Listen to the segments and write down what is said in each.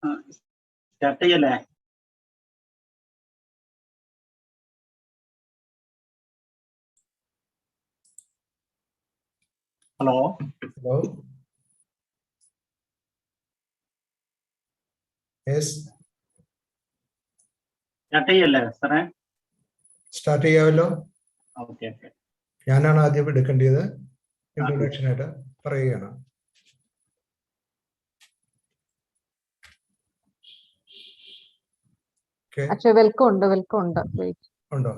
Start ചെയ്യല്ലേ? Hello hello yes start ചെയ്യല്ലേ സാറേ? സ്റ്റാർട്ട് ചെയ്യാമല്ലോ. Okay okay. ഞാനാണ് ആദ്യം എടുക്കേണ്ടത്. ഇൻട്രൊഡക്ഷൻ ആയിട്ട് പറയുകയാണ്. വെൽക്കം ഉണ്ട് ഉണ്ടോ?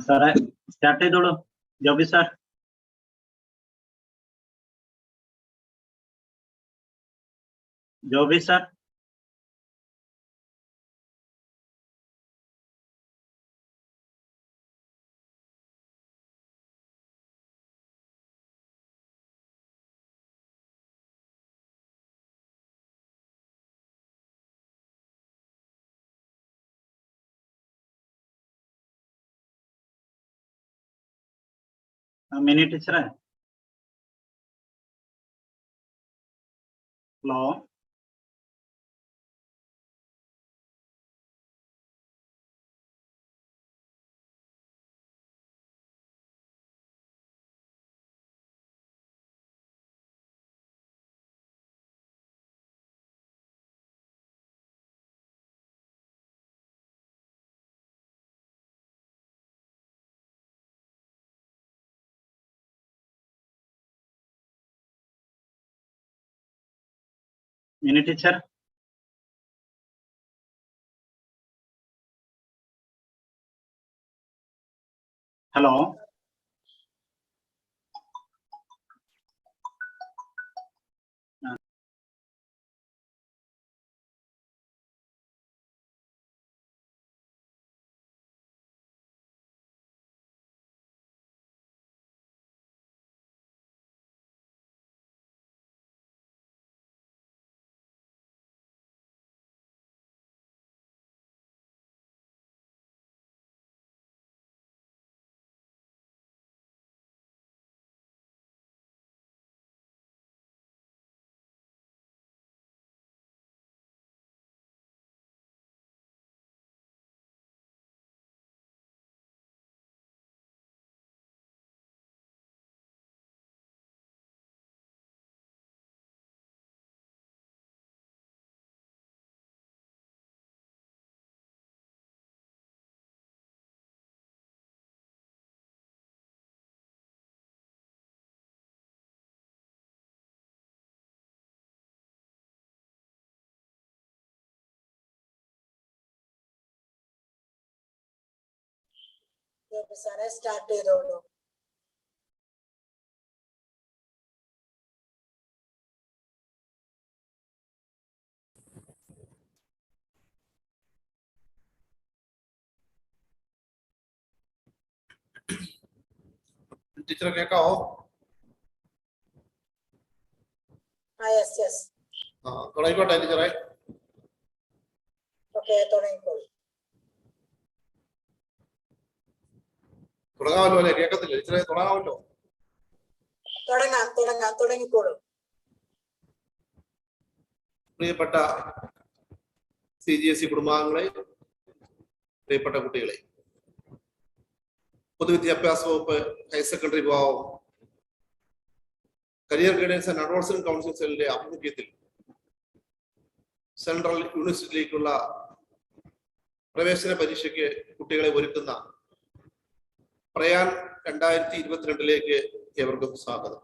സാറേ സ്റ്റാർട്ട് ചെയ്തോളൂ. ജോബി സാർ. ജോബി സാർ. മിനി ടീച്ചറെ. Hello Mini teacher. ഹലോ സാറേ സ്റ്റാർട്ട് ചെയ്തോളൂ. ടീച്ചറെ കേൾക്കാവോ? യെസ് തുടങ്ങിക്കോട്ടെ ടീച്ചറെ. ഓക്കെ തുടങ്ങിക്കോളൂ. തുടങ്ങാമല്ലോ അല്ലെ? കേൾക്കത്തില്ല ടീച്ചറെ? തുടങ്ങാമല്ലോ. തുടങ്ങിക്കോളൂ. പ്രിയപ്പെട്ട CGAC കുടുംബാംഗങ്ങളെ, പ്രിയപ്പെട്ട കുട്ടികളെ, പൊതുവിദ്യാഭ്യാസ വകുപ്പ് ഹയർ സെക്കൻഡറി വിഭാഗം career guidance and advancement council സെല്ലിന്റെ ആഭിമുഖ്യത്തിൽ സെൻട്രൽ യൂണിവേഴ്സിറ്റിയിലേക്കുള്ള പ്രവേശന പരീക്ഷയ്ക്ക് കുട്ടികളെ ഒരുക്കുന്ന പ്രയാൻ 2022 ഏവർക്കും സ്വാഗതം.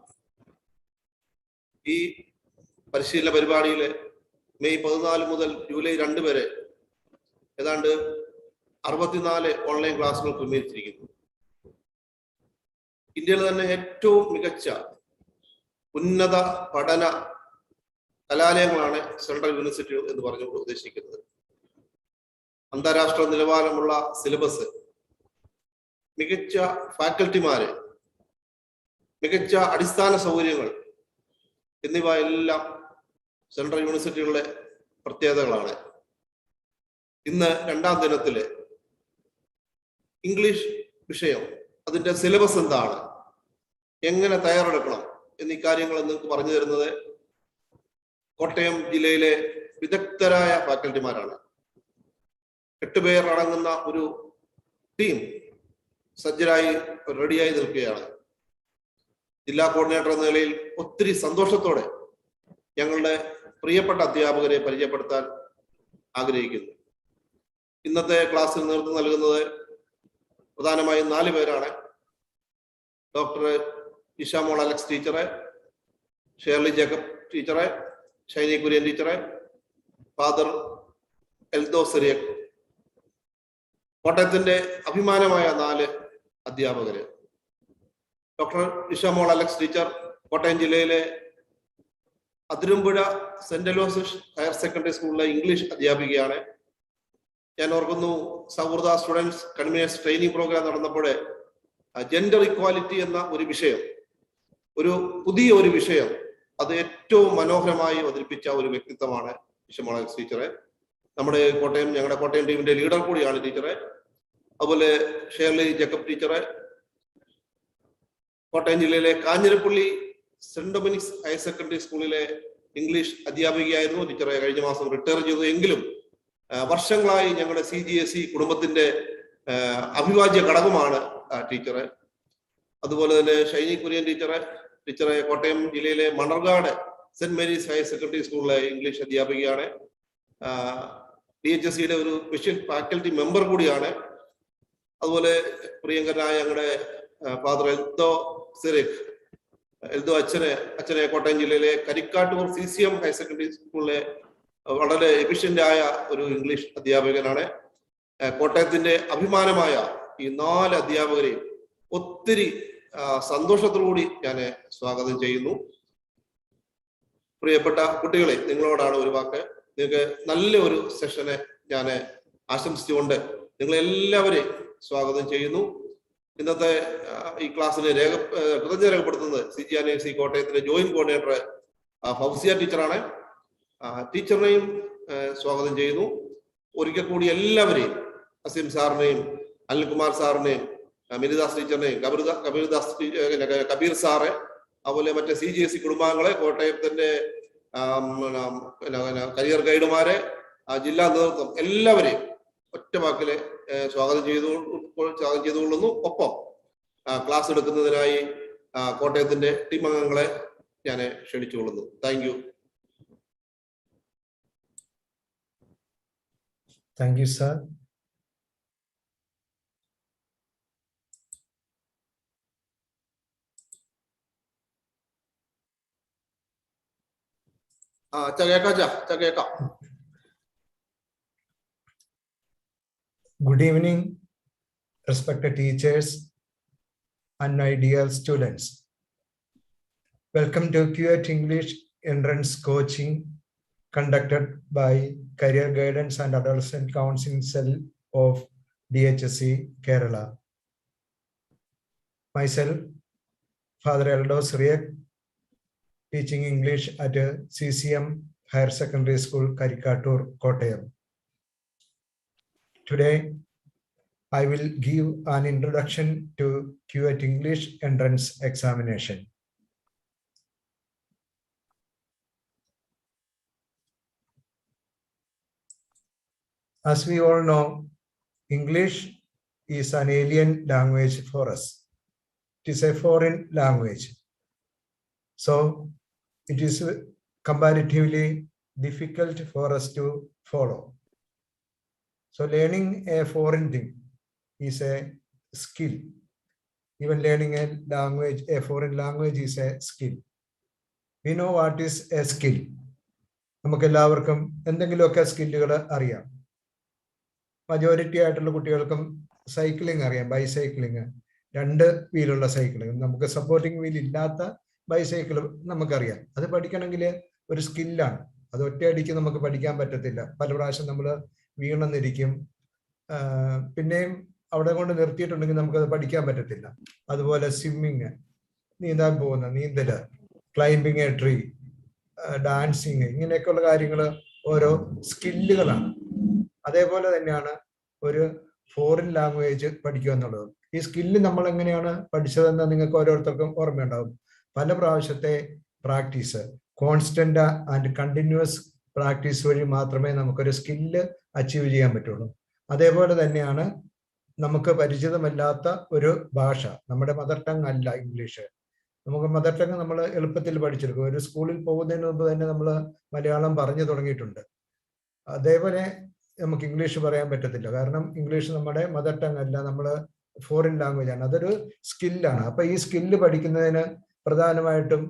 ഈ പരിശീലന പരിപാടിയിൽ മെയ് 14 മുതൽ ജൂലൈ 2 വരെ ഏതാണ്ട് 64 ഓൺലൈൻ ക്ലാസുകൾ ക്രമീകരിച്ചിരിക്കുന്നു. ഇന്ത്യയിൽ തന്നെ ഏറ്റവും മികച്ച ഉന്നത പഠന കലാലയങ്ങളാണ് സെൻട്രൽ യൂണിവേഴ്സിറ്റി എന്ന് പറഞ്ഞുകൊണ്ട് ഉദ്ദേശിക്കുന്നത്. അന്താരാഷ്ട്ര നിലവാരമുള്ള സിലബസ്, മികച്ച ഫാക്കൽറ്റിമാര്, മികച്ച അടിസ്ഥാന സൗകര്യങ്ങൾ എന്നിവ എല്ലാം സെൻട്രൽ യൂണിവേഴ്സിറ്റികളുടെ പ്രത്യേകതകളാണ്. ഇന്ന് 2ാം ദിനത്തില് ഇംഗ്ലീഷ് വിഷയം, അതിന്റെ സിലബസ് എന്താണ്, എങ്ങനെ തയ്യാറെടുക്കണം എന്നീ കാര്യങ്ങൾ നിങ്ങൾക്ക് പറഞ്ഞു തരുന്നത് കോട്ടയം ജില്ലയിലെ വിദഗ്ധരായ ഫാക്കൽറ്റിമാരാണ്. 8 പേർ അടങ്ങുന്ന ഒരു ടീം സജ്ജരായി റെഡിയായി നിൽക്കുകയാണ്. ജില്ലാ കോർഡിനേറ്റർ എന്ന നിലയിൽ ഒത്തിരി സന്തോഷത്തോടെ ഞങ്ങളുടെ പ്രിയപ്പെട്ട അധ്യാപകരെ പരിചയപ്പെടുത്താൻ ആഗ്രഹിക്കുന്നു. ഇന്നത്തെ ക്ലാസ്സിൽ നേതൃത്വം നൽകുന്നത് പ്രധാനമായും 4 പേരാണ്. ഡോക്ടർ ഇഷാമോൾ അലക്സ് ടീച്ചറെ, ഷേർലി ജേക്കബ് ടീച്ചറെ, ഷൈനി കുര്യൻ ടീച്ചറെ, ഫാദർ എൽദോ സിറിയക്. കോട്ടയത്തിന്റെ അഭിമാനമായ 4 അധ്യാപകര്. ഡോക്ടർ ഇഷാമോൾ അലക്സ് ടീച്ചർ കോട്ടയം ജില്ലയിലെ Athirampuzha saint Aloysius higher secondary സ്കൂളിലെ ഇംഗ്ലീഷ് അധ്യാപികയാണ്. ഞാൻ ഓർക്കുന്നു, സൗഹൃദ സ്റ്റുഡൻസ് കൺവീനേഴ്സ് ട്രെയിനിങ് പ്രോഗ്രാം നടന്നപ്പോൾ ജെൻഡർ ഇക്വാലിറ്റി എന്ന ഒരു വിഷയം, ഒരു പുതിയ ഒരു വിഷയം, അത് ഏറ്റവും മനോഹരമായി അവതരിപ്പിച്ച ഒരു വ്യക്തിത്വമാണ് ഇഷാമോൾ അലക്സ് ടീച്ചറെ. ഞങ്ങളുടെ കോട്ടയം ടീമിന്റെ ലീഡർ കൂടിയാണ് ടീച്ചറെ. അതുപോലെ ഷേർലി ജേക്കബ് ടീച്ചറെ കോട്ടയം ജില്ലയിലെ Kanjirappally saint Dominic's higher secondary സ്കൂളിലെ ഇംഗ്ലീഷ് അധ്യാപികയായിരുന്നു. ടീച്ചറെ കഴിഞ്ഞ മാസം റിട്ടയർ ചെയ്തു. എങ്കിലും വർഷങ്ങളായി ഞങ്ങളുടെ CGAC കുടുംബത്തിന്റെ അവിഭാജ്യ ഘടകമാണ് ടീച്ചറെ. അതുപോലെ തന്നെ ഷൈനി കുര്യൻ ടീച്ചറെ കോട്ടയം ജില്ലയിലെ Manarcad saint Mary's higher secondary സ്കൂളിലെ ഇംഗ്ലീഷ് അധ്യാപികയാണ്. DHSCയുടെ ഒരു സ്പെഷ്യൽ ഫാക്കൽറ്റി മെമ്പർ കൂടിയാണ്. അതുപോലെ പ്രിയങ്കരനായ ഞങ്ങളുടെ ഫാദർ എൽദോ സിറിയക്, എൽദോ അച്ഛനെ കോട്ടയം ജില്ലയിലെ കരിക്കാട്ടൂർ CCM ഹയർ സെക്കൻഡറി സ്കൂളിലെ വളരെ എഫിഷ്യന്റ് ആയ ഒരു ഇംഗ്ലീഷ് അധ്യാപകനാണ്. കോട്ടയത്തിന്റെ അഭിമാനമായ ഈ 4 അധ്യാപകരെയും ഒത്തിരി സന്തോഷത്തോടുകൂടി ഞാൻ സ്വാഗതം ചെയ്യുന്നു. പ്രിയപ്പെട്ട കുട്ടികളെ, നിങ്ങളോടാണ് ഒരു വാക്ക്. നിങ്ങൾക്ക് നല്ല ഒരു സെഷനെ ഞാൻ ആശംസിച്ചുകൊണ്ട് നിങ്ങളെല്ലാവരെയും സ്വാഗതം ചെയ്യുന്നു. ഇന്നത്തെ ഈ ക്ലാസ്സിന് കൃതജ്ഞത രേഖപ്പെടുത്തുന്നത് CGAC കോട്ടയത്തിന്റെ ജോയിന്റ് കോർഡിനേറ്റർ ഫൗസിയ ടീച്ചറാണ്. ടീച്ചറിനെയും സ്വാഗതം ചെയ്യുന്നു. ഒരിക്കൽ കൂടി എല്ലാവരെയും, അസീം സാറിനെയും അനിൽകുമാർ സാറിനെയും മിനിദാസ് ടീച്ചറിനെയും കബീർ സാറ്, അതുപോലെ മറ്റേ CGAC കുടുംബാംഗങ്ങളെ, കോട്ടയത്തിന്റെ കരിയർ ഗൈഡുമാരെ, ജില്ലാ നേതൃത്വം എല്ലാവരെയും ഒറ്റ വാക്കില് സ്വാഗതം ചെയ്തുകൊള്ളുന്നു. ഒപ്പം ക്ലാസ് എടുക്കുന്നതിനായി കോട്ടയത്തിന്റെ ടീം അംഗങ്ങളെ ഞാൻ ക്ഷണിച്ചുകൊള്ളുന്നു. Thank you. Thank you, sir. കേക്കാം. Good evening, respected teachers and my dear students. Welcome to QAT English Entrance Coaching conducted by Career Guidance and Adolescent Counseling Cell of DHSC, Kerala. Myself, Father Eldo Sriyak, teaching English at CCM Higher Secondary School, Karikatur, Kottayam. Today, I will give an introduction to QAT English Entrance Examination. As we all know, English is an alien language for us. It is a foreign language. So it is comparatively difficult for us to follow. So learning a foreign thing is a skill. Even learning a language, a foreign language, is a skill. We know what is a skill. നമുക്ക് എല്ലാവർക്കും എന്തെങ്കിലുമൊക്കെ സ്കില്ലുകൾ അറിയാം. Majority ആയിട്ടുള്ള കുട്ടികൾക്കും cycling അറിയാം, ബൈസൈക്ലിംഗ്, 2 വീലുള്ള cycling. നമുക്ക് supporting wheel ഇല്ലാത്ത bicycle നമുക്കറിയാം. അത് പഠിക്കണമെങ്കിൽ ഒരു സ്കില്ലാണ്. അത് ഒറ്റയടിക്ക് നമുക്ക് പഠിക്കാൻ പറ്റത്തില്ല. പല പ്രാവശ്യം നമ്മൾ വീണെന്നിരിക്കും. പിന്നെയും അവിടെ കൊണ്ട് നിർത്തിയിട്ടുണ്ടെങ്കിൽ നമുക്കത് പഠിക്കാൻ പറ്റത്തില്ല. അതുപോലെ സ്വിമ്മിങ്, നീന്താൻ പോകുന്ന നീന്തല്, ക്ലൈംബിങ് എ ട്രീ, ഡാൻസിങ്, ഇങ്ങനെയൊക്കെയുള്ള കാര്യങ്ങൾ ഓരോ സ്കില്ലുകളാണ്. അതേപോലെ തന്നെയാണ് ഒരു ഫോറിൻ ലാംഗ്വേജ് പഠിക്കുക എന്നുള്ളത്. ഈ സ്കില്ല് നമ്മൾ എങ്ങനെയാണ് പഠിച്ചതെന്ന് നിങ്ങൾക്ക് ഓരോരുത്തർക്കും ഓർമ്മയുണ്ടാവും. പല പ്രാവശ്യത്തെ practice, constant and continuous practice വഴി മാത്രമേ നമുക്കൊരു സ്കില്ല് അച്ചീവ് ചെയ്യാൻ പറ്റുള്ളൂ. അതേപോലെ തന്നെയാണ് നമുക്ക് പരിചിതമല്ലാത്ത ഒരു ഭാഷ, നമ്മുടെ മദർ ടങ് അല്ല ഇംഗ്ലീഷ്. നമുക്ക് മദർ ടങ് നമ്മൾ എളുപ്പത്തിൽ പഠിച്ചെടുക്കും. ഒരു സ്കൂളിൽ പോകുന്നതിന് മുമ്പ് തന്നെ നമ്മൾ മലയാളം പറഞ്ഞു തുടങ്ങിയിട്ടുണ്ട്. അതേപോലെ നമുക്ക് ഇംഗ്ലീഷ് പറയാൻ പറ്റത്തില്ല. കാരണം ഇംഗ്ലീഷ് നമ്മുടെ മദർ ടങ് അല്ല, നമ്മൾ ഫോറിൻ ലാംഗ്വേജ് ആണ്. അതൊരു സ്കില്ലാണ്. അപ്പൊ ഈ സ്കില്ല് പഠിക്കുന്നതിന് പ്രധാനമായിട്ടും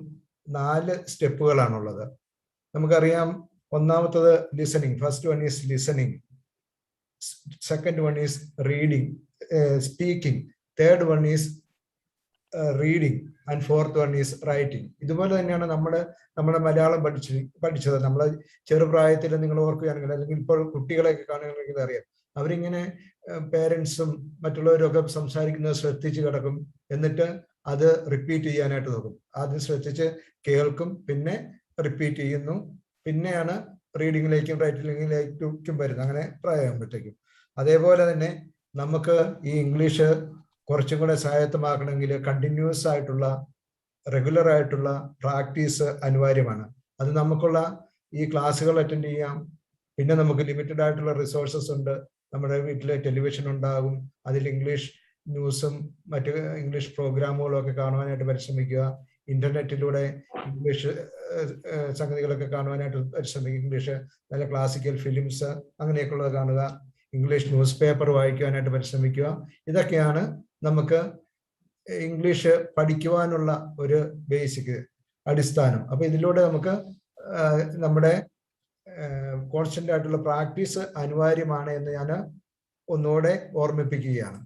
4 സ്റ്റെപ്പുകളാണുള്ളത്. നമുക്കറിയാം, ഒന്നാമത്തത് listening. First one is listening, second one is reading, speaking, third one is reading and fourth one is writing. ഇതുപോലെ തന്നെയാണ് നമ്മുടെ മലയാളം പഠിച്ചത്. നമ്മൾ ചെറുപ്രായത്തിൽ നിങ്ങൾ ഓർക്കുകയാണെങ്കിൽ, അല്ലെങ്കിൽ ഇപ്പോൾ കുട്ടികളെയൊക്കെ കാണുകയാണെങ്കിൽ അറിയാം, അവരിങ്ങനെ പേരൻസും മറ്റുള്ളവരും ഒക്കെ സംസാരിക്കുന്നത് ശ്രദ്ധിച്ച് കിടക്കും. എന്നിട്ട് അത് റിപ്പീറ്റ് ചെയ്യാനായിട്ട് നോക്കും. ആദ്യം ശ്രദ്ധിച്ച് കേൾക്കും, പിന്നെ റിപ്പീറ്റ് ചെയ്യുന്നു, പിന്നെയാണ് റീഡിങ്ങിലേക്കും റൈറ്റിങ്ങിലേക്കും വരുന്നത്. അങ്ങനെ പ്രായമാകുമ്പോഴത്തേക്കും. അതേപോലെ തന്നെ നമുക്ക് ഈ ഇംഗ്ലീഷ് കുറച്ചും കൂടെ സ്വായത്തമാക്കണമെങ്കിൽ കണ്ടിന്യൂസ് ആയിട്ടുള്ള, റെഗുലർ ആയിട്ടുള്ള പ്രാക്ടീസ് അനിവാര്യമാണ്. അത് നമുക്കുള്ള ഈ ക്ലാസ്സുകൾ അറ്റൻഡ് ചെയ്യാം. പിന്നെ നമുക്ക് ലിമിറ്റഡ് ആയിട്ടുള്ള റിസോഴ്സസ് ഉണ്ട്. നമ്മുടെ വീട്ടിൽ ടെലിവിഷൻ ഉണ്ടാകും, അതിൽ ഇംഗ്ലീഷ് ന്യൂസും മറ്റ് ഇംഗ്ലീഷ് പ്രോഗ്രാമുകളും ഒക്കെ കാണുവാനായിട്ട് പരിശ്രമിക്കുക. ഇന്റർനെറ്റിലൂടെ ഇംഗ്ലീഷ് സംഗതികളൊക്കെ കാണുവാനായിട്ട് പരിശ്രമിക്കുക. ഇംഗ്ലീഷ് നല്ല ക്ലാസിക്കൽ ഫിലിംസ് അങ്ങനെയൊക്കെയുള്ളത് കാണുക. ഇംഗ്ലീഷ് ന്യൂസ് പേപ്പർ വായിക്കുവാനായിട്ട് പരിശ്രമിക്കുക. ഇതൊക്കെയാണ് നമുക്ക് ഇംഗ്ലീഷ് പഠിക്കുവാനുള്ള ഒരു ബേസിക് അടിസ്ഥാനം. അപ്പൊ ഇതിലൂടെ നമുക്ക് നമ്മുടെ കോൺസ്റ്റന്റ് ആയിട്ടുള്ള പ്രാക്ടീസ് അനിവാര്യമാണ് എന്ന് ഞാൻ ഒന്നുകൂടെ ഓർമ്മിപ്പിക്കുകയാണ്.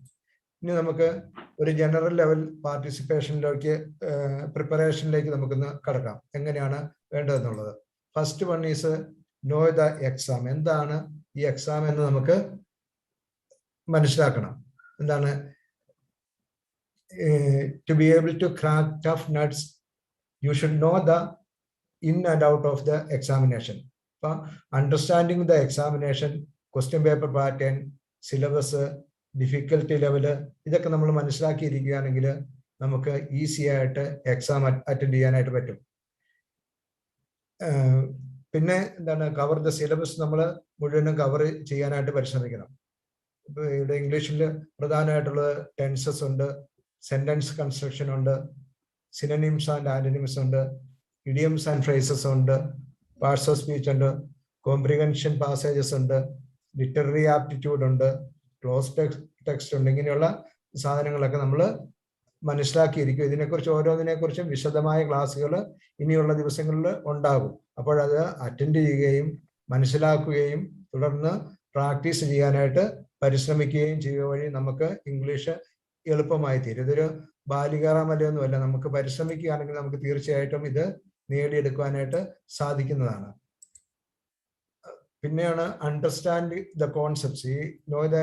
ഇനി നമുക്ക് ഒരു ജനറൽ ലെവൽ പാർട്ടിസിപ്പേഷനിലേക്ക്, പ്രിപ്പറേഷനിലേക്ക് നമുക്കൊന്ന് കടക്കാം. എങ്ങനെയാണ് വേണ്ടതെന്നുള്ളത്. First one is know the exam. എന്താണ് ഈ എക്സാം എന്ന് നമുക്ക് മനസ്സിലാക്കണം. എന്താണ്? To be able to crack tough nuts you should know the in and out of the examination. അപ്പൊ understanding the examination, question paper pattern, syllabus, difficulty level, ഇതൊക്കെ നമ്മൾ മനസ്സിലാക്കിയിരിക്കുകയാണെങ്കിൽ നമുക്ക് ഈസി ആയിട്ട് എക്സാം അറ്റൻഡ് ചെയ്യാനായിട്ട് പറ്റും. പിന്നെ എന്താണ്? Cover the syllabus. നമ്മൾ മുഴുവനും കവർ ചെയ്യാനായിട്ട് പരിശ്രമിക്കണം. ഇപ്പൊ ഇവിടെ ഇംഗ്ലീഷിൽ പ്രധാനമായിട്ടുള്ള ടെൻസസ് ഉണ്ട്, സെന്റൻസ് കൺസ്ട്രക്ഷൻ ഉണ്ട്, സിനോണിംസ് ആൻഡ് ആന്റണിംസ് ഉണ്ട്, ഇഡിയംസ് ആൻഡ് ഫ്രേസസ് ഉണ്ട്, പാർട്സ് ഓഫ് സ്പീച്ച് ഉണ്ട്, കോംപ്രിഹെൻഷൻ പാസേജസ് ഉണ്ട്, ലിറ്റററി ആപ്റ്റിറ്റ്യൂഡ് ഉണ്ട്, ക്ലോസ് ടെക്സ്റ്റ് ഉണ്ട്. ഇങ്ങനെയുള്ള സാധനങ്ങളൊക്കെ നമ്മൾ മനസ്സിലാക്കിയിരിക്കും. ഇതിനെക്കുറിച്ച് ഓരോന്നിനെക്കുറിച്ചും വിശദമായ ക്ലാസ്സുകൾ ഇനിയുള്ള ദിവസങ്ങളിൽ ഉണ്ടാകും. അപ്പോഴത് അറ്റൻഡ് ചെയ്യുകയും മനസ്സിലാക്കുകയും തുടർന്ന് പ്രാക്ടീസ് ചെയ്യാനായിട്ട് പരിശ്രമിക്കുകയും ചെയ്യുക വഴി നമുക്ക് ഇംഗ്ലീഷ് എളുപ്പമായി തീരും. ഇതൊരു ബാലികാറാമലയൊന്നുമല്ല. നമുക്ക് പരിശ്രമിക്കുകയാണെങ്കിൽ നമുക്ക് തീർച്ചയായിട്ടും ഇത് നേടിയെടുക്കുവാനായിട്ട് സാധിക്കുന്നതാണ്. പിന്നെയാണ് അണ്ടർസ്റ്റാൻഡ് ദ കോൺസെപ്റ്റ്സ്. ഈ നോ ദ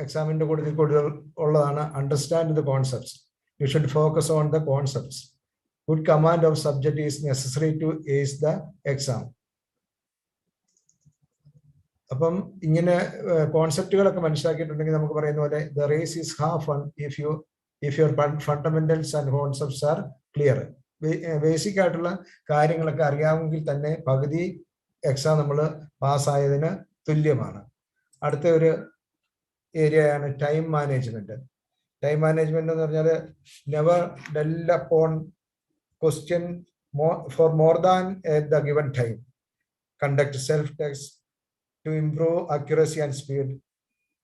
എക്സാമിന്റെ കൂടുതൽ ഉള്ളതാണ് understand the concepts. You should focus on the concepts. Good command of subject is necessary to ace the exam. അപ്പം ഇങ്ങനെ കോൺസെപ്റ്റുകളൊക്കെ മനസ്സിലാക്കിയിട്ടുണ്ടെങ്കിൽ നമുക്ക് പറയുന്ന പോലെ the race is half fun if your fundamentals and concepts are clear. Basic ആയിട്ടുള്ള കാര്യങ്ങളൊക്കെ അറിയാമെങ്കിൽ തന്നെ പകുതി എക്സാം നമ്മൾ പാസ്സായതിന് തുല്യമാണ്. അടുത്ത ഒരു ഏരിയയാണ് ടൈം മാനേജ്മെന്റ്. ടൈം മാനേജ്മെന്റ് എന്ന് പറഞ്ഞാൽ never del upon question for more than the given time. Conduct self test to improve accuracy and speed.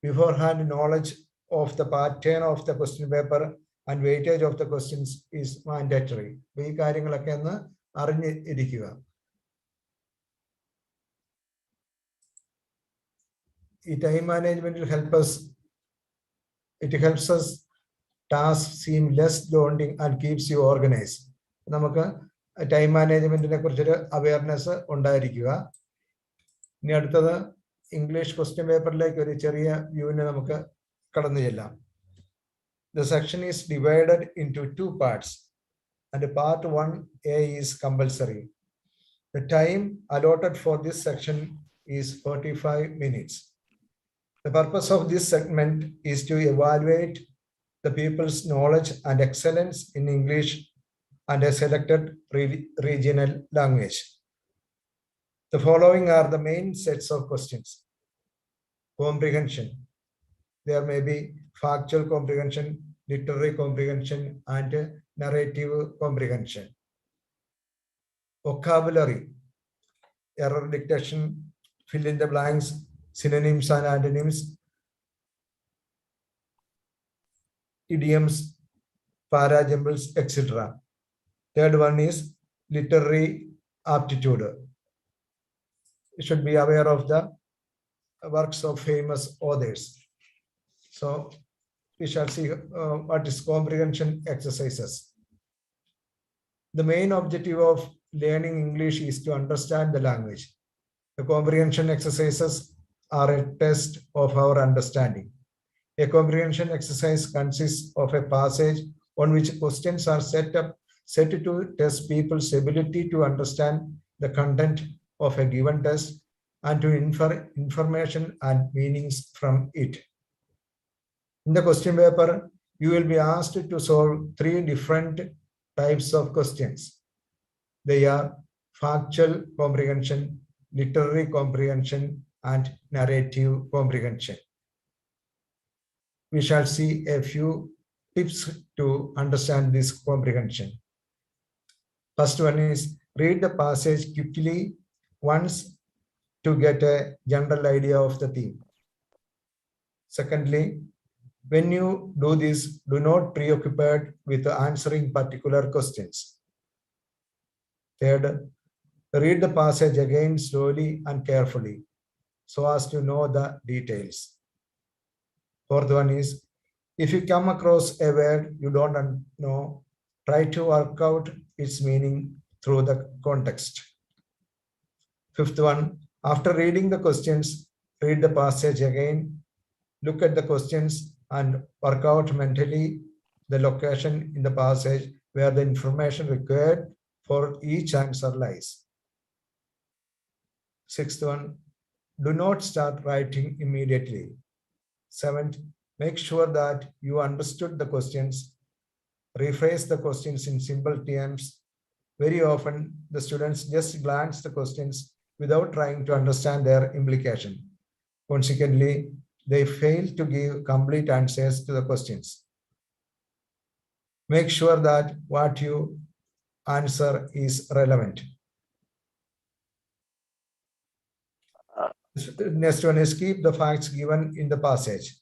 Beforehand knowledge of the pattern of the question paper and weightage of the questions is mandatory. ഈ കാര്യങ്ങളൊക്കെ ഒന്ന് അറിഞ്ഞിരിക്കുക. time management will help us. It helps us tasks seem less daunting and keeps you organized. നമുക്ക് time മാനേജ്മെന്റിനെ കുറിച്ചൊരു awareness ഉണ്ടായിരിക്കുക. ഇനി അടുത്തത് ഇംഗ്ലീഷ് ക്വസ്റ്റ്യൻ പേപ്പറിലേക്ക് ഒരു ചെറിയ വ്യൂവിനെ നമുക്ക് കടന്നു ചെല്ലാം. The section is divided into 2 parts and part 1A is compulsory. The time allotted for this section is 45 minutes. The purpose of this segment is to evaluate the people's knowledge and excellence in English and a selected regional language. The following are the main sets of questions. Comprehension. There may be factual comprehension, literary comprehension, and narrative comprehension. Vocabulary. Error dictation, fill in the blanks, synonyms and antonyms, idioms, parajumbles, etc. Third one is literary aptitude. You should be aware of the works of famous authors. So we shall see what is comprehension exercises. The main objective of learning English is to understand the language. The comprehension exercises are a test of our understanding. A comprehension exercise consists of a passage on which questions are set to test people's ability to understand the content of a given text and to infer information and meanings from it. In the question paper, you will be asked to solve 3 different types of questions. They are factual comprehension, literary comprehension, and narrative comprehension. We shall see a few tips to understand this comprehension. First one is read the passage quickly once to get a general idea of the theme. Secondly, when you do this, do not preoccupied with answering particular questions. Third, read the passage again slowly and carefully so as to know the details. Fourth one is, if you come across a word you don't know, try to work out its meaning through the context. Fifth one, after reading the questions, read the passage again, look at the questions and work out mentally the location in the passage where the information required for each answer lies. Sixth one, do not start writing immediately. Seventh, make sure that you understood the questions. Rephrase the questions in simple terms. Very often, the students just glance the questions without trying to understand their implication. Consequently, they fail to give complete answers to the questions. Make sure that what you answer is relevant. Next one is keep the facts given in the passage.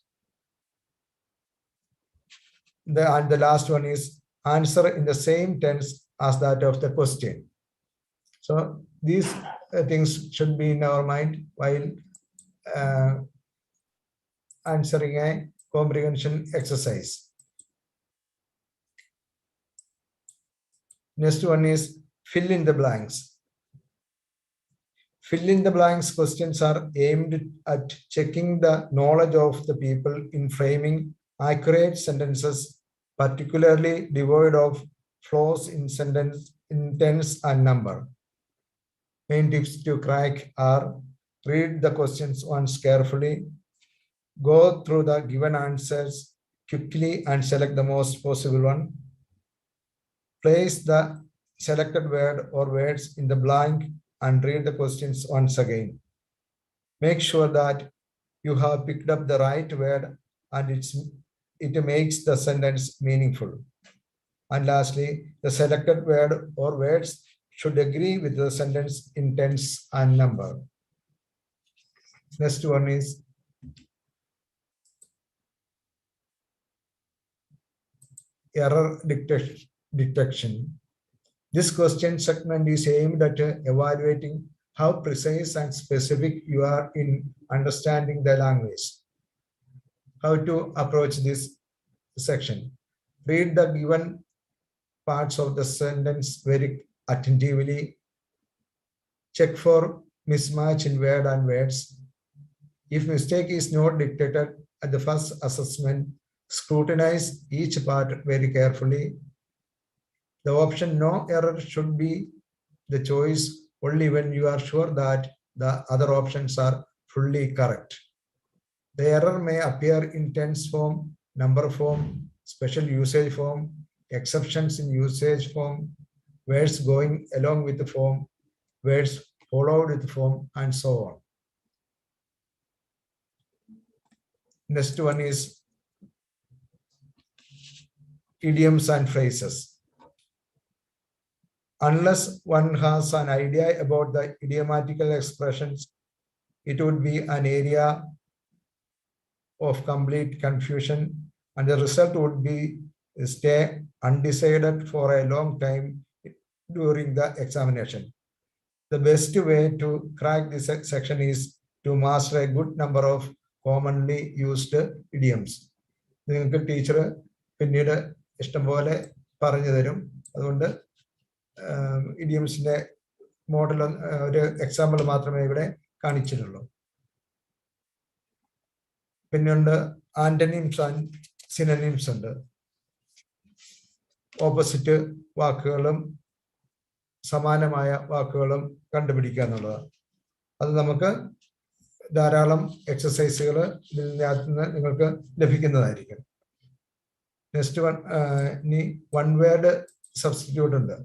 And the last one is answer in the same tense as that of the question. So these things should be in our mind while answering a comprehension exercise. Next one is fill in the blanks. Fill in the blanks questions are aimed at checking the knowledge of the people in framing accurate sentences, particularly devoid of flaws in sentence, in tense and number. Main tips to crack are read the questions once carefully, go through the given answers quickly and select the most possible one. Place the selected word or words in the blank and read the questions once again. Make sure that you have picked up the right word and it makes the sentence meaningful. And lastly, the selected word or words should agree with the sentence in tense and number. Next one is error detection. This question segment is aimed at evaluating how precise and specific you are in understanding the language. How to approach this section? Read the given parts of the sentence very attentively. Check for mismatch in word and words. If mistake is not detected at the first assessment, scrutinize each part very carefully. The option no error should be the choice only when you are sure that the other options are fully correct. The error may appear in tense form, number form, special usage form, exceptions in usage form, words going along with the form, words followed with the form, and so on. Next one is idioms and phrases. Unless one has an idea about the idiomatical expressions, it would be an area of complete confusion, and the result would be stay undecided for a long time during the examination. The best way to crack this section is to master a good number of commonly used idioms. നിങ്ങൾക്ക് teacher പിന്നീട് ഇഷ്ടംപോലെ പറഞ്ഞു തരും. അതുകൊണ്ട് ഇഡിയംസിന്റെ model ഒരു example മാത്രമേ ഇവിടെ കാണിച്ചിട്ടുള്ളൂ. പിന്നുണ്ട് ആന്റണിംസ് and synonyms ഉണ്ട്. ഓപ്പോസിറ്റ് വാക്കുകളും സമാനമായ വാക്കുകളും കണ്ടുപിടിക്കുക എന്നുള്ളതാണ്. അത് നമുക്ക് ധാരാളം എക്സസൈസുകൾ ഇതിനകത്ത് നിന്ന് നിങ്ങൾക്ക് ലഭിക്കുന്നതായിരിക്കും. നെക്സ്റ്റ് വൺ, ഇനി വൺ വേർഡ് സബ്സ്റ്റിറ്റ്യൂട്ട് ഉണ്ട്.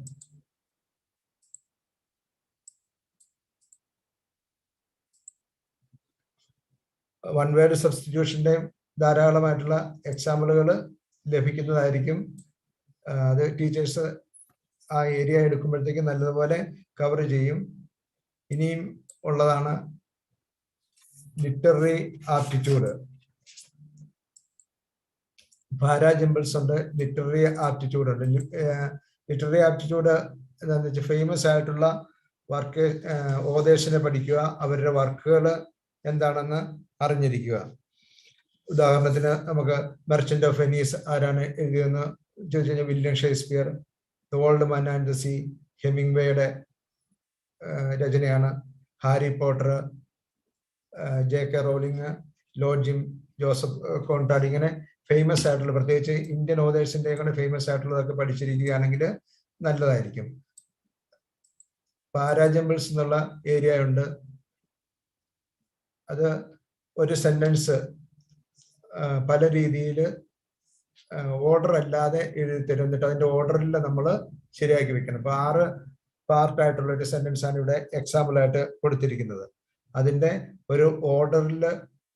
വൺ വേർഡ് സബ്സ്റ്റിറ്റ്യൂഷന്റെ ധാരാളമായിട്ടുള്ള എക്സാമ്പിളുകൾ ലഭിക്കുന്നതായിരിക്കും. അത് ടീച്ചേഴ്സ് ആ ഏരിയ എടുക്കുമ്പോഴത്തേക്ക് നല്ലതുപോലെ കവർ ചെയ്യും. ഇനിയും ഉള്ളതാണ് ലിറ്റററി ആപ്റ്റിറ്റ്യൂഡ്. പാരാജമ്പിൾസ് ഉണ്ട്, ലിറ്റററി ആപ്റ്റിറ്റ്യൂഡ് ഉണ്ട്. ലിറ്റററി ആപ്റ്റിറ്റ്യൂഡ് എന്താണെന്ന് വെച്ചാൽ ഫേമസ് ആയിട്ടുള്ള വർക്ക് ഓതേഴ്സിനെ പഠിക്കുക, അവരുടെ വർക്കുകൾ എന്താണെന്ന് അറിഞ്ഞിരിക്കുക. ഉദാഹരണത്തിന് നമുക്ക് മെർച്ചന്റ് ഓഫ് വെനീസ് ആരാണ് എഴുതിയെന്ന് ചോദിച്ചു കഴിഞ്ഞാൽ William Shakespeare. The old man and the sea ഹെമിംഗ്വേയുടെ രചനയാണ്. Harry Potter, JK Rowling, lord Jim Joseph Conrad, ഇങ്ങനെ ഫേമസ് ആയിട്ടുള്ള, പ്രത്യേകിച്ച് ഇന്ത്യൻ ഓതേഴ്സിന്റെ കൂടെ ഫേമസ് ആയിട്ടുള്ളതൊക്കെ പഠിച്ചിരിക്കുകയാണെങ്കിൽ നല്ലതായിരിക്കും. പാരാജമ്പിൾസ് എന്നുള്ള ഏരിയ ഉണ്ട്. അത് ഒരു സെന്റൻസ് പല രീതിയിൽ ഓർഡർ അല്ലാതെ എഴുതി തരും. എന്നിട്ട് അതിന്റെ ഓർഡറിൽ നമ്മൾ ശരിയാക്കി വെക്കണം. അപ്പൊ 6 പാർട്ടായിട്ടുള്ള ഒരു സെന്റൻസ് ആണ് ഇവിടെ എക്സാമ്പിൾ ആയിട്ട് കൊടുത്തിരിക്കുന്നത്. അതിന്റെ ഒരു ഓർഡറിൽ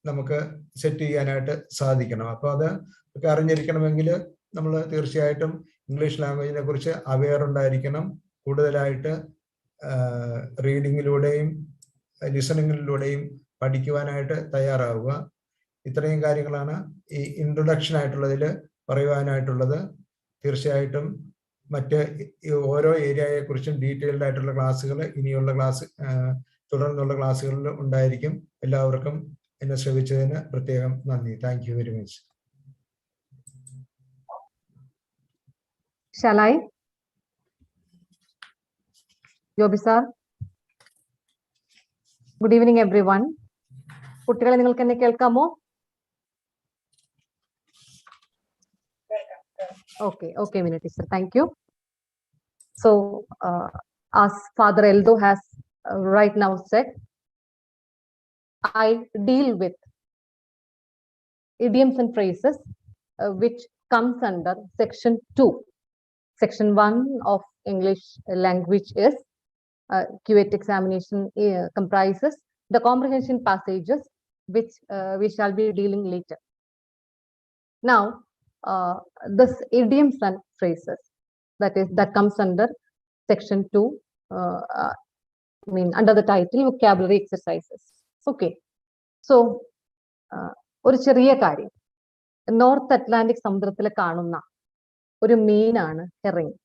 നമുക്ക് സെറ്റ് ചെയ്യാനായിട്ട് സാധിക്കണം. അപ്പൊ അത് ഒക്കെ അറിഞ്ഞിരിക്കണമെങ്കിൽ നമ്മൾ തീർച്ചയായിട്ടും ഇംഗ്ലീഷ് ലാംഗ്വേജിനെ കുറിച്ച് അവെയർ ഉണ്ടായിരിക്കണം. കൂടുതലായിട്ട് റീഡിങ്ങിലൂടെയും ലിസണിങ്ങിലൂടെയും പഠിക്കുവാനായിട്ട് തയ്യാറാവുക. ഇത്രയും കാര്യങ്ങളാണ് ഈ ഇൻട്രൊഡക്ഷൻ ആയിട്ടുള്ളതിൽ പറയുവാനായിട്ടുള്ളത്. തീർച്ചയായിട്ടും മറ്റ് ഓരോ ഏരിയയെ കുറിച്ചും ഡീറ്റെയിൽഡ് ആയിട്ടുള്ള ക്ലാസ്സുകൾ ഇനിയുള്ള തുടർന്നുള്ള ക്ലാസ്സുകളിൽ ഉണ്ടായിരിക്കും. എല്ലാവർക്കും എന്നെ ശ്രമിച്ചതിന് പ്രത്യേകം നന്ദി. Thank you very much. Shall I? Jobi sir. Good evening everyone. കുട്ടികളെ നിങ്ങൾക്ക് എന്നെ കേൾക്കാമോ? Okay, Minute sir. Thank you. So, as Father Eldo has right now said, I deal with idioms and phrases which comes under section 2. Section 1 of English language is QAT examination comprises the comprehension passages which we shall be dealing later. Now, this idioms and phrases that comes under section 2, under the title vocabulary exercises. Okay, so ഒരു ചെറിയ കാര്യം, north Atlantic സമുദ്രത്തിൽ കാണുന്ന ഒരു മീനാണ് herring.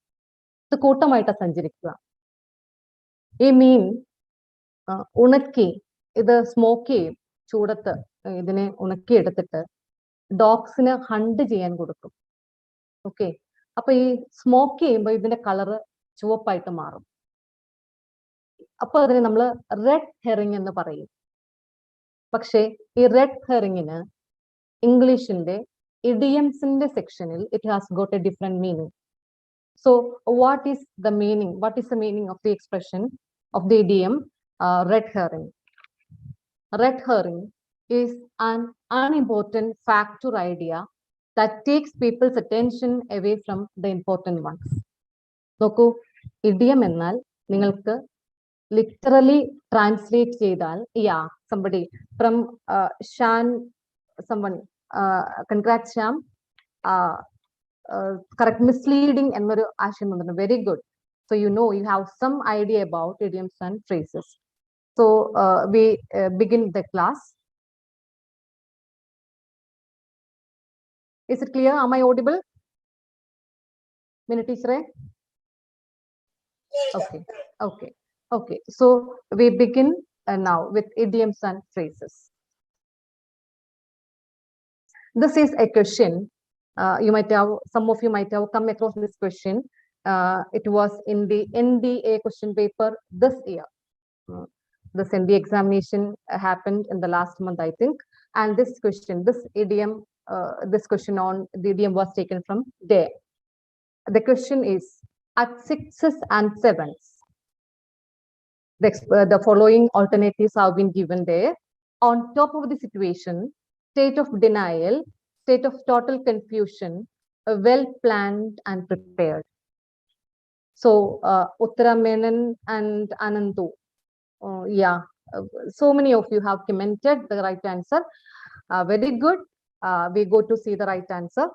ഇത് കൂട്ടമായിട്ട് സഞ്ചരിക്കുക. ഈ മീൻ ഉണക്കി ഇത് സ്മോക്ക് ചെയ്യും ചൂടത്ത് ഇതിനെ ഉണക്കി എടുത്തിട്ട് ഡോഗ്സിന് ഹണ്ട് ചെയ്യാൻ കൊടുക്കും. ഓക്കെ, അപ്പൊ ഈ സ്മോക്ക് ചെയ്യുമ്പോൾ ഇതിന്റെ കളറ് ചുവപ്പായിട്ട് മാറും. അപ്പൊ അതിനെ നമ്മൾ റെഡ് ഹെറിങ് എന്ന് പറയും. പക്ഷേ ഈ റെഡ് ഹെറിങ്ങിന് ഇംഗ്ലീഷിന്റെ ഇഡിയംസിന്റെ സെക്ഷനിൽ it has got A different meaning. So what is the meaning? What is the meaning of the expression of the idiom red herring? Red herring is an unimportant fact or idea that takes people's attention away from the important ones. നോക്കൂ, idiom എന്നാൽ നിങ്ങൾക്ക് literally translate ചെയ്താൽ, yeah, somebody from Shan, someone, congrats Sham, correct, misleading എന്നൊരു ആശയം വന്നിട്ടുണ്ട്. Very good. So you know, you have some idea about idioms and phrases. So we begin the class. Is it clear? Am I audible? Mini teacher? Yes, sir. Okay, okay, okay. So we begin now with idioms and phrases. This is a question. You might have, some of you might have come across this question. It was in the NDA question paper this year. This NDA examination happened in the last month, I think. And this question, this idiom, this question on the idiom was taken from there. The question is, at 6s and 7s, the following alternatives have been given there. On top of the situation, state of denial, state of total confusion, well planned and prepared. So Uttara Menon and Anandu, yeah, so many of you have commented the right answer. Very good. We go to see the right answer.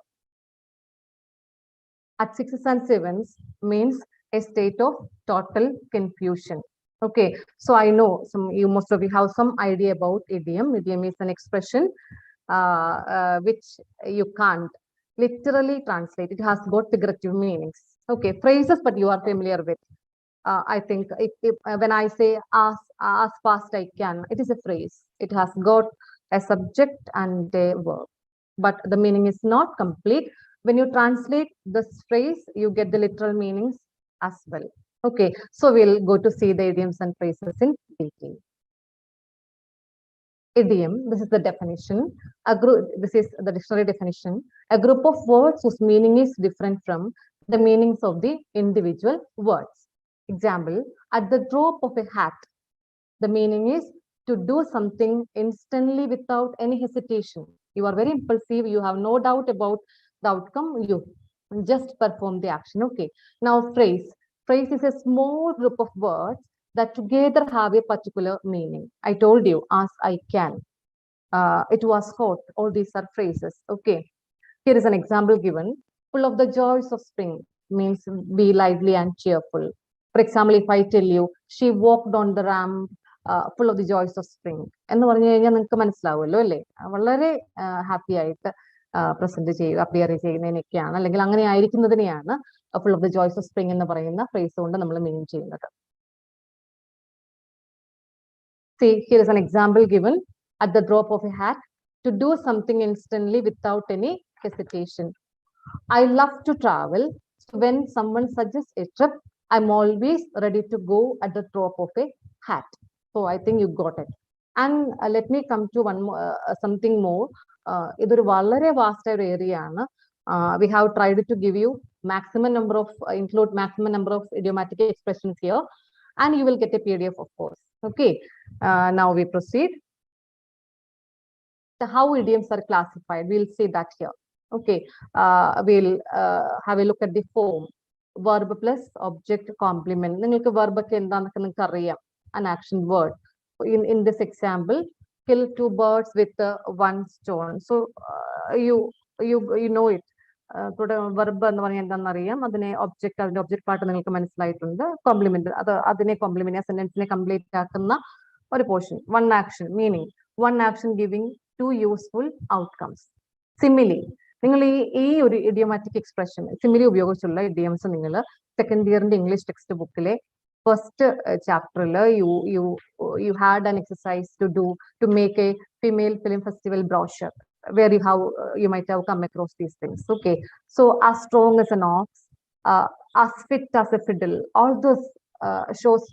At 6s and 7s means a state of total confusion. Okay, so I know most of you have some idea about idiom. Idiom is an expression which you can't literally translate. It has got figurative meanings. Okay, phrases, but you are familiar with. I think when I say as fast I can, it is a phrase. It has got a subject and a verb, but the meaning is not complete. When you translate this phrase, you get the literal meanings as well. Okay, so we'll go to see the idioms and phrases in detail. Idiom, this is the definition. This is the dictionary definition. A group of words whose meaning is different from the meanings of the individual words. Example, at the drop of a hat. The meaning is to do something instantly without any hesitation. You are very impulsive. You have no doubt about the outcome. You just perform the action. Okay. Now phrase. Phrase is a small group of words that together have a particular meaning. I told you, as I can. It was hot. All these are phrases. Okay. Here is an example given. Full of the joys of spring means be lively and cheerful. For example, if I tell you, she walked on the ramp full of the joys of spring. എന്ന് പറഞ്ഞു കഴിഞ്ഞാൽ നിങ്ങൾക്ക് മനസ്സിലാവുമല്ലോ അല്ലേ? വളരെ happy ആയിട്ട് present ചെയ്യുക, appear ചെയ്യുന്നതിനൊക്കെയാണ്, അല്ലെങ്കിൽ അങ്ങനെ ആയിരിക്കുന്നതിനെയാണ് full of the joys of spring എന്ന് പറയുന്ന phrase കൊണ്ട് നമ്മൾ മീൻ ചെയ്യുന്നത്. See, here is an example given. At the drop of a hat, to do something instantly without any hesitation. I love to travel. So when someone suggests a trip, I'm always ready to go at the drop of a hat. So I think you got it. And let me come to one more, something more. ഇതൊരു വളരെ vast ആയ ഒരു area ആണ്. We have tried to give you maximum number of include maximum number of idiomatic expressions here, and you will get a PDF, of course. Okay. Now we proceed. So how idioms are classified, we'll see that here. Okay. We'll have a look at the form. Verb plus object complement. നിങ്ങൾക്ക് verb ഒക്കെ എന്താണെന്നൊക്കെ നിങ്ങൾക്ക് അറിയാം. An action word. In this example, kill 2 birds with 1 stone. So you know it. Verb എന്ന് പറഞ്ഞാൽ എന്താണെന്ന് അറിയാം. അതിന്റെ ഒബ്ജക്ട് പാർട്ട് നിങ്ങൾക്ക് മനസ്സിലായിട്ടുണ്ട്. കോംപ്ലിമെന്റ്, അതിനെ കോംപ്ലിമെന്റ് ആ സെന്റൻസിനെ കംപ്ലീറ്റ് ആക്കുന്ന ഒരു portion. One action, meaning one action giving 2 useful outcomes. Simile. നിങ്ങൾ ഈ ഒരു ഇഡിയോമാറ്റിക് എക്സ്പ്രഷൻ സിമിലി ഉപയോഗിച്ചുള്ള ഇഡിയംസ് നിങ്ങൾ സെക്കൻഡ് ഇയറിന്റെ ഇംഗ്ലീഷ് ടെക്സ്റ്റ് ബുക്കിലെ first chapter you had an exercise to make a female film festival brochure where you might have come across these things. Okay, so as strong as an ox, as fit as a fiddle, all those shows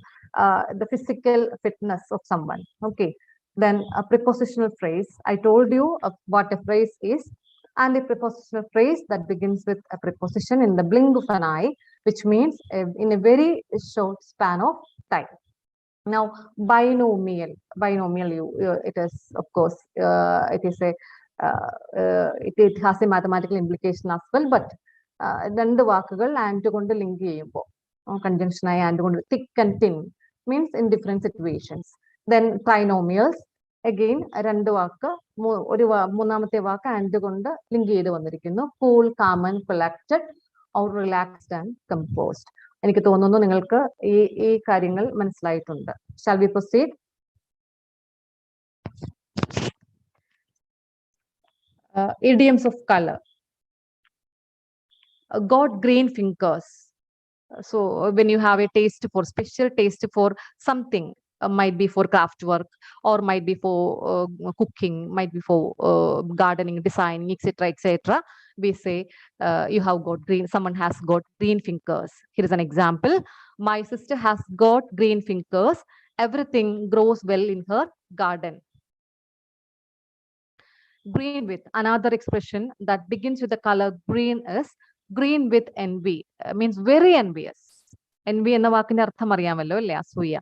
the physical fitness of someone. Okay, then a prepositional phrase. I told you what a phrase is, and a prepositional phrase that begins with a preposition in the blink of an eye, which means in a very short span of time. Now, binomial, it is, of course, it is a it has a mathematical implication as well, but രണ്ട് വാക്കുകൾ and കൊണ്ട് link ചെയ്യുമ്പോൾ conjunction ആയി and കൊണ്ട് thick and thin means in different situations. Then trinomials, again രണ്ട് വാക്ക് മൂന്നാമത്തെ വാക്ക് and കൊണ്ട് link ചെയ്ത് വന്നിരിക്കുന്നു. Cool, calm and collected, or relaxed and composed. എനിക്ക് തോന്നുന്നു നിങ്ങൾക്ക് ഈ കാര്യങ്ങൾ മനസ്സിലായിട്ടുണ്ട്. Shall we proceed? Idioms of color. Got green fingers. So when you have a special taste for something, might be for craft work, or might be for cooking, might be for gardening, designing, etc., etc. We say you have got green. Someone has got green fingers. Here is an example. My sister has got green fingers. Everything grows well in her garden. Green with, another expression that begins with the color green is green with envy. Means very envious. Envy enna vaakinte artham ariyamallo alle, asuya.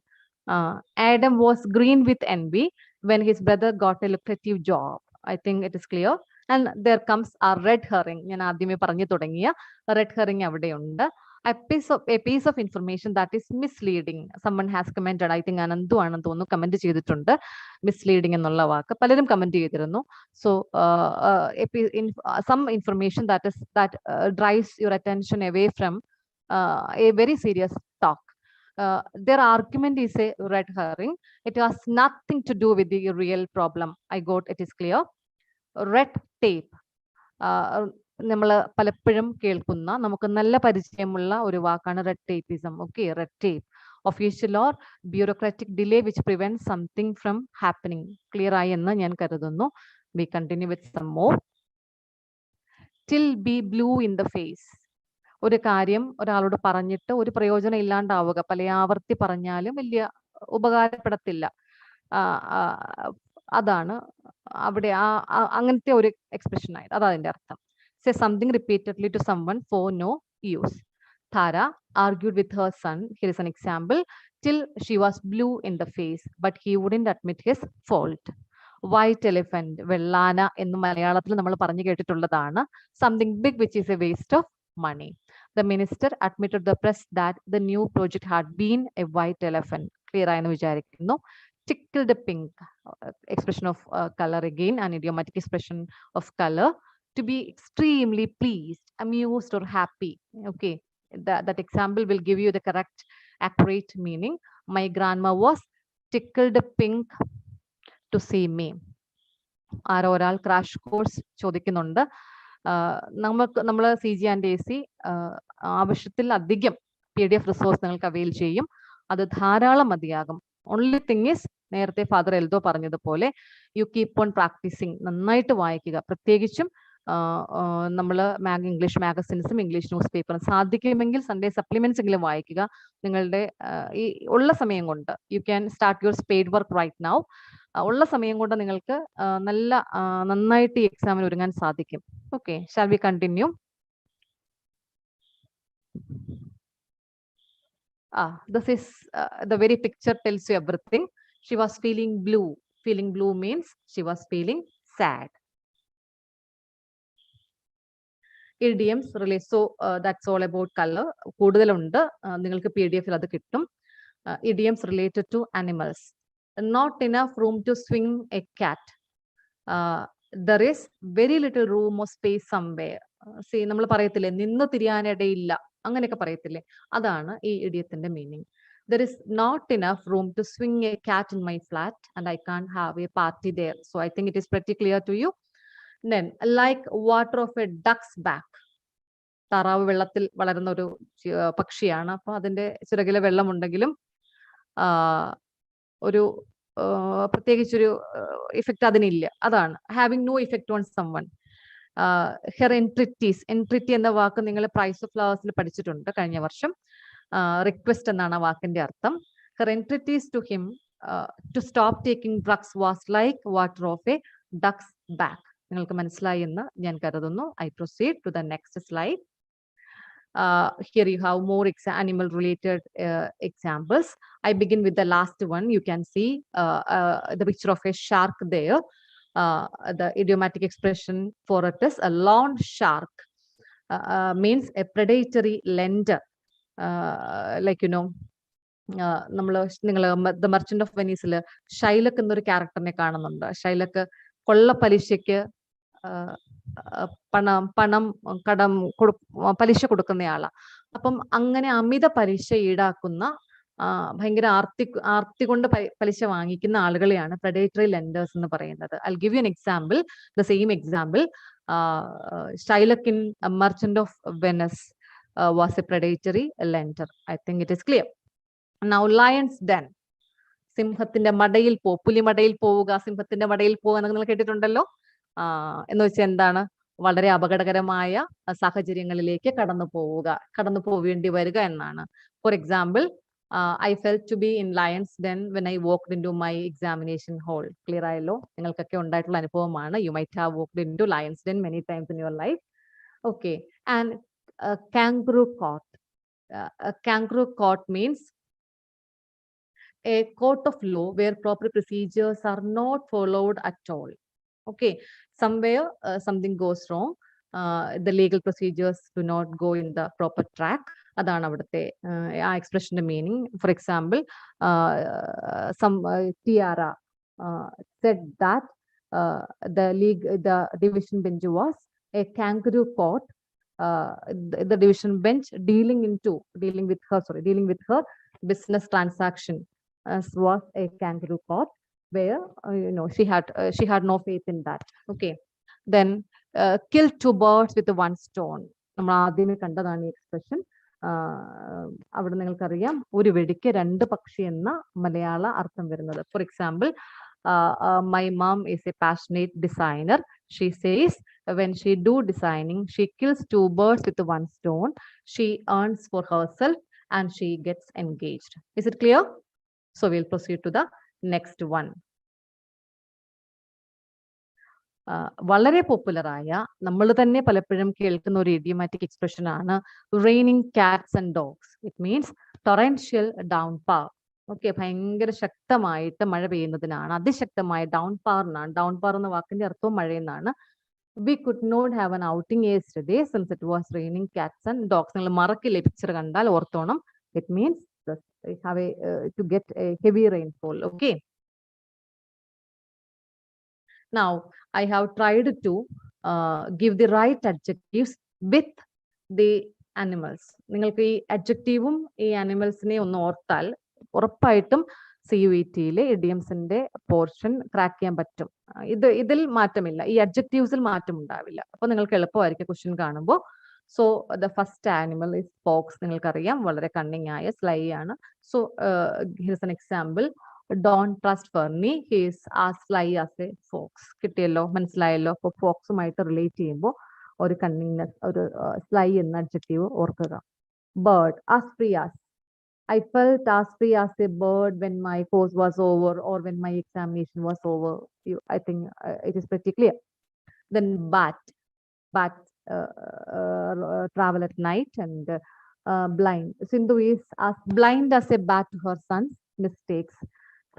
Adam was green with envy when his brother got a lucrative job. I think it is clear. And there comes a red herring. ഞാൻ ആദ്യമേ പറഞ്ഞു തുടങ്ങിയ red herring അവിടെയുണ്ട്. A piece of information that is misleading. Someone has commented, I think Ananthu ആണെന്ന് തോന്നുന്നു comment ചെയ്തിട്ടുണ്ട്, misleading എന്നുള്ള വാക്ക് പലരും കമന്റ് ചെയ്തിരുന്നു. So some information that drives your attention away from a very serious talk. Their argument is a red herring. It has nothing to do with the real problem. I got it is clear. Red tape. നമ്മൾ പലപ്പോഴും കേൾക്കുന്ന നമുക്ക് നല്ല പരിചയമുള്ള ഒരു വാക്കാണ് red tapeism. Okay, red tape, official or bureaucratic delay which prevent something from happening. Clear ആയി എന്ന് ഞാൻ കരുതുന്നു. We continue with some more. Till be blue in the face. ഒരു കാര്യം ഒരാളോട് പറഞ്ഞിട്ട് ഒരു പ്രയോജനം ഇല്ലാണ്ടാവുക, പല ആവർത്തി പറഞ്ഞാലും വലിയ ഉപകാരപ്പെടത്തില്ല. അതാണ് അവിടെ അങ്ങനത്തെ ഒരു എക്സ്പ്രഷൻ ആയത്. അതാ അതിന്റെ അർത്ഥം. Say something repeatedly to someone for no use. Tara argued with her son. Here is an example. Till she was blue in the face, but he wouldn't admit his fault. White elephant, വെള്ളാന എന്ന് മലയാളത്തിൽ നമ്മൾ പറഞ്ഞു കേട്ടിട്ടുള്ളതാണ്. Something big which is a waste of money. The minister admitted the press that the new project had been a white elephant. Clear ആയെന്ന് വിചാരിക്കുന്നു. Tickled pink, expression of color, again an idiomatic expression of color. To be extremely pleased, amused, or happy. Okay, that example will give you the correct, accurate meaning. My grandma was tickled pink to see me. ആരോ ഒരാൾ crash course ചോദിക്കുന്നുണ്ട്. നമ്മൾ CGAC ആവശ്യത്തിൽ അധികം PDF resource നിങ്ങൾക്ക് avail ചെയ്യും. അത് ധാരാളം മതിയാകും. ഓൺലി തിങ് ഈസ്, നേരത്തെ ഫാദർ എൽദോ പറഞ്ഞതുപോലെ യു കീപ്പ് ഓൺ പ്രാക്ടീസിങ്. നന്നായിട്ട് വായിക്കുക. പ്രത്യേകിച്ചും നമ്മൾ ഇംഗ്ലീഷ് മാഗസിൻസും ഇംഗ്ലീഷ് ന്യൂസ് പേപ്പറും സാധിക്കുമെങ്കിൽ സൺഡേ സപ്ലിമെന്റ്സ് എങ്കിലും വായിക്കുക. നിങ്ങളുടെ ഈ ഉള്ള സമയം കൊണ്ട് you can start your spade work right now. ഉള്ള സമയം കൊണ്ട് നിങ്ങൾക്ക് നന്നായിട്ട് ഈ എക്സാമിന് ഒരുങ്ങാൻ സാധിക്കും. Okay, shall we continue? This is the very picture tells you everything. She was feeling blue. Feeling blue means she was feeling sad. Idioms relate. So that's all about color. കൂടുതലുണ്ട്, നിങ്ങൾക്ക് PDF-ൽ അത് കിട്ടും. Idioms related to animals. Not enough room to swing a cat. There is very little room or space somewhere. See, നമ്മൾ പറയത്തില്ലേ നിന്ന് തിരിയാനിടയില്ല, അങ്ങനെയൊക്കെ പറയത്തില്ലേ, അതാണ് ഈ ഇഡിയത്തിന്റെ meaning. There is not enough room to swing a cat in my flat and I can't have a party there. So I think it is pretty clear to you. Then, like water of a duck's back. താറാവ് വെള്ളത്തിൽ വളരുന്ന ഒരു പക്ഷിയാണ്. അപ്പൊ അതിന്റെ ചിറകിലെ വെള്ളമുണ്ടെങ്കിലും ഒരു പ്രത്യേകിച്ചൊരു effect അതിനില്ല. അതാണ് having no effect on someone. Her entreaties, entreaty എന്ന വാക്ക് നിങ്ങൾ പ്രൈസ് ഓഫ് ഫ്ലവേഴ്സിൽ പഠിച്ചിട്ടുണ്ട് കഴിഞ്ഞ വർഷം. റിക്വസ്റ്റ് എന്നാണ് ആ വാക്കിന്റെ അർത്ഥം. Her entreaties to him to stop taking drugs was like water off a duck's back. നിങ്ങൾക്ക് മനസ്സിലായി എന്ന് ഞാൻ കരുതുന്നു. I proceed to the next slide. Here you have more animal related examples. I begin with the last one. You can see the picture of a shark there. The idiomatic expression for it is a loan shark. Means a predatory lender. Like you know, The Merchant of Venice Shylock എന്നൊരു ക്യാരക്ടറിനെ കാണുന്നുണ്ട്. Shylock കൊള്ളപ്പലിശയ്ക്ക് പലിശ കൊടുക്കുന്നയാളാ. അപ്പം അങ്ങനെ അമിത പലിശ ഈടാക്കുന്ന ഭയങ്കര ആർത്തി കൊണ്ട് പലിശ വാങ്ങിക്കുന്ന ആളുകളെയാണ് predatory lenders എന്ന് പറയുന്നത്. I'll give you an example, the same example. Shylock in A Merchant of Venice was a predatory lender. I think it is clear. Now lion's den. സിംഹത്തിന്റെ മടയിൽ പുലിമടയിൽ പോവുക, സിംഹത്തിന്റെ മടയിൽ പോവുക എന്നൊക്കെ നിങ്ങൾ കേട്ടിട്ടുണ്ടല്ലോ. എന്ന് വെച്ചാൽ എന്താണ്? വളരെ അപകടകരമായ സാഹചര്യങ്ങളിലേക്ക് കടന്നു പോവേണ്ടി വരിക എന്നാണ്. For example, I felt to be in lion's den when I walked into my examination hall. Clear ആയല്ലോ? നിങ്ങൾക്കൊക്കെ ഉണ്ടായിട്ടുള്ള അനുഭവമാണ്. You might have walked into lion's den many times in your life. Okay. And kangaroo court. A kangaroo court means a court of law where proper procedures are not followed at all. Okay, somewhere something goes wrong. The legal procedures do not go in the proper track. അതാണ് അവിടുത്തെ ആ എക്സ്പ്രഷന്റെ meaning. For example, Tiara said that the division bench was a kangaroo court. The division bench dealing with her business transaction was a kangaroo court, where she had no faith in that. Okay, then kill two birds with one stone. നമ്മൾ ആദ്യമേ കണ്ടതാണ് ഈ expression. അവിടെ നിങ്ങൾക്കറിയാം ഒരു വെടിക്ക് രണ്ട് പക്ഷി എന്ന മലയാള അർത്ഥം വരുന്നത്. For example, my mom is a passionate designer. She says when she do designing, she kills two birds with one stone. She earns for herself and she gets engaged. Is it clear? So we'll proceed to the next one. വളരെ പോപ്പുലറായ, നമ്മൾ തന്നെ പലപ്പോഴും കേൾക്കുന്ന ഒരു idiomatic expression ആണ് raining cats and dogs. It means torrential downpour. Okay, ഭയങ്കര ശക്തമായിട്ട് മഴ പെയ്യുന്നതിനാണ്, അതിശക്തമായ ഡൗൺപാറിനാണ്. ഡൗൺപാർ എന്ന വാക്കിന്റെ അർത്ഥവും മഴയെന്നാണ്. We could not have an outing yesterday since it was raining cats and dogs. നിങ്ങൾ മറക്കില്ലേ പിക്ചർ കണ്ടാൽ ഓർത്തോണം. It means to get a heavy rainfall. Okay. Now I have tried to give the right adjectives with the animals. നിങ്ങൾക്ക് ഈ adjectiveും ഈ animalsനെ ഒന്ന് ഓർത്താൽ ഉറപ്പായിട്ടും CUET-യിലെ ഇഡിയംസിന്റെ portion crack ചെയ്യാൻ പറ്റും. ഇതിൽ മാറ്റമില്ല, ഈ adjectivesൽ മാറ്റം ഉണ്ടാവില്ല. അപ്പൊ നിങ്ങൾക്ക് എളുപ്പമായിരിക്കും ക്വസ്റ്റ്യൻ കാണുമ്പോൾ. So the first animal is fox. നിങ്ങൾക്കറിയാം വളരെ കണ്ണിങ് ആയ സ്ലൈ ആണ്. So here's an example, don't trust Ferny, he is as sly as a fox. കിട്ടിയല്ലോ, മനസ്സിലായല്ലോ? അപ്പോൾ ഫോക്സുമായിട്ട് റിലേറ്റ് ചെയ്യുമ്പോൾ ഒരു കണ്ണിങ്നെസ്, ഒരു സ്ലൈ എന്ന അഡ്ജക്റ്റീവ് ഓർക്കുക. Bird, as free as. I felt as free as a bird when my course was over or when my examination was over. I think it is pretty clear. Then bat. Travel at night. And blind. Sindhu is as blind as a bat to her son's mistakes.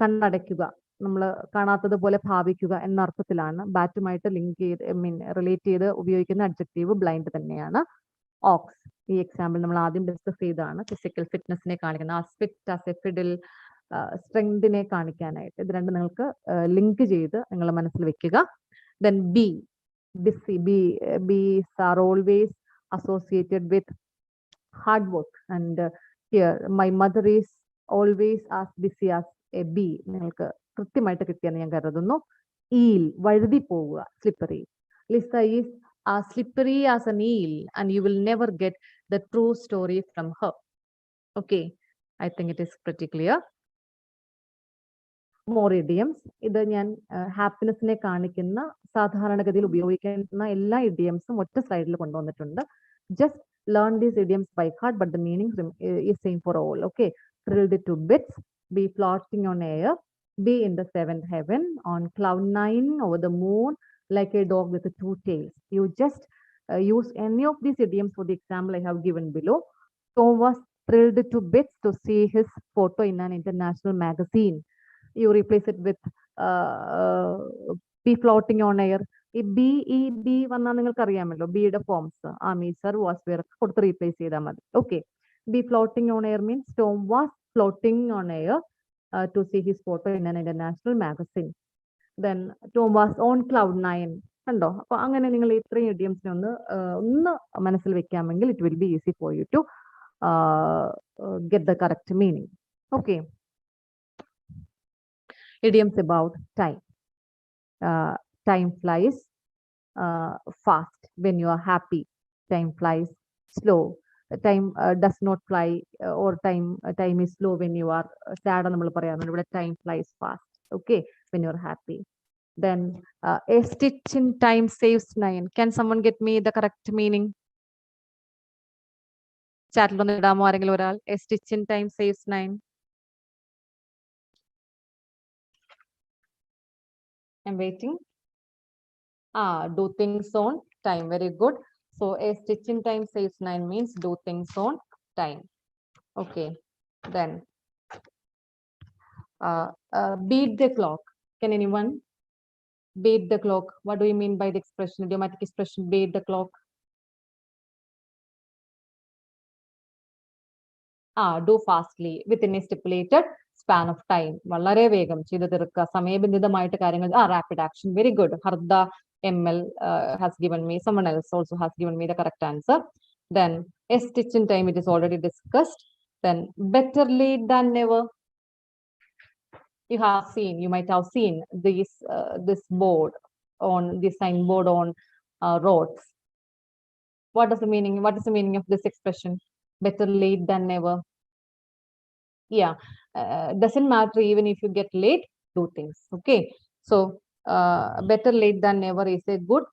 കണ്ണടയ്ക്കുക, നമ്മൾ കാണാത്തത് പോലെ ഭാവിക്കുക എന്ന അർത്ഥത്തിലാണ് ബാറ്റുമായിട്ട് link ചെയ്ത് relate ചെയ്ത് ഉപയോഗിക്കുന്ന adjective blind തന്നെയാണ്. Aux, ഈ എക്സാമ്പിൾ നമ്മൾ ആദ്യം ഡിസ്കസ് ചെയ്താണ്. ഫിസിക്കൽ ഫിറ്റ്നസിനെ കാണിക്കുന്ന ഫിറ്റ് ആസ് എ ഫിഡിൽ, സ്ട്രെങ്തിനെ കാണിക്കാനായിട്ട്. ഇത് രണ്ടും നിങ്ങൾക്ക് ലിങ്ക് ചെയ്ത് നിങ്ങൾ മനസ്സിൽ വെക്കുക. Then B, busy. Bees are always associated with hard work. And here my mother is always as busy as a bee. നിങ്ങൾക്ക് കൃത്യമായിട്ട് കിട്ടിയെന്ന് ഞാൻ കരുതുന്നു. Eel, വഴുതി പോവുക, slippery. Lisa is are slippery as an eel, and you will never get the true story from her. Okay, I think it is pretty clear. More idioms. ഇത് ഞാൻ ഹാപ്പിനെസ്സിനെ കാണിക്കുന്ന സാധാരണഗതിയിൽ ഉപയോഗിക്കുന്ന എല്ലാ ഇഡിയംസും ഒറ്റ സ്ലൈഡിൽ കൊണ്ടുവന്നിട്ടുണ്ട്. Just learn these idioms by heart, but the meaning is same for all. Okay, thrilled to bits, be floating on air, be in the seventh heaven, on cloud 9, over the moon, like a dog with 2 tails. You just use any of these idioms for the example I have given below. Tom was thrilled to bits to see his photo in an international magazine. You replace it with be floating on air. ഈ be വന്നാൽ നിങ്ങൾക്ക് അറിയാമല്ലോ, ബിയുടെ forms am സർ was were കൊടുത്ത് replace ചെയ്താൽ മതി. Okay, be floating on air means Tom was floating on air to see his photo in an international magazine. Then Tom was on cloud 9. കണ്ടോ? അപ്പൊ അങ്ങനെ നിങ്ങൾ ഇത്രയും ഇഡിയംസിനെ ഒന്ന് മനസ്സിൽ വെക്കാമെങ്കിൽ it will be easy for you to get the correct meaning. Okay, idioms about time. Time flies fast when you are happy. Time flies slow. Time does not fly, or time is slow when you are sad. നമ്മൾ പറയാറുണ്ട് ഇവിടെ time flies fast. Okay, when you are happy. Then a stitch in time saves 9. Can someone get me the correct meaning? ചാറ്റിൽ ഒന്ന് ഇടാമോ ആരെങ്കിലും ഒരാൾ? A stitch in time saves 9. I'm waiting. Do things on time. Very good. So a stitch in time saves 9 means do things on time. Okay. Then beat the clock. Can anyone beat the clock? What do you mean by the expression, idiomatic expression, beat the clock? Do fastly within a stipulated span of time. വളരെ വേഗം ചെയ്തു തീർക്കുക, സമയബന്ധിതമായിട്ട് കാര്യങ്ങൾ. Rapid action. Very good. Harda ML has given me, someone else also has given me the correct answer. Then a stitch in time, it is already discussed. Then better late than never. You might have seen this board on this signboard on roads. What is the meaning of this expression? Better late than never. Yeah, doesn't matter even if you get late, do things. Okay, so better late than never is a good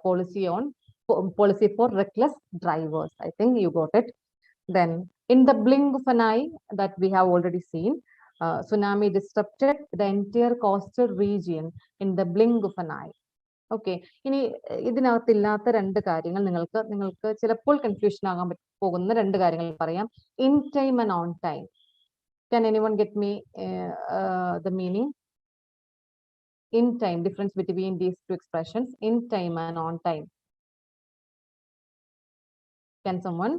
policy for reckless drivers. I think you got it. Then in the blink of an eye, that we have already seen, tsunami disrupted the entire coastal region in the blink of an eye. Okay, ഇനി ഇതിനകത്ത് ഇല്ലാത്ത രണ്ട് കാര്യങ്ങൾ നിങ്ങൾക്ക് ചിലപ്പോൾ confusion ആകാൻ പോകുന്ന രണ്ട് കാര്യങ്ങൾ പറയാം. In time and on time. Can anyone get me the meaning? In time, difference between these two expressions, in time and on time. Can someone?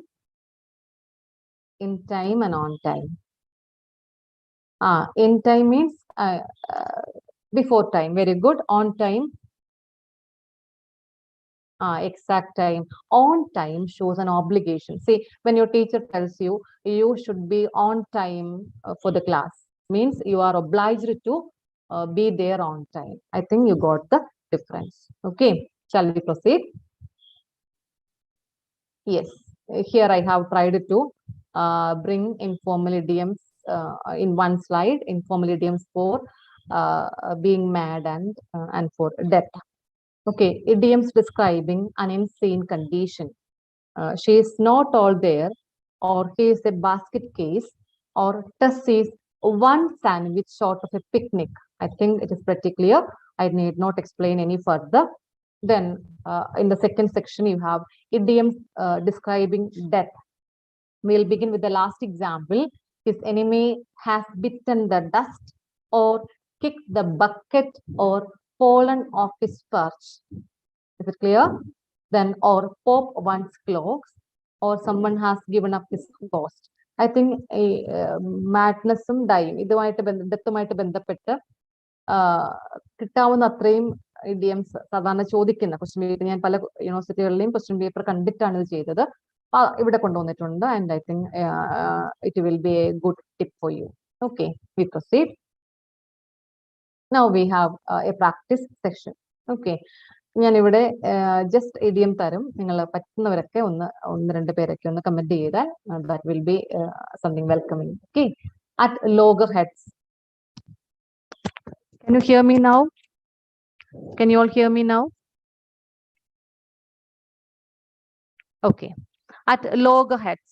In time and on time. In time means before time. Very good. On time. Exact time. On time shows an obligation. See, when your teacher tells you you should be on time for the class, means you are obliged to be there on time. I think you got the difference. Okay, shall we proceed? Yes, here I have tried to bring informal idioms in one slide. Informal idioms for being mad and for death. Okay, idioms describing an insane condition. She is not all there, or he is a basket case, or Tess is one sandwich short of a picnic. I think it is pretty clear. I need not explain any further. Then in the second section, you have idioms describing death. We'll begin with the last example. His enemy has bitten the dust, or kicked the bucket, or fallen off his perch. Is it clear? Then, or pop one's clothes, or someone has given up his ghost. I think madnessum dying ഇതുമായിട്ട് ബന്ധപ്പെട്ട് കിട്ടാവുന്ന അത്രയും idioms സാധാരണ ചോദിക്കുന്ന question paper ഞാൻ പല യൂണിവേഴ്സിറ്റികളിലെയും question paper കണ്ടിട്ടാണ് ഇത് ചെയ്തത്. ഇവിടെ കൊണ്ടുവന്നിട്ടുണ്ട്. And I think it will be a good tip for you. Okay, we proceed. Now we have a practice section. Okay, ഞാൻ ഇവിടെ ജസ്റ്റ് ഇഡിയം തരും. നിങ്ങൾ പറ്റുന്നവരൊക്കെ ഒന്ന് രണ്ട് പേരൊക്കെ ഒന്ന് കമന്റ് ചെയ്താൽ that will be something welcoming. Okay. At loggerheads. Can you hear me now? Can you all hear me now? Okay. At loggerheads,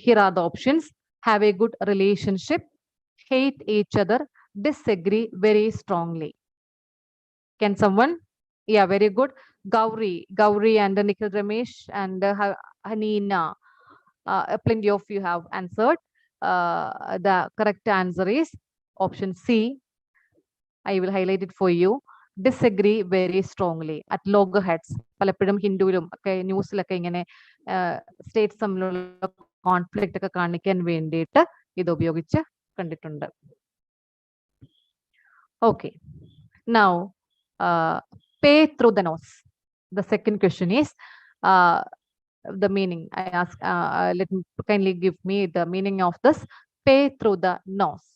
here are the options. Have a good relationship, hate each other, disagree very strongly. Can someone? Yeah, very good. Gauri and Nikhil Ramesh and Hanina. Plenty of you have answered. The correct answer is option C. I will highlight it for you. Disagree very strongly. At loggerheads. പലപ്പോഴും ഹിന്ദുവിലും ഒക്കെ ന്യൂസിലൊക്കെ ഇങ്ങനെ States തമ്മിലുള്ള conflict ഒക്കെ കാണിക്കാൻ വേണ്ടിയിട്ട് ഇത് ഉപയോഗിച്ച് കണ്ടിട്ടുണ്ട്. Okay. Now, pay through the nose. The second question is the meaning. I ask, let me kindly give me the meaning of this. Pay through the nose.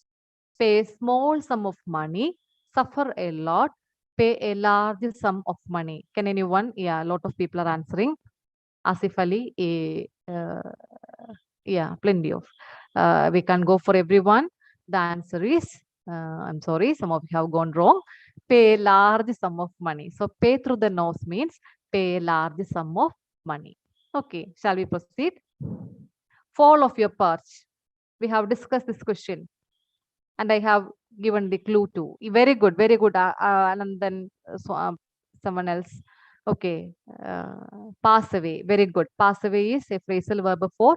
Pay a small sum of money, suffer a lot, pay a large sum of money. Can anyone? Yeah, a lot of people are answering. Asif Ali, yeah, plenty of. We can go for everyone. The answer is, I'm sorry, some of you have gone wrong. Pay a large sum of money. So pay through the nose means pay a large sum of money. Okay, shall we proceed? Fall of your perch. We have discussed this question and I have given the clue too. Very good, very good. And then someone else. Okay, pass away. Very good. Pass away is a phrasal verb for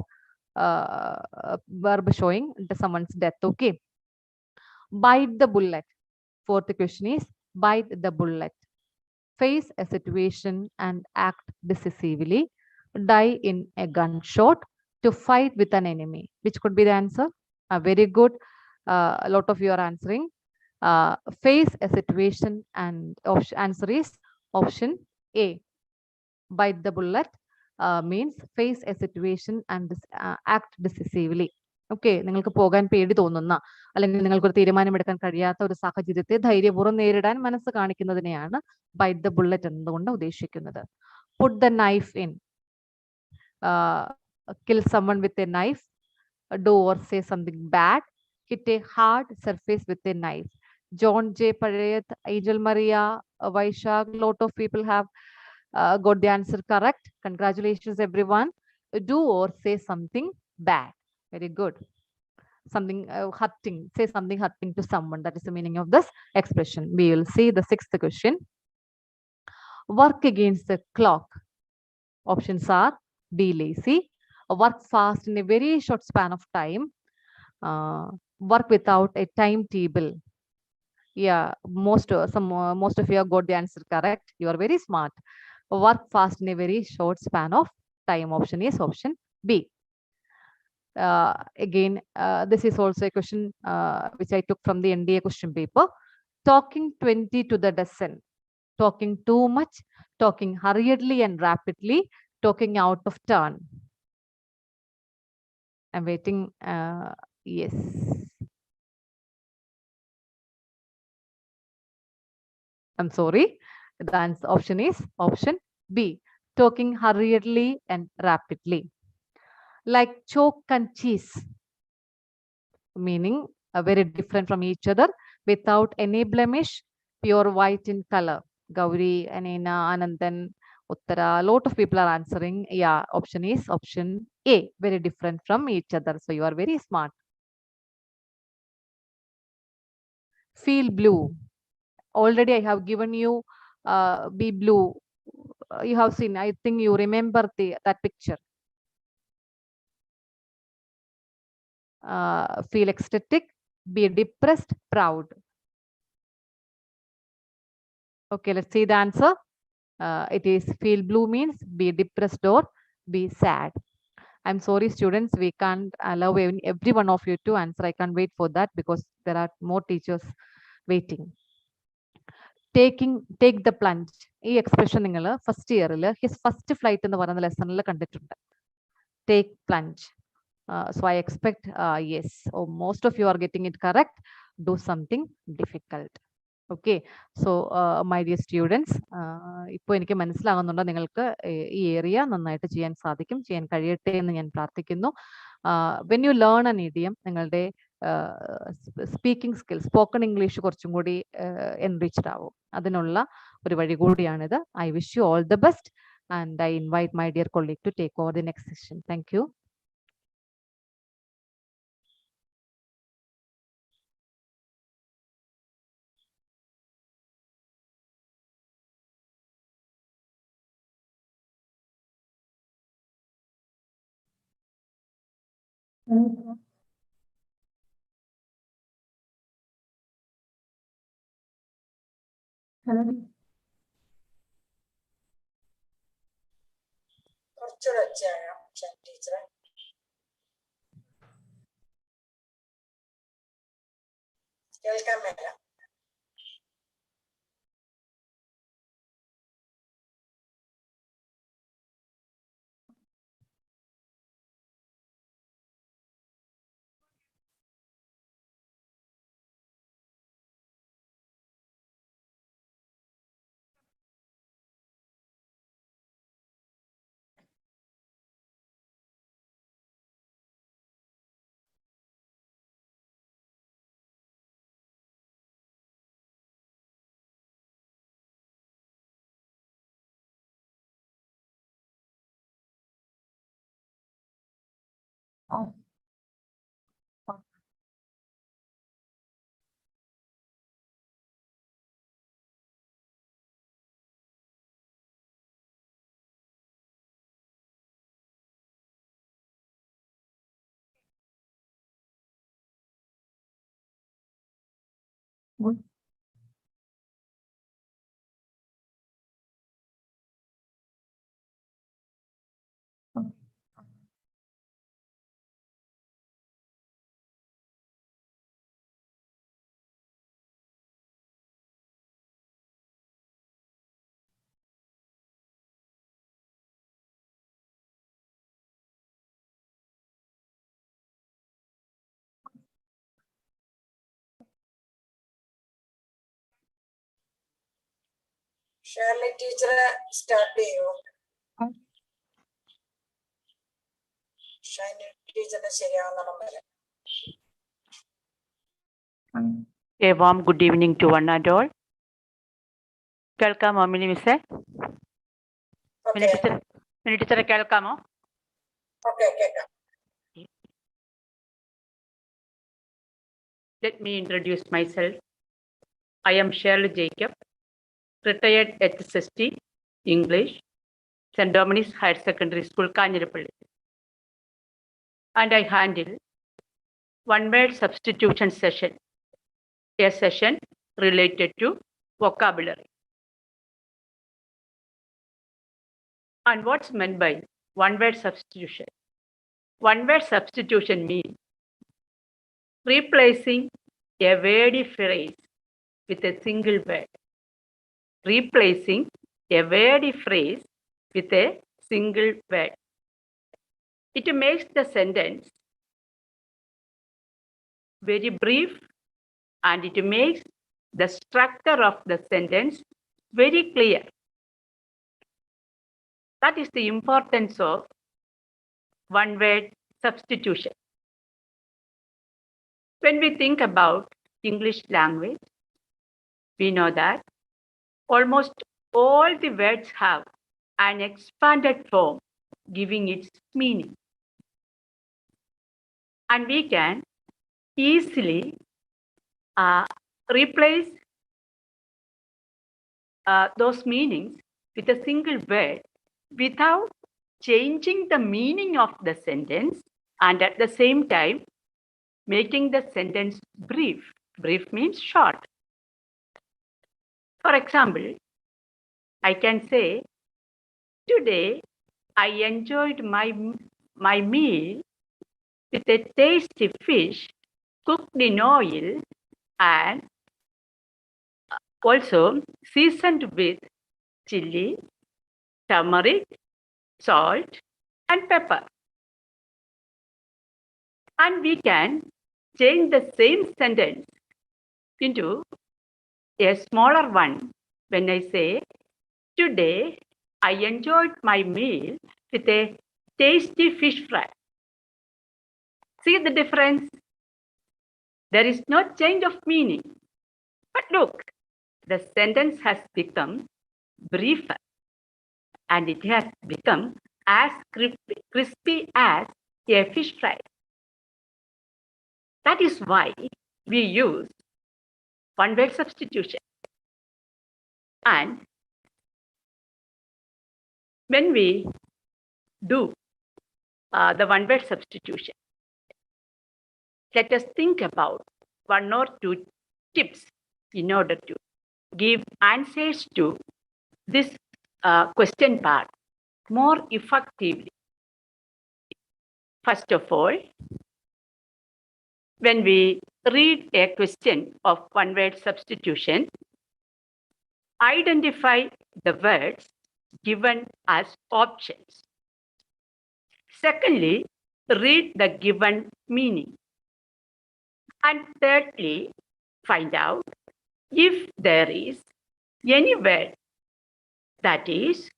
verb showing someone's death. Okay. Bite the bullet. Fourth question is bite the bullet. Face a situation and act decisively. Die in a gunshot. To fight with an enemy. Which could be the answer? Very good. A lot of you are answering. Face a situation and answer is option A. Bite the bullet means face a situation and act decisively. Okay, നിങ്ങൾക്ക് പോകാൻ പേടി തോന്നുന്ന അല്ലെങ്കിൽ നിങ്ങൾക്കൊരു തീരുമാനമെടുക്കാൻ കഴിയാത്ത ഒരു സാഹചര്യത്തെ ധൈര്യപൂർവ്വം നേരിടാൻ മനസ്സ് കാണിക്കുന്നതിനെയാണ് ബൈറ്റ് ദ ബുള്ളറ്റ് എന്നതുകൊണ്ട് ഉദ്ദേശിക്കുന്നത്. Put the knife in. Kill someone with a knife, do or say something bad, hit a hard surface with a knife. John J. Parayath, Angel Maria, Vaishak, lot of people have got the answer correct. Congratulations everyone. Do or say something bad. Very good. Something hurting, say something hurting to someone. That is the meaning of this expression. We will see the sixth question. Work against the clock. Options are be lazy, work fast in a very short span of time, work without a timetable. Yeah, most of you have got the answer correct. You are very smart. Work fast in a very short span of time. Option is option B. Again, this is also a question which I took from the NDA question paper. Talking 20 to the dozen. Talking too much, talking hurriedly and rapidly, talking out of turn. I'm waiting. Yes. I'm sorry. The answer option is option B. Talking hurriedly and rapidly. Like chalk and cheese. Meaning very different from each other. Without any blemish. Pure white in color. Gauri, Anina, Anandan, Uttara. A lot of people are answering. Yeah, option is option A. Very different from each other. So you are very smart. Feel blue. Already I have given you be blue. You have seen. I think you remember that picture. Feel ecstatic. Be depressed. Proud. Okay, let's see the answer. It is feel blue means be depressed or be sad. I'm sorry, students, we can't allow every one of you to answer. I can't wait for that because there are more teachers waiting. Take the plunge. This expression first year, his first flight in the lesson. Take plunge. So I expect yes, most of you are getting it correct. Do something difficult. Okay, so my dear students, ഇപ്പോൾ എനിക്ക് മനസ്സിലാകുന്നുണ്ട് നിങ്ങൾക്ക് ഈ area നന്നായിട്ട് ചെയ്യാൻ സാധിക്കും, ചെയ്യാൻ കഴിയട്ടെ എന്ന് ഞാൻ പ്രാർത്ഥിക്കുന്നു. When you learn an idiom, നിങ്ങളുടെ സ്പീക്കിംഗ് സ്കിൽ, സ്പോക്കൺ ഇംഗ്ലീഷ് കുറച്ചും കൂടി എൻറിച്ച്ഡ് ആവും. അതിനുള്ള ഒരു വഴി കൂടിയാണിത്. I wish you all the best and I invite my dear colleague to take over the next session. Thank you. കുറച്ചുകൂടെ ഒച്ചയായോ ടീച്ചറെ? കേൾക്കാൻ മേല. ഷേർലി ടീച്ചറെ സ്റ്റാർട്ട് ചെയ്യുമോ? ഷൈനി ടീച്ചറിന്റെ ശരിയാവുന്ന വരെ. A warm good evening to one and all. കേൾക്കാമോ മിനി മിസ്സേ? മിനി ടീച്ചറെ കേൾക്കാമോ? ഓക്കെ, കേൾക്കാം. Let me introduce myself. I am Shirley Jacob, retired HSST English, St. Dominic's Higher Secondary School, Kanjirappalli. And I handle one-word substitution session, a session related to vocabulary. And what's meant by one-word substitution? One-word substitution means replacing a wordy phrase with a single word. Replacing a wordy phrase with a single word. It makes the sentence very brief and it makes the structure of the sentence very clear. That is the importance of one-word substitution. When we think about English language, we know that almost all the words have an expanded form giving its meaning. And we can easily replace those meanings with a single word without changing the meaning of the sentence and at the same time making the sentence brief. Brief means short. For example, I can say, today I enjoyed my meal with a tasty fish cooked in oil and also seasoned with chili, turmeric, salt, and pepper. And we can change the same sentence into a smaller one when I say, today I enjoyed my meal with a tasty fish fry. See the difference? There is no change of meaning. But look, the sentence has become briefer and it has become as crispy as a fish fry. That is why we use one-word substitution. And when we do the one-word substitution, let us think about one or two tips in order to give answers to this question part more effectively. First of all, when we read a question of one-word substitution, identify the words given as options. Secondly, read the given meaning. And thirdly, find out if there is any word that is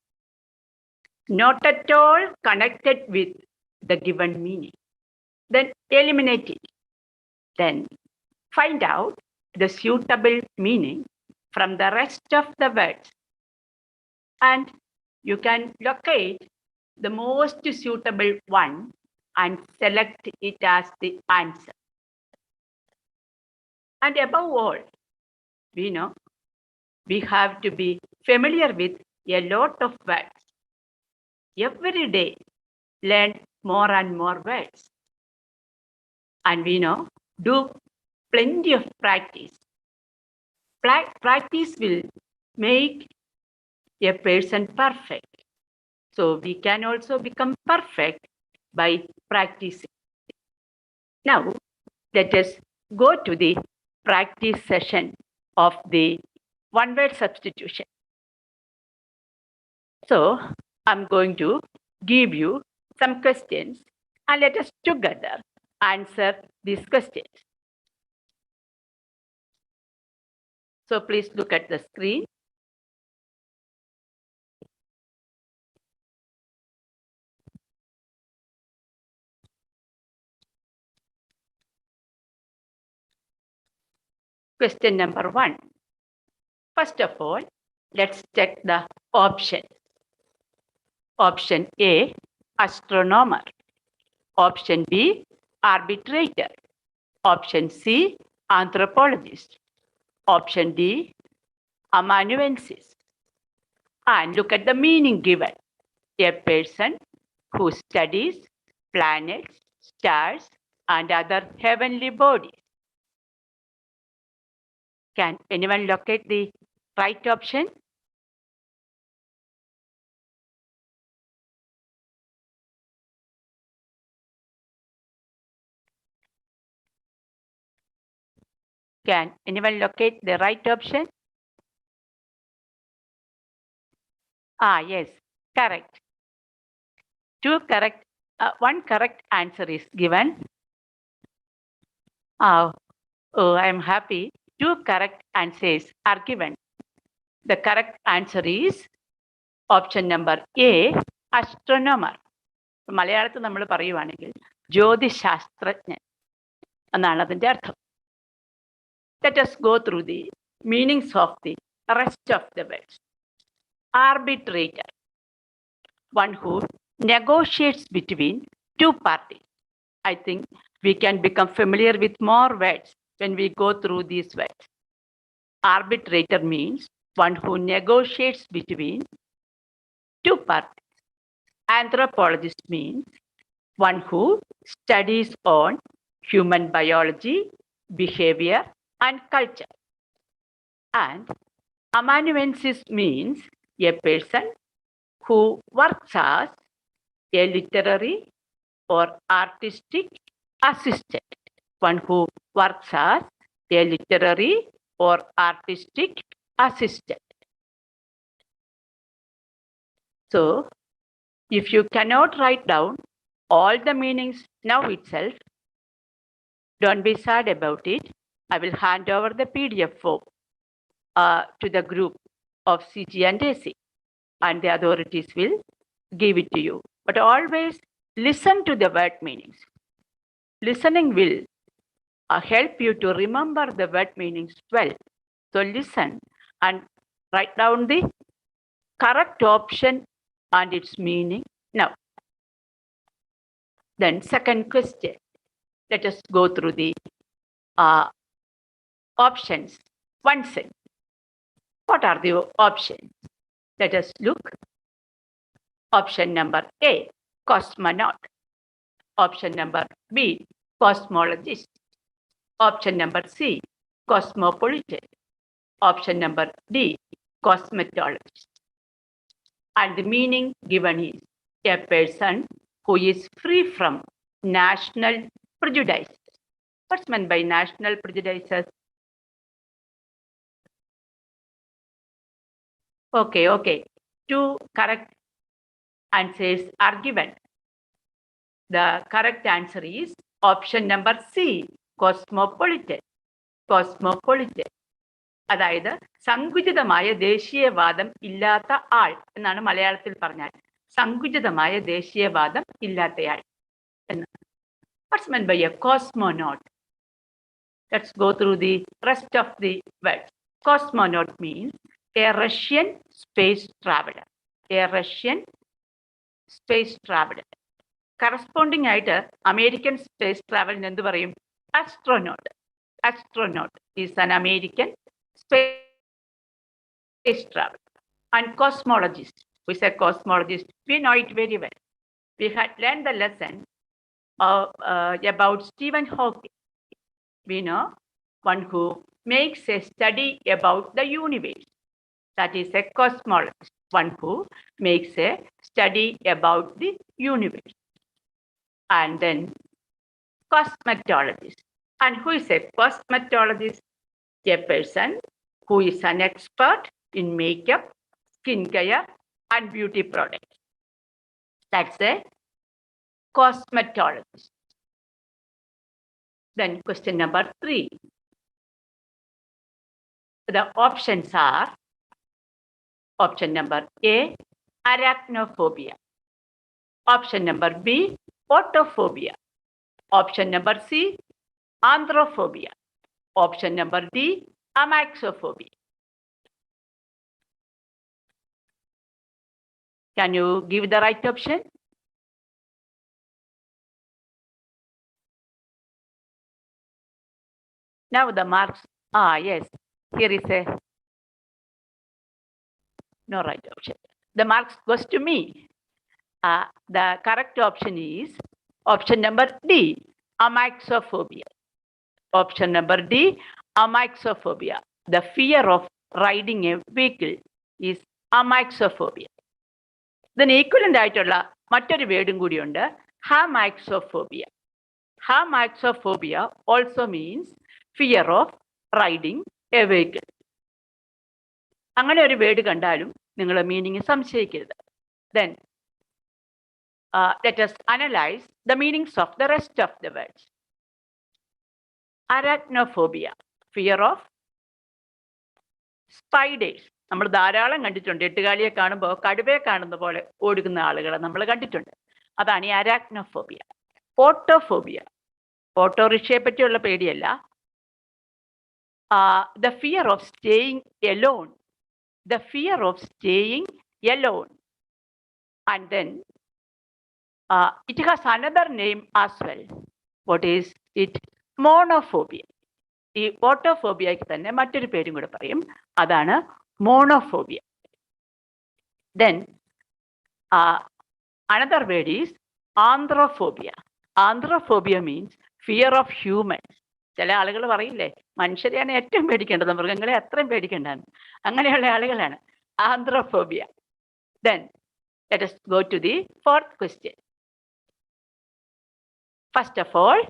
not at all connected with the given meaning. Then eliminate it. Then find out the suitable meaning from the rest of the words. And you can locate the most suitable one and select it as the answer. And above all, we know we have to be familiar with a lot of words. Every day, learn more and more words. And we know, do plenty of practice. Practice will make a person perfect. So we can also become perfect by practicing. Now, let us go to the practice session of the one-word substitution. So I'm going to give you some questions and let us together answer these questions. So please look at the screen. Question number 1. First of all, let's check the options. Option A, astronomer. Option B, arbitrator. Option C, anthropologist. Option D, amanuensis. And look at the meaning given. A person who studies planets, stars, and other heavenly bodies. Can anyone locate the right option? Can anyone locate the right option? Yes, correct. One correct answer is given. I am happy. 2 correct answers are given. The correct answer is option number A, astronomer. മലയാളത്തിൽ നമ്മൾ പറയുവാണെങ്കിൽ ജ്യോതിശാസ്ത്രജ്ഞൻ എന്നാണ് അതിന്റെ അർത്ഥം. Let us go through the meanings of the rest of the words. Arbitrator, one who negotiates between 2 parties. I think we can become familiar with more words when we go through these words. Arbitrator means one who negotiates between 2 parties. Anthropologist means one who studies on human biology, behavior, and culture. And amanuensis means a person who works as a literary or artistic assistant. One who works as a literary or artistic assistant. So, if you cannot write down all the meanings now itself, don't be sad about it. I will hand over the PDF form. to the group of CG and AC, and the authorities will give it to you. But always listen to the word meanings. Listening will help you to remember the word meanings well. So listen and write down the correct option and its meaning now. Then second question. Let us go through the options once again. What are the options? Let us look. Option number A, cosmonaut. Option number B, cosmologist. Option number C, cosmopolitan. Option number D, cosmetologist. And the meaning given is a person who is free from national prejudices. What's meant by national prejudices? Okay. Two correct answers are given. The correct answer is option number C, cosmopolitan. Cosmopolitan. അതായത് സങ്കുചിതമായ ദേശീയവാദം ഇല്ലാത്ത ആൾ എന്നാണ് മലയാളത്തിൽ പറഞ്ഞാൽ. സങ്കുചിതമായ ദേശീയവാദം ഇല്ലാത്തയാൾ എന്ന്. What's meant by a cosmonaut? Let's go through the rest of the words. Cosmonaut means a Russian space traveler. A Russian space traveler. Corresponding ആയിട്ട് American space traveler എന്ത് പറയും? Astronaut. Astronaut is an American space traveler. And cosmologist. We say cosmologist. We know it very well. We had learned the lesson about Stephen Hawking. We know one who makes a study about the universe. That is a cosmologist. One who makes a study about the universe. And then cosmetologist. And who is a cosmetologist? A person who is an expert in makeup, skincare, and beauty products. That's a cosmetologist. Then question number 3. The options are option number A, arachnophobia. Option number B, autophobia. Option number C, anthrophobia. Option number D, amaxophobia. Can you give the right option? Now the marks. Yes. Here is a no right option. The marks goes to me. The correct option is option number D, amaxophobia. Option number D, amaxophobia. The fear of riding a vehicle is amaxophobia. Then equivalent ആയിട്ടുള്ള മറ്റൊരു വേർഡും കൂടിയുണ്ട്, hamaxophobia. Hamaxophobia also means fear of riding a vehicle. അങ്ങനെ ഒരു word കണ്ടാലും നിങ്ങൾ meaning സംശയിക്കരുത്. Then let us analyze the meanings of the rest of the words. Arachnophobia, fear of spiders. നമ്മൾ ധാരാളം കണ്ടിട്ടുണ്ട്. എട്ടുകാലിയെ കാണുമ്പോൾ കടുവയെ കാണുന്ന പോലെ ഓടുന്ന ആളുകളെ നമ്മൾ കണ്ടിട്ടുണ്ട്. അതാണ് ഈ അരാക്നോഫോബിയ. ഓട്ടോഫോബിയ, ഓട്ടോറിക്ഷയെ പറ്റിയുള്ള പേടിയല്ല. The fear of staying alone. The fear of staying alone. And then it has another name as well. What is it? Monophobia. ഈ ഓട്ടോഫോബിയയ്ക്ക് തന്നെ മറ്റൊരു പേരും കൂടെ പറയും. അതാണ് മോണോഫോബിയ. Then another word is anthrophobia. Anthrophobia means fear of humans. ചില ആളുകൾ പറയില്ലേ, മനുഷ്യരെയാണ് ഏറ്റവും പേടിക്കേണ്ടത്, മൃഗങ്ങളെ അത്രയും പേടിക്കേണ്ടതാണ്. അങ്ങനെയുള്ള ആളുകളാണ് ആന്ത്രോഫോബിയ. Then let us go to the fourth question. First of all,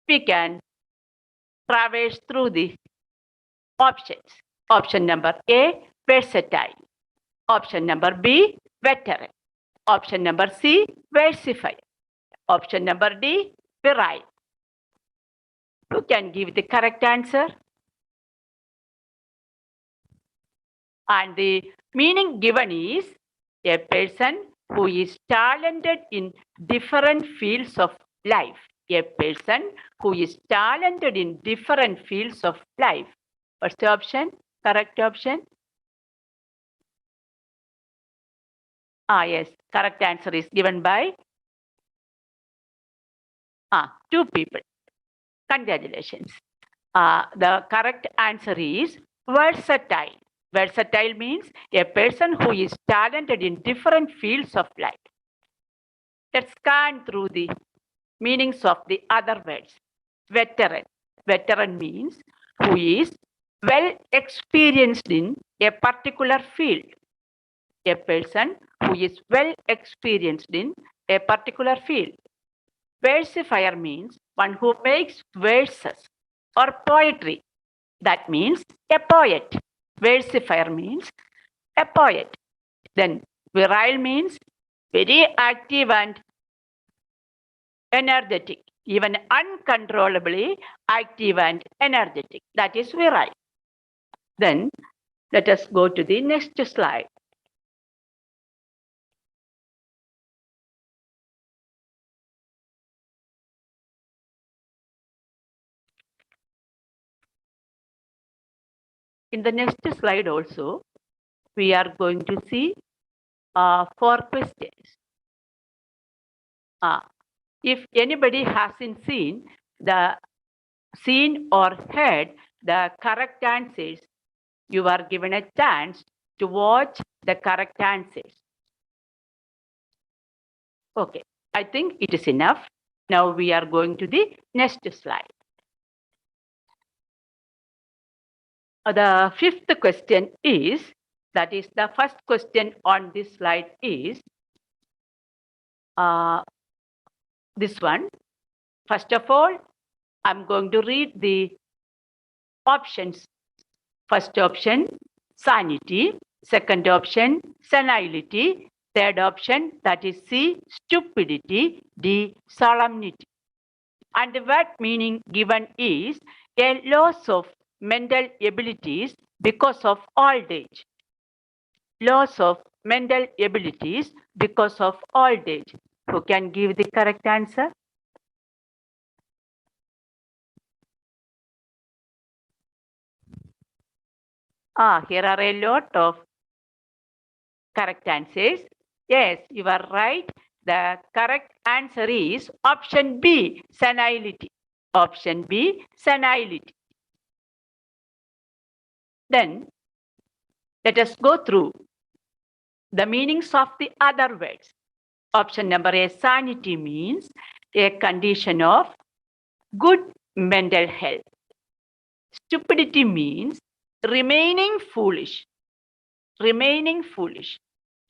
we can traverse through the options. Option number A, versatile. Option number B, veteran. Option number C, versifier. Option number D, virile. Who can give the correct answer? And the meaning given is a person who is talented in different fields of life. A person who is talented in different fields of life. What's the option? Correct option? Yes, correct answer is given by 2 people. Congratulations. The correct answer is versatile. Versatile means a person who is talented in different fields of life. Let's scan through the meanings of the other words. Veteran. Veteran means who is well experienced in a particular field. A person who is well experienced in a particular field. Versifier means one who makes verses or poetry. That means a poet. Versifier means a poet. Then virile means very active and energetic, even uncontrollably active and energetic. That is virile. Then let us go to the next slide. In the next slide also, we are going to see 4 questions. If anybody hasn't seen or heard the correct answers, you are given a chance to watch the correct answers. Okay, I think it is enough. Now we are going to the next slide. The 5th question is, that is the first question on this slide is this one. First of all, I'm going to read the options. First option, sanity. Second option, senility. Third option, that is C, stupidity. D, solemnity. And the word meaning given is a loss of mental abilities because of old age. Loss of mental abilities because of old age. Who can give the correct answer? Here are a lot of correct answers. Yes, you are right. The correct answer is option B, senility. Option B, senility. Then let us go through the meanings of the other words. Option number A, sanity means a condition of good mental health. Stupidity means remaining foolish. Remaining foolish.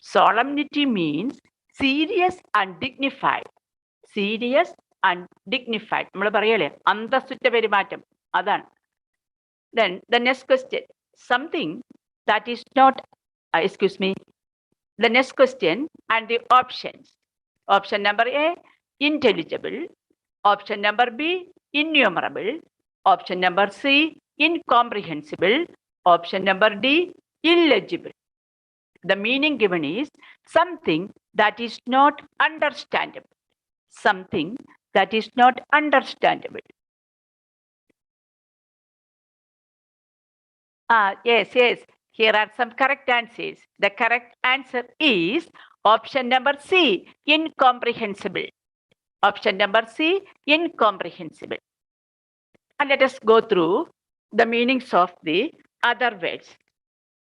Solemnity means serious and dignified. Serious and dignified. നമ്മൾ പറയല്ലേ അന്തസ്സുറ്റ പെരുമാറ്റം അതാണ്. Then the next question, something that is not, the next question and the options. Option number A, intelligible. Option number B, innumerable. Option number C, incomprehensible. Option number D, illegible. The meaning given is something that is not understandable. Something that is not understandable. Yes. Here are some correct answers. The correct answer is option number C, incomprehensible. Option number C, incomprehensible. And let us go through the meanings of the other words.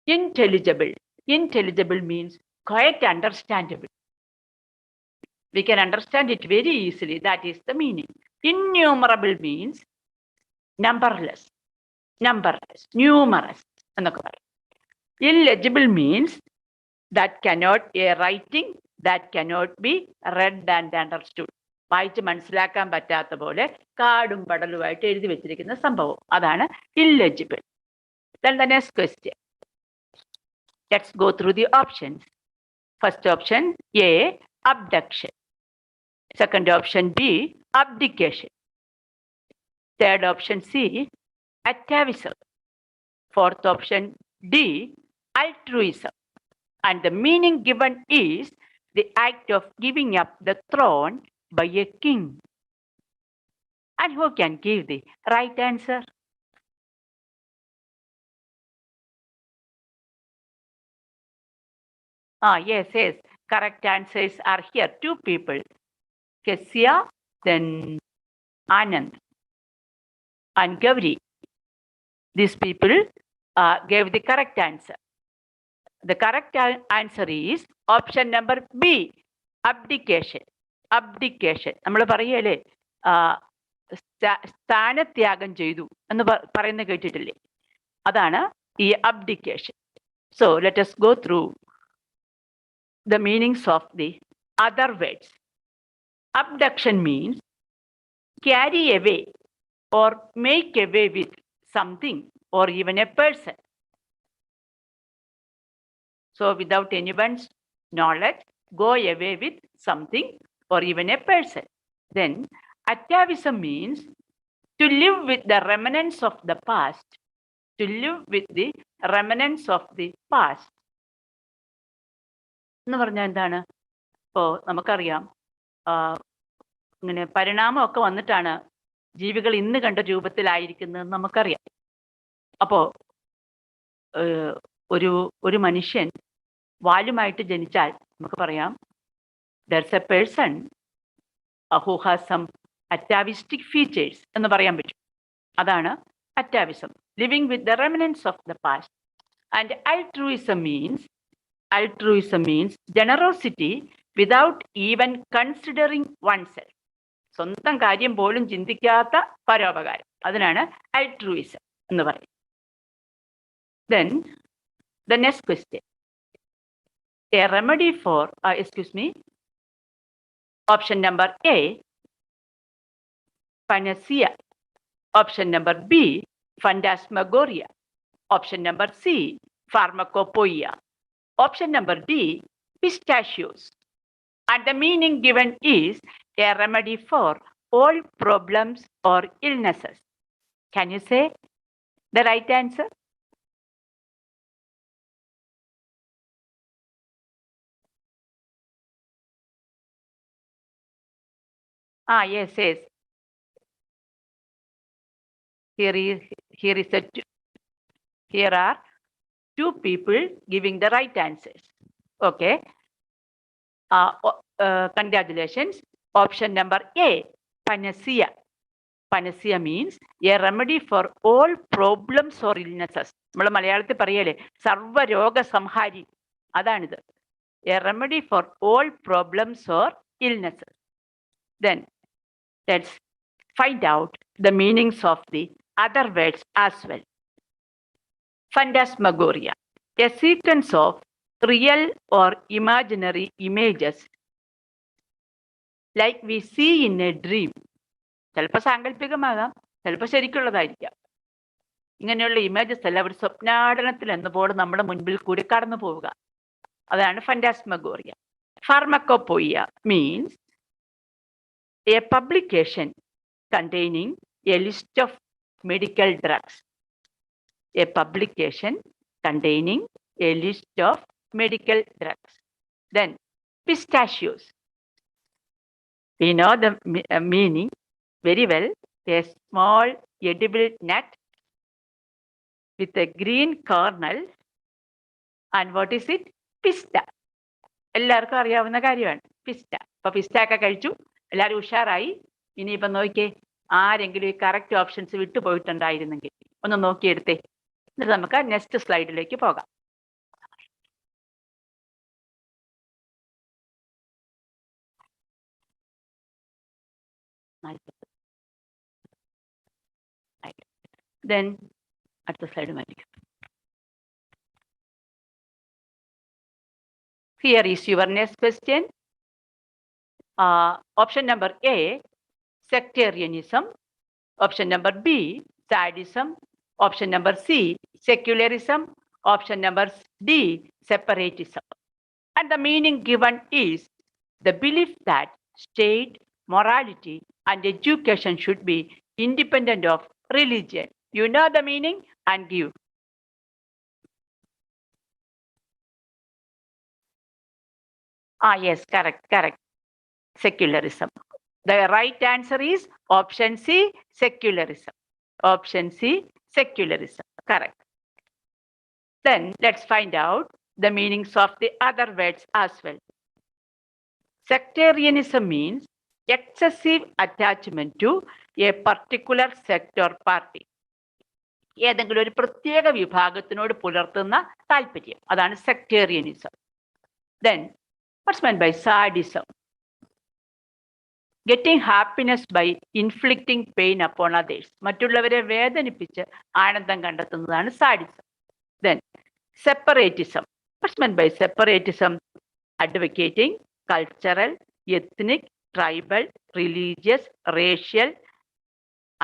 Intelligible. Intelligible means quite understandable. We can understand it very easily. That is the meaning. Innumerable means numberless. Numberless. Numerous. Illegible means that cannot, a writing that cannot be read and understood. വായിച്ച് മനസ്സിലാക്കാൻ പറ്റാത്ത പോലെ കാടും പടലുമായിട്ട് എഴുതി വെച്ചിരിക്കുന്ന സംഭവം അതാണ് illegible. Then the next question. Let's go through the options. First option A, abduction. Second option B, abdication. Third option C, atavism. Fourth option D, altruism. And the meaning given is the act of giving up the throne by a king. And who can give the right answer? Yes. Correct answers are here. Two people, Kessia, then Anand, and Gauri. These people gave the correct answer. The correct answer is option number B, abdication. Abdication. നമ്മൾ പറയല്ലേ സ്ഥാനത്യാഗം ചെയ്തു എന്ന് പറയുന്നത് കേട്ടിട്ടില്ലേ? അതാണ് ഈ abdication. So let us go through the meanings of the other words. Abduction means carry away or make away with something or even a person. So without anyone's knowledge, go away with something or even a person. Then atavism means to live with the remnants of the past. To live with the remnants of the past. എന്ന് പറഞ്ഞാൽ എന്താണ്? ഇപ്പോൾ നമുക്കറിയാം ഇങ്ങനെ പരിണാമമൊക്കെ വന്നിട്ടാണ് ജീവികൾ ഇന്ന് കണ്ട രൂപത്തിലായിരിക്കുന്നതെന്ന് നമുക്കറിയാം. അപ്പോൾ ഒരു മനുഷ്യൻ വാലുമായിട്ട് ജനിച്ചാൽ നമുക്ക് പറയാം there's a person who has some atavistic features എന്ന് പറയാൻ പറ്റും. അതാണ് atavism, living with the remnants of the past. And altruism means generosity without even considering oneself. സ്വന്തം കാര്യം പോലും ചിന്തിക്കാത്ത പരോപകാരം, അതിനാണ് altruism എന്ന് പറയും. Then the next question. A remedy for, option number A, panacea. Option number B, phantasmagoria. Option number C, pharmacopoeia. Option number D, pistachios. And the meaning given is a remedy for all problems or illnesses. Can you say the right answer? Yes. Here are two people giving the right answers. Okay. Congratulations. Option number A, panacea. Panacea means a remedy for all problems or illnesses. നമ്മൾ മലയാളത്തിൽ പറയല്ലേ സർവ്വരോഗ സംഹാരി, അതാണിത്. A remedy for all problems or illnesses. Then let's find out the meanings of the other words as well. Phantasmagoria, a sequence of real or imaginary images like we see in a dream. ചിലപ്പോൾ സാങ്കല്പികമാകാം, ചിലപ്പോൾ ശരിക്കുള്ളതായിരിക്കാം. ഇങ്ങനെയുള്ള images എല്ലാം ഒരു സ്വപ്നാടനത്തിൽ എന്നപോലെ നമ്മുടെ മുൻപിൽ കൂടി കടന്നു പോവുക, അതാണ് phantasmagoria. Pharmacopoeia means a publication containing a list of medical drugs. A publication containing a list of medical drugs. Then pistachios. We know the meaning very well. A small edible nut with a green kernel. And what is it? Pista. എല്ലാവർക്കും അറിയാവുന്ന കാര്യമാണ് പിസ്റ്റ. അപ്പൊ പിസ്റ്റ ഒക്കെ കഴിച്ചു, എല്ലാവരും ഉഷാറായി. ഇനിയിപ്പം നോക്കിയേ, ആരെങ്കിലും ഈ കറക്റ്റ് ഓപ്ഷൻസ് വിട്ടുപോയിട്ടുണ്ടായിരുന്നെങ്കിൽ ഒന്ന് നോക്കിയെടുത്തേ. എന്നിട്ട് നമുക്ക് നെക്സ്റ്റ് സ്ലൈഡിലേക്ക് പോകാം. Then അടുത്ത slide മാറ്റിക്കും. Here is your next question. Option number A, sectarianism. Option number B, sadism. Option number C, secularism. Option number D, separatism. And the meaning given is the belief that state, morality, and education should be independent of religion. You know the meaning and give. Yes, correct. Secularism. The right answer is option C, secularism. Option C, secularism. Correct. Then let's find out the meanings of the other words as well. Sectarianism means excessive attachment to a particular sect or party. ഏതെങ്കിലും ഒരു പ്രത്യേക വിഭാഗത്തിനോട് പുലർത്തുന്ന താല്പര്യം, അതാണ് സെക്ടേറിയനിസം. Then what's meant by sadism? Getting happiness by inflicting pain upon others. മറ്റുള്ളവരെ വേദനിപ്പിച്ച് ആനന്ദം കണ്ടെത്തുന്നതാണ് sadism. Then separatism. What's meant by separatism? Advocating cultural, ethnic, tribal, religious, racial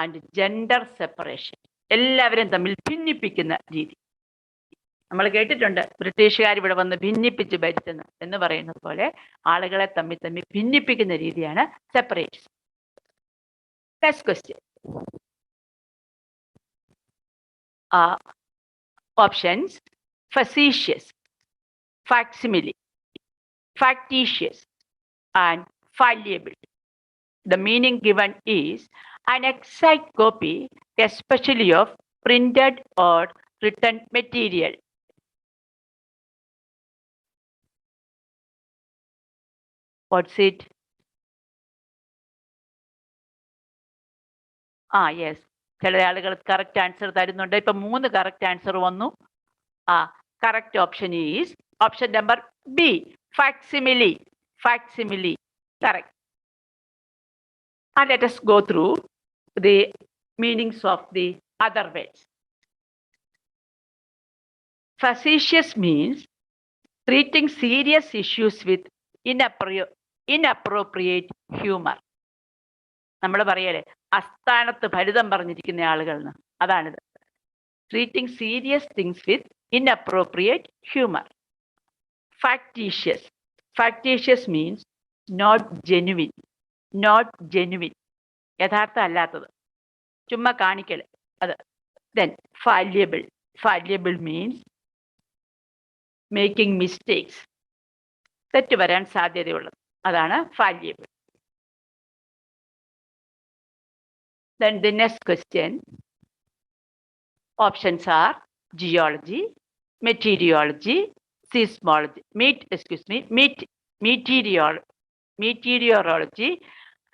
and gender separation. എല്ലാവരും തമ്മിൽ ഭിന്നിപ്പിക്കുന്ന രീതി. നമ്മൾ കേട്ടിട്ടുണ്ട് ബ്രിട്ടീഷുകാർ ഇവിടെ വന്ന് ഭിന്നിപ്പിച്ച് ഭരിച്ചെന്ന് എന്ന് പറയുന്നത് പോലെ ആളുകളെ തമ്മിൽ ഭിന്നിപ്പിക്കുന്ന രീതിയാണ് separatism. Next question. Options: facetious, facsimile, factitious and fallible. The meaning given is an exact copy, especially of printed or written material. What's it? Yes. ചില ആളുകൾ കറക്റ്റ് ആൻസർ തരുന്നുണ്ട്. ഇപ്പൊ 3 കറക്റ്റ് ആൻസർ വന്നു. Correct option is option number B, facsimile. Facsimile. Correct. And let us go through the meanings of the other words. Facetious means treating serious issues with inappropriate humor. നമ്മൾ പറയല്ലേ അസ്ഥാനത്ത് ഫലിതം പറഞ്ഞിരിക്കുന്ന ആളുകൾ, അതാണിത്. Treating serious things with inappropriate humor. Factitious. Factitious means not genuine. Not genuine. യഥാർത്ഥ അല്ലാത്തത്, ചുമ്മാ കാണിക്കൽ അത്. Then fallible. Fallible means making mistakes. തെറ്റ് വരാൻ സാധ്യതയുള്ളത്, അതാണ് fallible. Then the next question. Options are geology, meteorology, seismology, meteorology,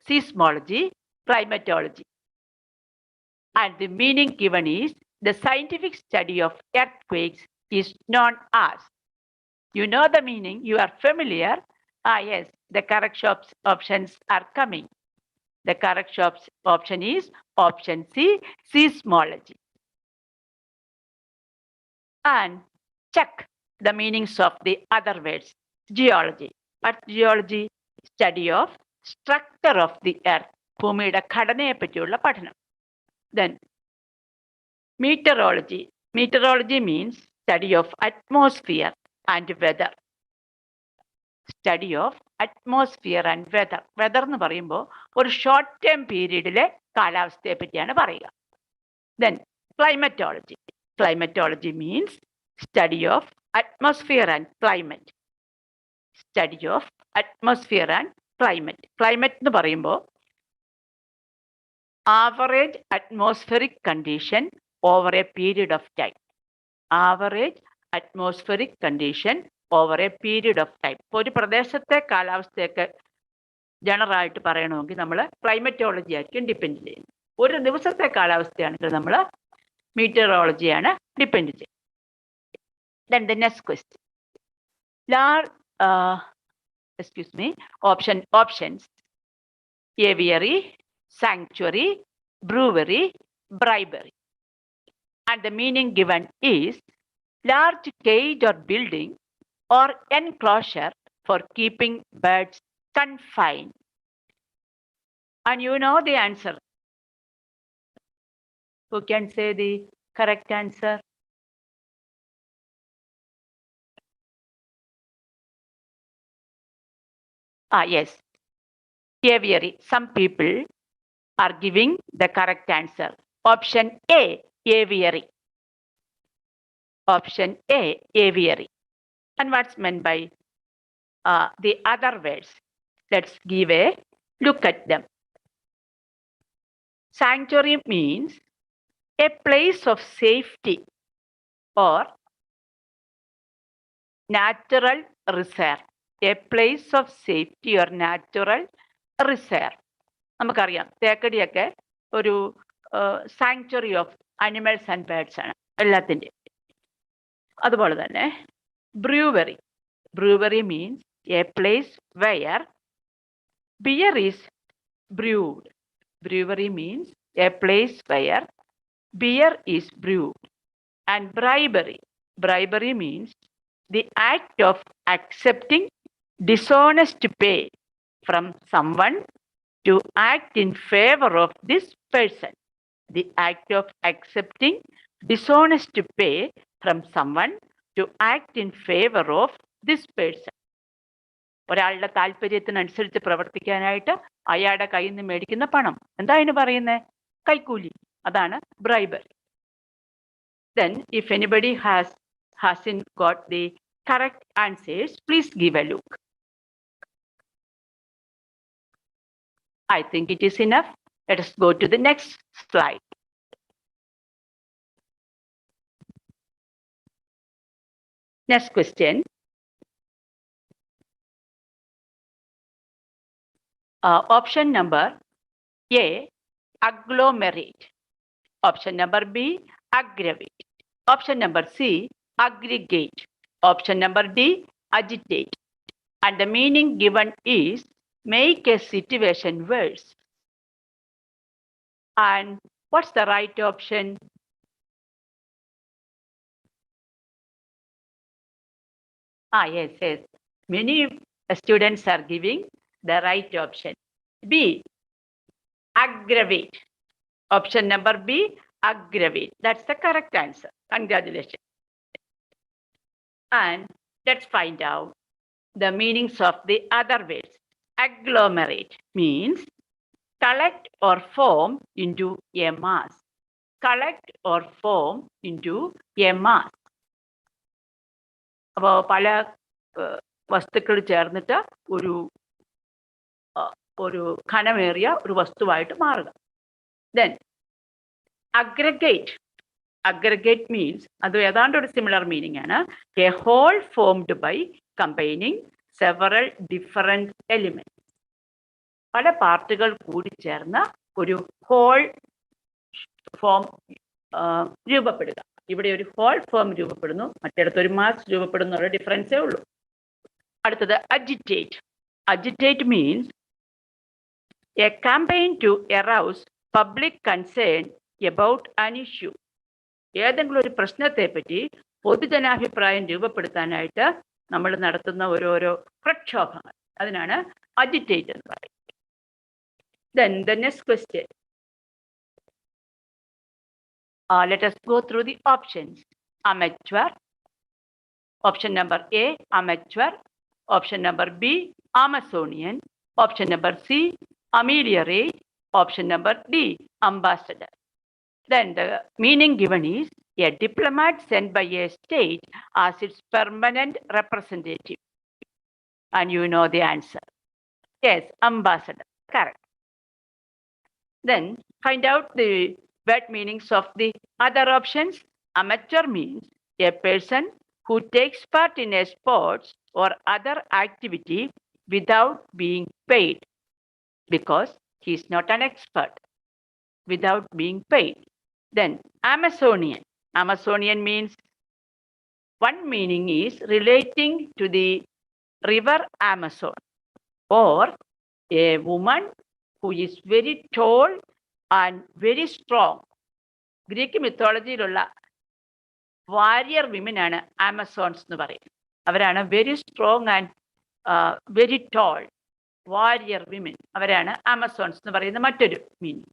seismology, climatology. And the meaning given is the scientific study of earthquakes is known as. You know the meaning, you are familiar. Yes, the correct options are coming. The correct option is option C, seismology. And check the meanings of the other words. Geology. But geology, study of structure of the earth. ഭൂമിയുടെ ഘടനയെ പറ്റിയുള്ള പഠനം. Then meteorology. Meteorology means study of atmosphere and weather. Study of atmosphere and weather. Weather എന്ന് പറയുമ്പോൾ ഒരു short term പീരീഡിലെ കാലാവസ്ഥയെ പറ്റിയാണ് പറയുക. Then climatology. Climatology means study of atmosphere and climate. Study of atmosphere and climate. Climate എന്ന് പറയുമ്പോൾ average atmospheric condition over a period of time. Average atmospheric condition over a period of time. ഇപ്പോൾ ഒരു പ്രദേശത്തെ കാലാവസ്ഥയൊക്കെ general ആയിട്ട് പറയണമെങ്കിൽ നമ്മൾ climatology ആയിരിക്കും ഡിപ്പെൻഡ് ചെയ്യുന്നത്. ഒരു ദിവസത്തെ കാലാവസ്ഥയാണെങ്കിൽ നമ്മൾ മീറ്ററോളജിയാണ് ഡിപ്പെൻഡ് ചെയ്യുന്നത്. Then the next question. Options: aviary, sanctuary, brewery, bribery. And the meaning given is large cage or building or enclosure for keeping birds confined. And you know the answer. Who can say the correct answer? Yes. Aviary. Some people are giving the correct answer. Option A, aviary. Option A, aviary. And what's meant by the other words. Let's give a look at them. Sanctuary means a place of safety or natural reserve. A place of safety or natural reserve. നമുക്കറിയാം തേക്കടിയൊക്കെ ഒരു sanctuary of animals and birds ആണ് എല്ലാത്തിൻ്റെ. അതുപോലെ തന്നെ brewery. Brewery means a place where beer is brewed. Brewery means a place where beer is brewed. And bribery. Bribery means the act of accepting dishonest pay from someone to act in favor of this person. The act of accepting dishonest pay from someone to act in favor of this person. ഒരാളുടെ താല്പര്യത്തിനനുസരിച്ച് പ്രവർത്തിക്കാനായിട്ട് അയാളുടെ കയ്യിൽ നിന്ന് മേടിക്കുന്ന പണം എന്താ അതിന് പറയുന്നത്? കൈക്കൂലി. അതാണ് bribery. Then if anybody hasn't got the correct answers, please give a look. I think it is enough. Let us go to the next slide. Next question. Option number A, agglomerate. Option number B, aggravate. Option number C, aggregate. Option number D, agitate. And the meaning given is make a situation worse. And what's the right option? Yes. Many students are giving the right option. B, aggravate. Option number B, aggravate. That's the correct answer. Congratulations. And let's find out the meanings of the other words. Agglomerate means collect or form into a mass. Collect or form into a mass. അപ്പോൾ പല വസ്തുക്കൾ ചേർന്നിട്ട് ഒരു ഘനമേറിയ ഒരു വസ്തുവായിട്ട് മാറുക. Then aggregate. Aggregate means അത് ഏതാണ്ട് ഒരു സിമിലർ മീനിങ് ആണ്. A whole formed by combining several different elements. പല പാർട്ടുകൾ കൂടി ചേർന്ന ഒരു ഹോൾ ഫോം രൂപപ്പെടുക. ഇവിടെ ഒരു ഹോൾ ഫോം രൂപപ്പെടുന്നു, മറ്റിടത്ത് ഒരു മാസ് രൂപപ്പെടുന്നു. ഒരു ഡിഫറൻസേ ഉള്ളൂ. അടുത്തത് agitate. Agitate means a campaign to arouse public concern about an issue. ഏതെങ്കിലും ഒരു പ്രശ്നത്തെ പറ്റി പൊതുജനാഭിപ്രായം രൂപപ്പെടുത്താനായിട്ട് നമ്മൾ നടത്തുന്ന ഓരോരോ പ്രക്ഷോഭങ്ങൾ, അതിനാണ് agitate എന്ന് പറയുന്നത്. Then the next question. Let us go through the options. Amateur. Option number A, amateur. Option number B, Amazonian. Option number C, ameliorate. Option number D, ambassador. Then the meaning given is a diplomat sent by a state as its permanent representative. And you know the answer. Yes, ambassador. Correct. Then find out the word meanings of the other options. Amateur means a person who takes part in a sports or other activity without being paid because he is not an expert. Without being paid. Then Amazonian. Amazonian means one meaning is relating to the river Amazon, or a woman who is very tall and very strong. Greek മിത്തോളജിയിലുള്ള warrior women ആണ് Amazons എന്ന് പറയുന്നത്. അവരാണ് very strong and very tall warrior women. അവരാണ് Amazons എന്ന് പറയുന്ന മറ്റൊരു meaning.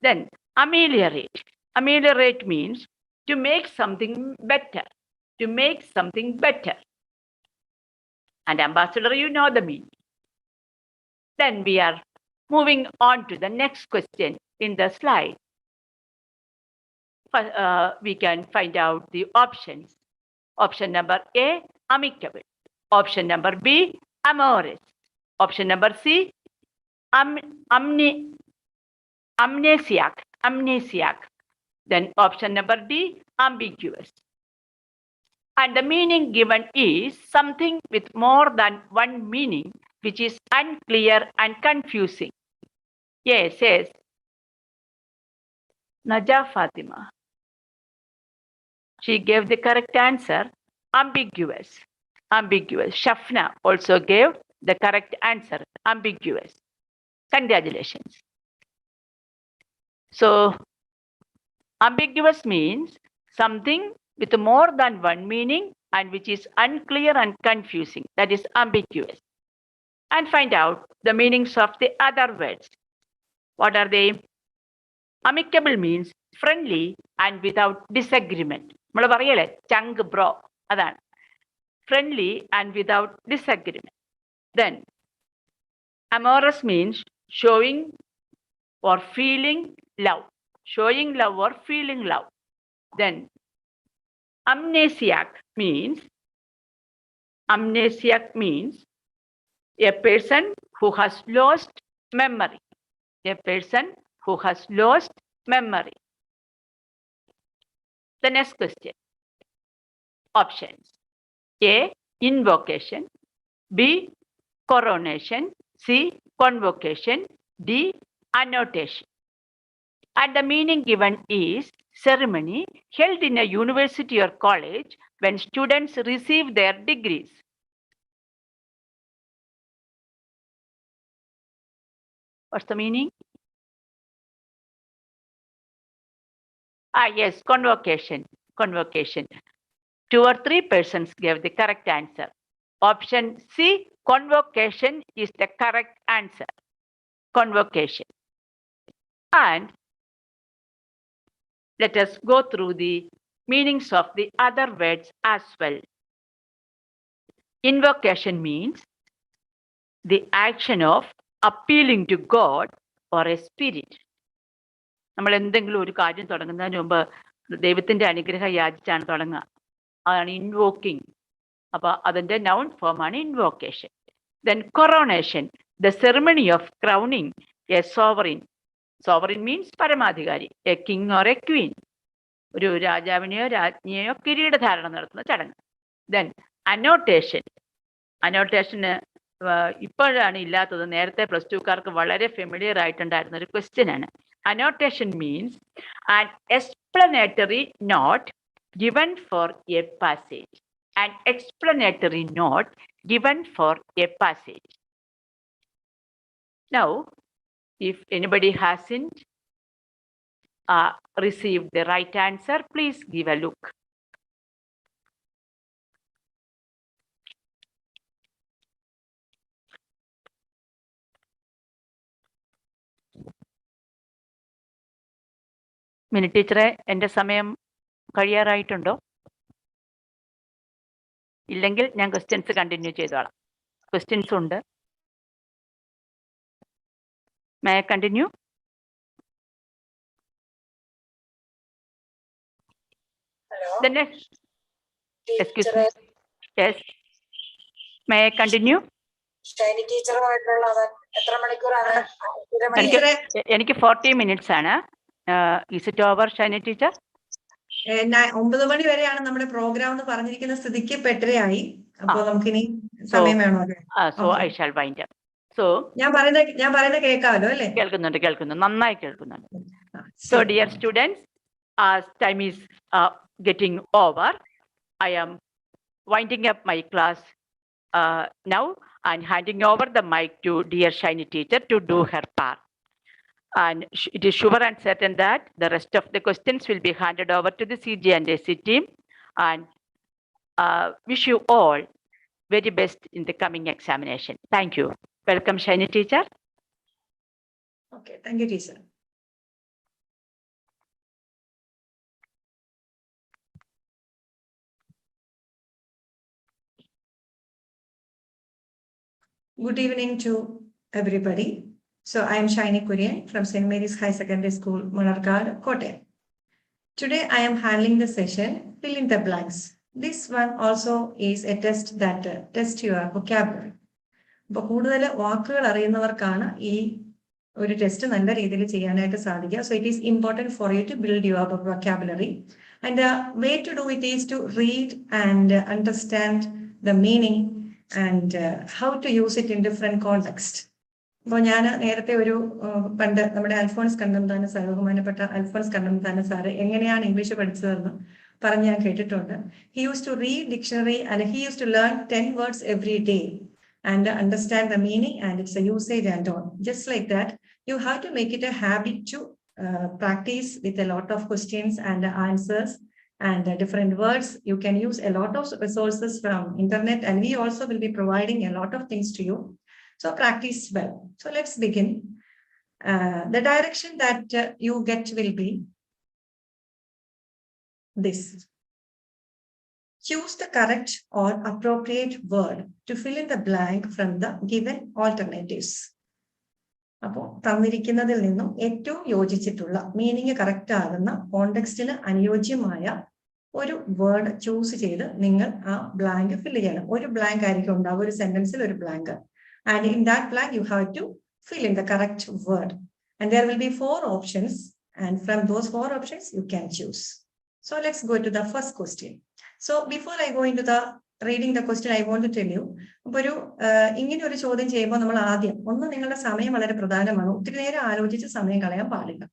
Then ameliorate. Ameliorate means to make something better. To make something better. And ambassador, you know the meaning. Then we are moving on to the next question in the slide. We can find out the options. Option number A, amicable. Option number B, amorous. Option number C, amnesiac. Then option number D, ambiguous. And the meaning given is something with more than one meaning, which is unclear and confusing. Yes. Najah Fatima. She gave the correct answer, ambiguous. Shafna also gave the correct answer, ambiguous. Congratulations. So, ambiguous means something with more than one meaning and which is unclear and confusing. That is ambiguous. And find out the meanings of the other words. What are they? Amicable means friendly and without disagreement. Chang bro. Adan. Friendly and without disagreement. Then, amorous means showing or feeling love. Showing love or feeling love. Then, amnesiac means a person who has lost memory. A person who has lost memory. The next question. Options. A, invocation. B, coronation. C, convocation. D, annotation. And the meaning given is ceremony held in a university or college when students receive their degrees. What's the meaning? Yes, convocation. 2 or 3 persons gave the correct answer. Option C, convocation is the correct answer. Convocation. And let us go through the meanings of the other words as well. Invocation means the action of appealing to God or a spirit. നമ്മൾ എന്തെങ്കിലും ഒരു കാര്യം തുടങ്ങുന്നതിന് മുമ്പ് ദൈവത്തിന്റെ അനുഗ്രഹം യാചിച്ചാണ് തുടങ്ങുക. അതാണ് ഇൻവോക്കിംഗ്. അപ്പൊ അതിന്റെ നൗൺ ഫോമാണ് invocation. Then coronation, the ceremony of crowning a sovereign. Sovereign means പരമാധികാരി, a king or a queen. ഒരു രാജാവിനെയോ രാജ്ഞിയെയോ കിരീടധാരണം നടത്തുന്ന ചടങ്ങ്. Then annotation. Annotationന് ഇപ്പോഴാണ് ഇല്ലാത്തത്. നേരത്തെ +2കാർക്ക് വളരെ ഫെമിലിയർ ആയിട്ടുണ്ടായിരുന്ന ഒരു ക്വസ്റ്റ്യൻ ആണ്. Annotation means an explanatory note given for a passage. An explanatory note given for a passage. Now, if anybody hasn't received the right answer, please give a look. Mini ടീച്ചറെ, എൻ്റെ സമയം കഴിയാറായിട്ടുണ്ടോ? ഇല്ലെങ്കിൽ ഞാൻ ക്വസ്റ്റ്യൻസ് കണ്ടിന്യൂ ചെയ്തോളാം. Questions ഉണ്ട്. May I continue? The next. Excuse me. Yes. May I continue? Shiny ടീച്ചറുമായിട്ടുള്ളത് എത്ര മണിക്കൂറാണ്? എനിക്ക് 40 minutes ആണ്. Is it over, Shiny teacher? 9 മണി വരെയാണ് നമ്മുടെ പ്രോഗ്രാം എന്ന് പറഞ്ഞിരിക്കുന്ന സ്ഥിതിക്ക് പെട്ടരയായി. അപ്പോൾ നമുക്കിനി സമയം വേണോ? So I shall wind up. So ഞാൻ പറയുന്നത് കേൾക്കാമല്ലോ അല്ലേ? കേൾക്കുന്നുണ്ട്, നന്നായി കേൾക്കുന്നുണ്ട്. So dear students, as time is getting over, I am winding up my class now and handing over the mic to dear Shiny teacher to do her part. And it is sure and certain that the rest of the questions will be handed over to the CGAC team, and wish you all very best in the coming examination. Thank you. Welcome, Shiny teacher. Okay, thank you, teacher. Good evening to everybody. So I am Shiny Kurian from St. Mary's High Secondary School, Munarkad, Kottayam. Today I am handling the session Fill in the Blanks. This one also is a test that tests your vocabulary. അപ്പൊ കൂടുതൽ വാക്കുകൾ അറിയുന്നവർക്കാണ് ഈ ഒരു test നല്ല രീതിയിൽ ചെയ്യാനായിട്ട് സാധിക്കുക. So it is important for you to build your vocabulary. And the way to do it is to read and understand the meaning and how to use it in different context. അപ്പോൾ ഞാൻ നേരത്തെ ഒരു പണ്ട് നമ്മുടെ Alphons കണ്ണന്താന sir, ബഹുമാനപ്പെട്ട Alphons കണ്ണന്താന sir എങ്ങനെയാണ് English പഠിച്ചതെന്ന് പറഞ്ഞ് ഞാൻ കേട്ടിട്ടുണ്ട്. He used to read dictionary and he used to learn 10 words every day and understand the meaning and its usage and all. Just like that, you have to make it a habit to practice with a lot of questions and answers and different words. You can use a lot of resources from internet, and we also will be providing a lot of things to you. So practice well. So let's begin. The direction that you get will be this. Choose the correct or appropriate word to fill in the blank from the given alternatives. അപ്പോൾ തന്നിരിക്കുന്നതിൽ നിന്നും ഏറ്റവും യോജിച്ചിട്ടുള്ള meaning correct ആകുന്ന കോണ്ടെക്സ്റ്റിന് അനുയോജ്യമായ ഒരു word choose ചെയ്ത് നിങ്ങൾ ആ blank fill ചെയ്യണം. ഒരു ബ്ലാങ്ക് ആയിരിക്കും ഉണ്ടാവുക, ഒരു സെന്റൻസിൽ ഒരു blank. And in that blank you have to fill in the correct word. And there will be 4 options, and from those 4 options you can choose. So let's go to the first question. So before I go into the reading the question, I want to tell you, അപ്പോൾ ഒരു ഇങ്ങനെ ഒരു ചോദ്യം ചെയ്യുമ്പോൾ നമ്മൾ ആദ്യം നിങ്ങളുടെ സമയം വളരെ പ്രധാനമാണ്. ഒത്തിരി നേരം ആലോചിച്ച് സമയം കളയാൻ പാടില്ല.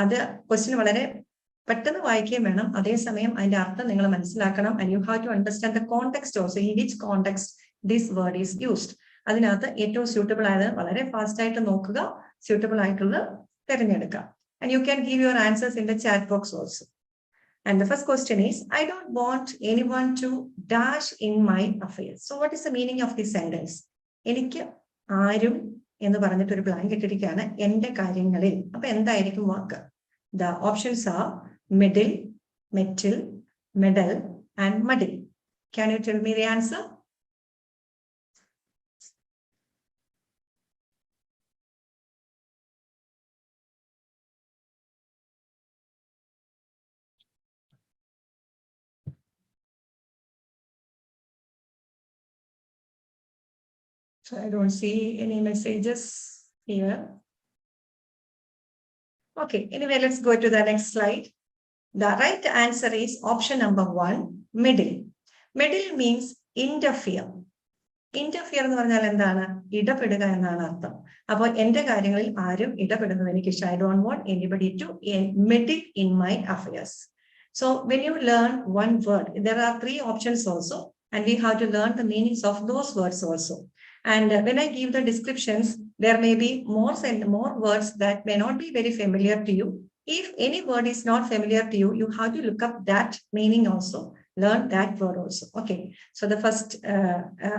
അത് ക്വസ്റ്റ്യൻ വളരെ പെട്ടെന്ന് വായിക്കുകയും വേണം. അതേസമയം അതിന്റെ അർത്ഥം നിങ്ങൾ മനസ്സിലാക്കണം. And you have to understand the context also, in which context this word is used. അതിനകത്ത് ഏറ്റവും സ്യൂട്ടബിൾ ആയത് വളരെ ഫാസ്റ്റ് ആയിട്ട് നോക്കുക, സ്യൂട്ടബിൾ ആയിട്ടുള്ളത് തിരഞ്ഞെടുക്കുക. And you can give your answers in the chat box also. And the first question is, I don't want anyone to dash in my affairs. So what is the meaning of this sentence? എനിക്ക് ആരും എന്ന് പറഞ്ഞിട്ട് ഒരു blank ഇട്ടിരിക്കുകയാണ് എന്റെ കാര്യങ്ങളിൽ. അപ്പൊ എന്തായിരിക്കും വാക്ക്? The options are middle, metal, medal and muddle. Can you tell me the answer? So I don't see any messages here. Okay, anyway, let's go to the next slide. The right answer is option number 1, middle. Middle means interfere. Interfere എന്ന് പറഞ്ഞാൽ എന്താണ്? ഇടപെടുക എന്നാണ് അർത്ഥം. അപ്പോൾ എന്റെ കാര്യങ്ങളിൽ ആരും ഇടപെടുന്നത് എനിക്ക് ഇഷ്ടം. I don't want anybody to meddle in my affairs. So when you learn one word, there are 3 options also, and we have to learn the meanings of those words also. And when I give the descriptions, there may be more words that may not be very familiar to you. If any word is not familiar to you, you have to look up that meaning also, learn that word also. Okay, so the first,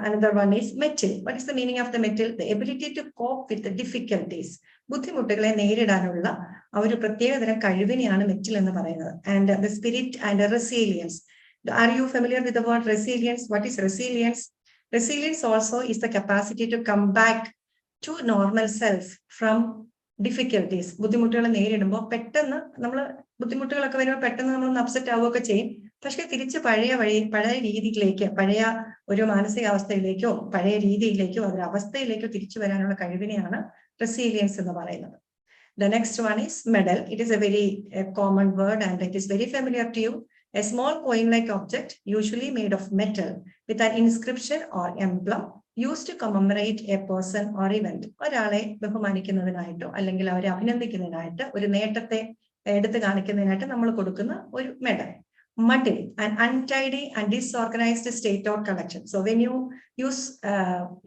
another one is metal. What is the meaning of the metal? The ability to cope with the difficulties. ബുദ്ധിമുട്ടുകളെ നേരിടാനുള്ള ആ ഒരു പ്രത്യേകതരം കഴിവിനെയാണ് metal എന്ന് പറയുന്നത്. And the spirit and the resilience. Are you familiar with the word resilience? What is resilience? Resilience also is the capacity to come back to normal self from difficulties. ബുദ്ധിമുട്ടുകൾ നേരിടുമ്പോൾ പെട്ടെന്ന് നമ്മൾ ബുദ്ധിമുട്ടുകളൊക്കെ വരുമ്പോൾ പെട്ടെന്ന് നമ്മൾ അപ്സെറ്റ് ആവുകയൊക്കെ ചെയ്യും. പക്ഷെ തിരിച്ച് പഴയ രീതിയിലേക്ക്, പഴയ ഒരു മാനസികാവസ്ഥയിലേക്കോ പഴയ രീതിയിലേക്കോ അവസ്ഥയിലേക്കോ തിരിച്ചു വരാനുള്ള കഴിവിനെയാണ് റെസീലിയൻസ് എന്ന് പറയുന്നത്. The next one is medal. It is a very common word and it is very familiar to you. A small coin-like object, usually made of metal, with an inscription or emblem used to commemorate a person or event. ഒരാളെ ബഹുമാനിക്കുന്നതിനായിട്ടോ അല്ലെങ്കിൽ അവരെ അഭിനന്ദിക്കുന്നതിനായിട്ട് ഒരു നേട്ടത്തെ എടുത്തു കാണിക്കുന്നതിനായിട്ട് നമ്മൾ കൊടുക്കുന്ന ഒരു medal. Muddle, an untidy and disorganized state or collection. So when you use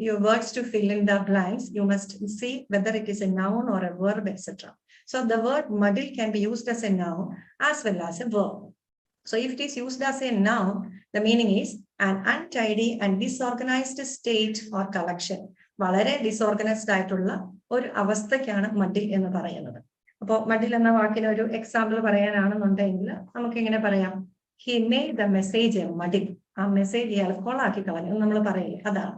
your words to fill in the blanks, you must see whether it is a noun or a verb, etc. So the word muddle can be used as a noun as well as a verb. So if it is used as a noun, the meaning is an untidy and disorganized state or collection. വളരെ disorganised ആയിട്ടുള്ള ഒരു അവസ്ഥയ്ക്കാണ് മഡിൽ എന്ന് പറയുന്നത്. അപ്പോൾ മഡിൽ എന്ന വാക്കിന് ഒരു example പറയാനാണെന്നുണ്ടെങ്കിൽ നമുക്ക് എങ്ങനെ പറയാം? He made the message a muddle. ആ മെസ്സേജ് ഇയാൾ കൊളാക്കി കളഞ്ഞു നമ്മൾ പറയില്ലേ, അതാണ്.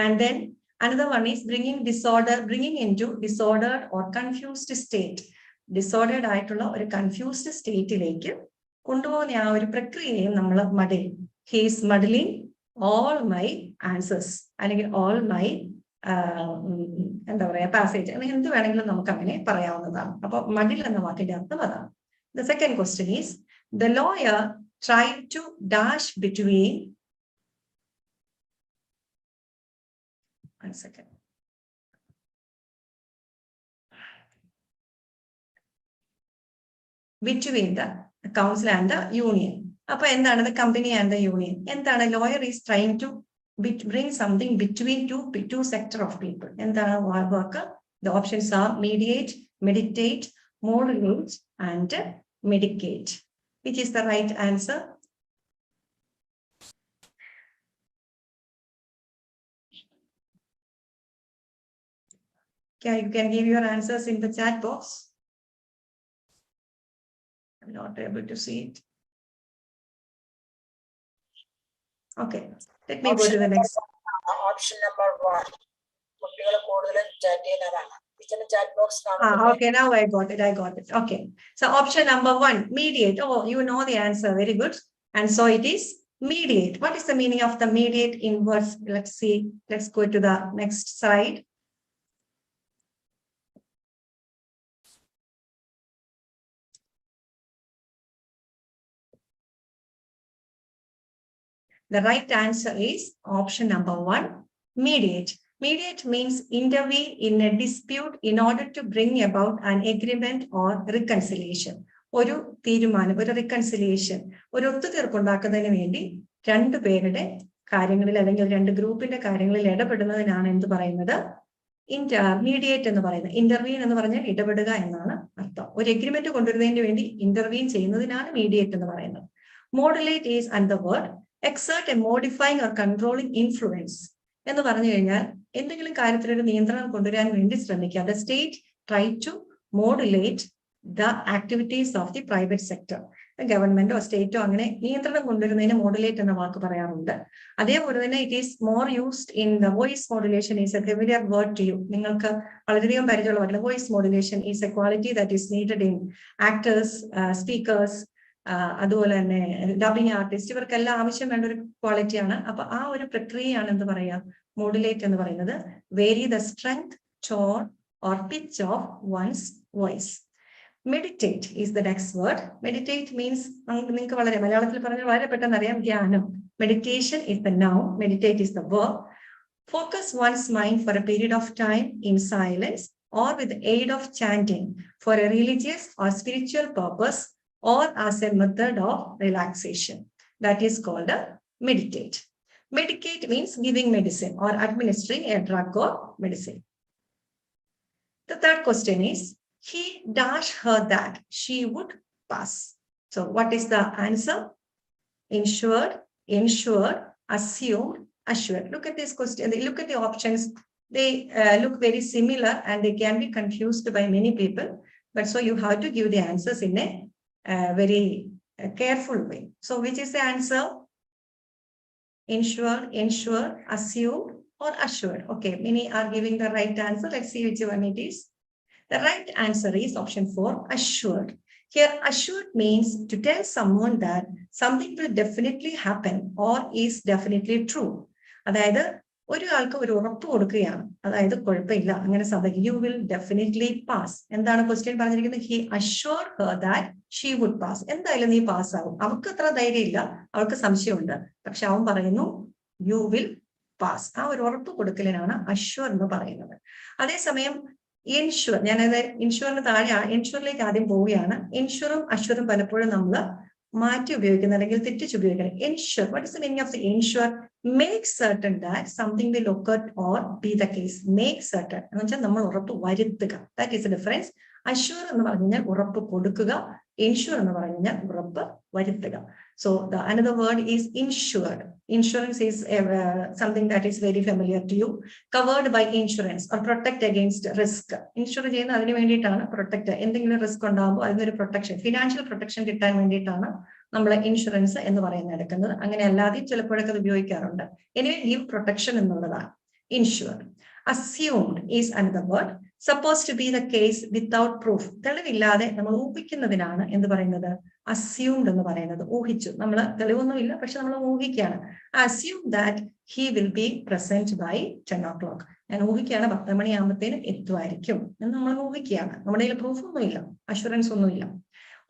And then another one is bringing into disordered or confused state. Disordered ആയിട്ടുള്ള ഒരു കൺഫ്യൂസ്ഡ് സ്റ്റേറ്റിലേക്ക് കൊണ്ടുപോകുന്ന ആ ഒരു പ്രക്രിയയും നമ്മൾ മഡിൽ. He is muddling all my answers അല്ലെങ്കിൽ all my എന്താ പറയാ പാസേജ് അങ്ങനെ എന്ത് വേണമെങ്കിലും നമുക്ക് അങ്ങനെ പറയാവുന്നതാണ്. അപ്പൊ മടിൽ എന്ന വാക്കിന്റെ അർത്ഥം അതാണ്. The second question is, the lawyer tried to dash between, one second, between the council and the union. അപ്പൊ എന്താണ് the company and the union? എന്താണ് lawyer is trying to bring something between two sector of people. എന്താണ് വാക്ക്? The options are mediate, meditate, modulate and medicate. Which is the right answer? Okay, you can give your answers in the chat box. I'm not able to see it. Okay, let me go to the next. Option number 1. കുട്ടികൾ കൂടുതലും chat ചെയ്യുന്നതാണ്. ഇതിന്റെ chat box Okay, now I got it. Okay, so option number 1, mediate. Oh, you know the answer. Very good. And so it is mediate. What is the meaning of the mediate in words? Let's see. Let's go to the next slide. The right answer is option number 1, mediate. Mediate means intervene in a dispute in order to bring about an agreement or reconciliation. ഒരു തീരുമാനം, ഒരു reconciliation, ഒരു ഒത്തുതീർപ്പുണ്ടാക്കുന്നതിന് വേണ്ടി രണ്ട് പേരുടെ കാര്യങ്ങളിൽ അല്ലെങ്കിൽ രണ്ട് ഗ്രൂപ്പിന്റെ കാര്യങ്ങളിൽ ഇടപെടുന്നതിനാണ് എന്ത് പറയുന്നത്? മീഡിയേറ്റ് എന്ന് പറയുന്നത്. ഇന്റർവീൻ എന്ന് പറഞ്ഞാൽ ഇടപെടുക എന്നാണ് അർത്ഥം. ഒരു എഗ്രിമെന്റ് കൊണ്ടുവരുന്നതിന് വേണ്ടി ഇന്റർവീൻ ചെയ്യുന്നതിനാണ് മീഡിയേറ്റ് എന്ന് പറയുന്നത്. Modulate is another word. Exert a modifying or controlling influence എന്ന് പറഞ്ഞു കഴിഞ്ഞാൽ എന്തെങ്കിലും കാര്യത്തിൽ ഒരു നിയന്ത്രണം കൊണ്ടുവരാൻ വേണ്ടി ശ്രമിക്കുക. The state try to modulate the activities of the private sector. ഗവൺമെന്റോ സ്റ്റേറ്റോ അങ്ങനെ നിയന്ത്രണം കൊണ്ടുവരുന്നതിന് മോഡുലേറ്റ് എന്ന വാക്ക് പറയാറുണ്ട്. അതേപോലെ തന്നെ it is more used in the voice modulation is a familiar word to you. നിങ്ങൾക്ക് വളരെയധികം പരിചയമുള്ള വാക്കില്ല. Voice modulation is a quality that is needed in actors, speakers, അതുപോലെ തന്നെ ഡബിങ് ആർട്ടിസ്റ്റ്, ഇവർക്കെല്ലാം ആവശ്യം വേണ്ട ഒരു ക്വാളിറ്റിയാണ്. അപ്പൊ ആ ഒരു പ്രക്രിയയാണ് എന്ത് പറയാ? മോഡുലേറ്റ് എന്ന് പറയുന്നത്. Vary the strength, tone or pitch of one's voice. Meditate is the next word. Meditate means നിങ്ങൾക്ക് വളരെ മലയാളത്തിൽ പറഞ്ഞാൽ വളരെ പെട്ടെന്ന് അറിയാം, ധ്യാനം. Meditation is the noun, meditate is the verb. Focus one's mind for a period of time in silence or with the aid of chanting for a religious or spiritual purpose or as a method of relaxation. That is called a meditate. Medicate means giving medicine or administering a drug or medicine. The third question is, he dashed her that she would pass. So what is the answer? Ensured, ensured, assumed, assured. Look at this question. Look at the options. They look very similar and they can be confused by many people. But so you have to give the answers in a very careful way. So which is the answer? Ensured, ensured, assumed or assured? Okay, many are giving the right answer. Let's see which one it is. The right answer is option 4, assured. Here assured means to tell someone that something will definitely happen or is definitely true. അതായത് ഒരാൾക്ക് ഒരു ഉറപ്പ് കൊടുക്കുകയാണ്. അതായത് കുഴപ്പമില്ല, അങ്ങനെ സാധിക്കും. You will definitely pass. എന്താണ് ക്വസ്റ്റ്യൻ പറഞ്ഞിരിക്കുന്നത്? He assured her that she would pass. എന്തായാലും നീ പാസ് ആവും. അവൾക്ക് അത്ര ധൈര്യമില്ല, അവൾക്ക് സംശയമുണ്ട്. പക്ഷെ അവൻ പറയുന്നു യു വിൽ പാസ്. ആ ഒരു ഉറപ്പ് കൊടുക്കലിനാണ് അഷ്യൂർ എന്ന് പറയുന്നത്. അതേസമയം എൻഷുർ, ഞാനത് ഇൻഷുറിന് താഴെ എൻഷുറിലേക്ക് ആദ്യം പോവുകയാണ്. എൻഷുറും അഷ്വറും പലപ്പോഴും നമ്മൾ മാറ്റി ഉപയോഗിക്കുന്നത് അല്ലെങ്കിൽ തെറ്റിച്ച് ഉപയോഗിക്കുന്നത്. Ensure, what is the meaning of the ensure? Make certain that something will occur or B the case. Make certain എന്ന് വെച്ചാൽ നമ്മൾ ഉറപ്പ് വരുത്തുക. That is the difference. Assure എന്ന് പറഞ്ഞു കഴിഞ്ഞാൽ ഉറപ്പ് കൊടുക്കുക, എൻഷുർ എന്ന് പറഞ്ഞു കഴിഞ്ഞാൽ ഉറപ്പ് വരുത്തുക. So the another word is insured. Insurance is something that is very familiar to you. Covered by insurance or protect against risk. Insure ചെയ്യുന്നത് അതിന് വേണ്ടിയിട്ടാണ്, പ്രൊട്ടക്ട്. എന്തെങ്കിലും റിസ്ക് ഉണ്ടാകുമ്പോൾ അതിനൊരു പ്രൊട്ടക്ഷൻ, ഫിനാൻഷ്യൽ പ്രൊട്ടക്ഷൻ കിട്ടാൻ വേണ്ടിയിട്ടാണ് നമ്മൾ ഇൻഷുറൻസ് എന്ന് പറയുന്നത് എടുക്കുന്നത്. അങ്ങനെ അല്ലാതെ ചിലപ്പോഴൊക്കെ അത് ഉപയോഗിക്കാറുണ്ട്. എനിവേ ഗീവ് പ്രൊട്ടക്ഷൻ എന്നുള്ളതാണ് insure. Assumed is another word. supposed to be the case without proof. തെളിവില്ലാതെ നമ്മൾ ഊഹിക്കുന്നതിനാണ് എന്ത് പറയുന്നത്? assumed എന്ന് പറയുന്നത്. ഊഹിച്ചു. നമ്മൾ തെളിവൊന്നുമില്ല, പക്ഷെ നമ്മൾ ഊഹിക്കുകയാണ്. assume that he will be present by 10 o'clock. ഞാൻ ഊഹിക്കുകയാണ് 10 മണിയാകുമ്പോഴത്തേന് എത്തുമായിരിക്കും എന്ന് നമ്മൾ ഊഹിക്കുകയാണ്. നമ്മുടെ കയ്യിൽ പ്രൂഫ് ഒന്നുമില്ല, അഷുറൻസ് ഒന്നുമില്ല.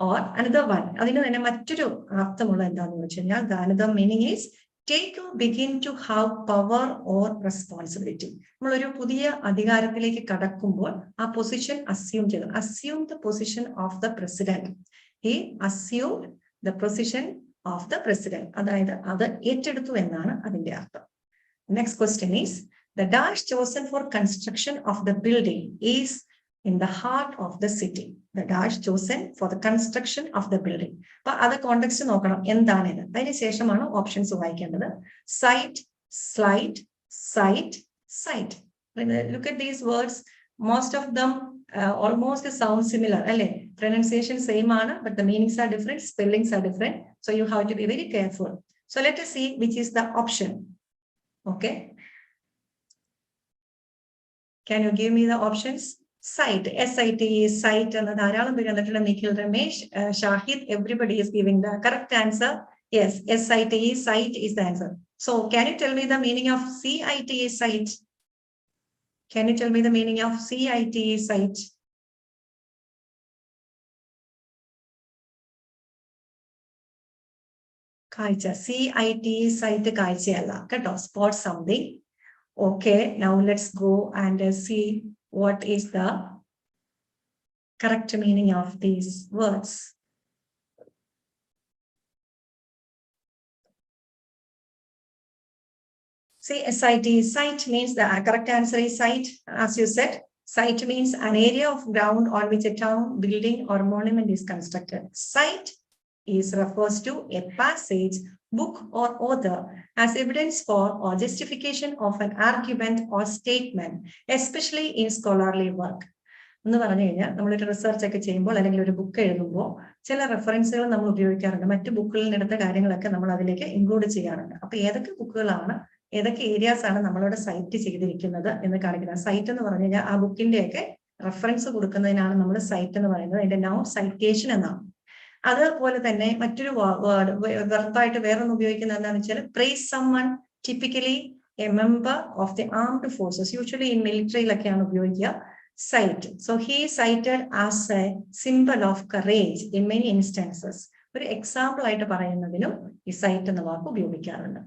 Or another one, അതിന് തന്നെ മറ്റൊരു അർത്ഥമുള്ള എന്താണെന്ന് വെച്ച് കഴിഞ്ഞാൽ another meaning is take or begin to have power or responsibility. നമ്മളൊരു പുതിയ അധികാരത്തിലേക്ക് കടക്കുമ്പോൾ ആ പൊസിഷൻ അസ്യൂം ചെയ്തു. assume the position of the president. He assumed the position of the president. അതായത് അത് ഏറ്റെടുത്തു എന്നാണ് അതിന്റെ അർത്ഥം. Next question is, the dash chosen for construction of the building is in the heart of the city. The dash chosen for the construction of the building. അപ്പൊ അത് context നോക്കണം എന്താണിത്. അതിന് ശേഷമാണ് ഓപ്ഷൻസ് വായിക്കേണ്ടത്. Site, slight, sight, cite. Look at these words. Most of them almost sound similar. അല്ലെ? Pronunciation same ആണ്, but the meanings are different, spellings are different. So you have to be very careful. So let us see which is the option. Okay. Can you give me the options? Site, SIT, site, and ധാരാളം പേര് കണ്ടിട്ടുണ്ട്. Nikhil, Ramesh, Shahid, everybody is giving the correct answer. Yes, SIT, site is the answer. So can you tell me the meaning of CIT, site? Can you tell me the meaning of CIT, site? കാഴ്ച. CIT, site കാഴ്ചയല്ല കേട്ടോ. Spot something. Okay, now let's go and see what is the correct meaning of these words. See, SIT, site means the correct answer is site. As you said, site means an area of ground on which a town, building, or monument is constructed. Site refers to a passage, book, or author as evidence for or justification of an argument or statement, especially in scholarly work. എന്ന് പറഞ്ഞു കഴിഞ്ഞാൽ നമ്മളൊരു research ഒക്കെ ചെയ്യുമ്പോൾ അല്ലെങ്കിൽ ഒരു book എഴുതുമ്പോൾ ചില റെഫറൻസുകൾ നമ്മൾ ഉപയോഗിക്കാറുണ്ട്. മറ്റു ബുക്കുകളിൽ നിന്നെടുത്ത കാര്യങ്ങളൊക്കെ നമ്മൾ അതിലേക്ക് ഇൻക്ലൂഡ് ചെയ്യാറുണ്ട്. അപ്പൊ ഏതൊക്കെ ബുക്കുകളാണ്, ഏതൊക്കെ ഏരിയാസ് ആണ് നമ്മളോട് സൈറ്റ് ചെയ്തിരിക്കുന്നത് എന്ന് കാണിക്കുന്നത്. സൈറ്റ് എന്ന് പറഞ്ഞു കഴിഞ്ഞാൽ ആ ബുക്കിന്റെയൊക്കെ റെഫറൻസ് കൊടുക്കുന്നതിനാണ് നമ്മൾ സൈറ്റ് എന്ന് പറയുന്നത്. അതിന്റെ നൗൺ സൈറ്റേഷൻ എന്നാണ്. അതുപോലെ തന്നെ മറ്റൊരു വേർഡ് വെർബായിട്ട് വേറൊന്ന് ഉപയോഗിക്കുന്നത് എന്താണെന്ന് വെച്ചാൽ praise summon, typically a member of the armed forces. Usually in മിലിറ്ററിയിലൊക്കെയാണ് ഉപയോഗിക്കുക cite. So he cited as a symbol of courage in many instances. ഒരു എക്സാമ്പിൾ ആയിട്ട് പറയുന്നതിനും ഈ സൈറ്റ് എന്ന വാക്ക് ഉപയോഗിക്കാറുണ്ട്.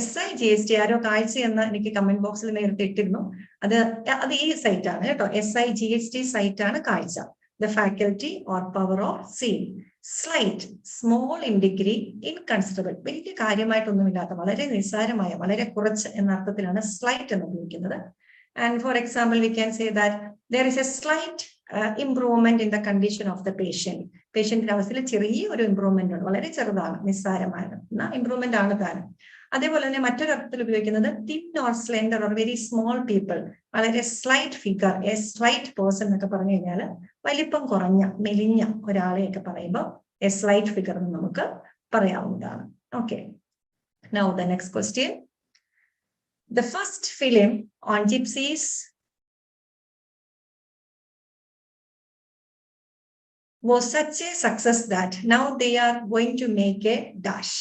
SIGST ആരോ കാഴ്ച എന്ന് എനിക്ക് കമന്റ് ബോക്സിൽ നേരത്തെ ഇട്ടിരുന്നു. അത് ഈ സൈറ്റ് ആണ് കേട്ടോ. SIGST സൈറ്റ് ആണ് കാഴ്ച. The faculty or power of seeing. Slight, small in degree, inconsiderable. വലിയ കാര്യമായിട്ടൊന്നുമില്ലാത്ത, വളരെ നിസ്സാരമായ, വളരെ കുറച്ച് എന്ന അർത്ഥത്തിലാണ് സ്ലൈറ്റ് എന്ന് ഉപയോഗിക്കുന്നത്. And for example, we can say that there is a slight improvement in the condition of the patient. പേഷ്യന്റിന്റെ അവസ്ഥയിൽ ചെറിയ ഒരു ഇംപ്രൂവ്മെന്റ് ഉണ്ട്, വളരെ ചെറുതാണ്, നിസ്സാരമാണ്, ഇംപ്രൂവ്മെന്റ് ആണ് താനും. അതേപോലെ തന്നെ മറ്റൊരു അർത്ഥത്തിൽ ഉപയോഗിക്കുന്നത് thin or slender or very small people, വളരെ slight figure, a slight person എന്നൊക്കെ പറഞ്ഞു കഴിഞ്ഞാൽ വലിപ്പം കുറഞ്ഞ മെലിഞ്ഞ ഒരാളെയൊക്കെ പറയുമ്പോൾ എ സ്ലൈറ്റ് ഫിഗർ എന്ന് നമുക്ക് പറയാവുന്നതാണ്. Okay, now the next question. The first film on gypsies was such a success that now they are going to make a dash.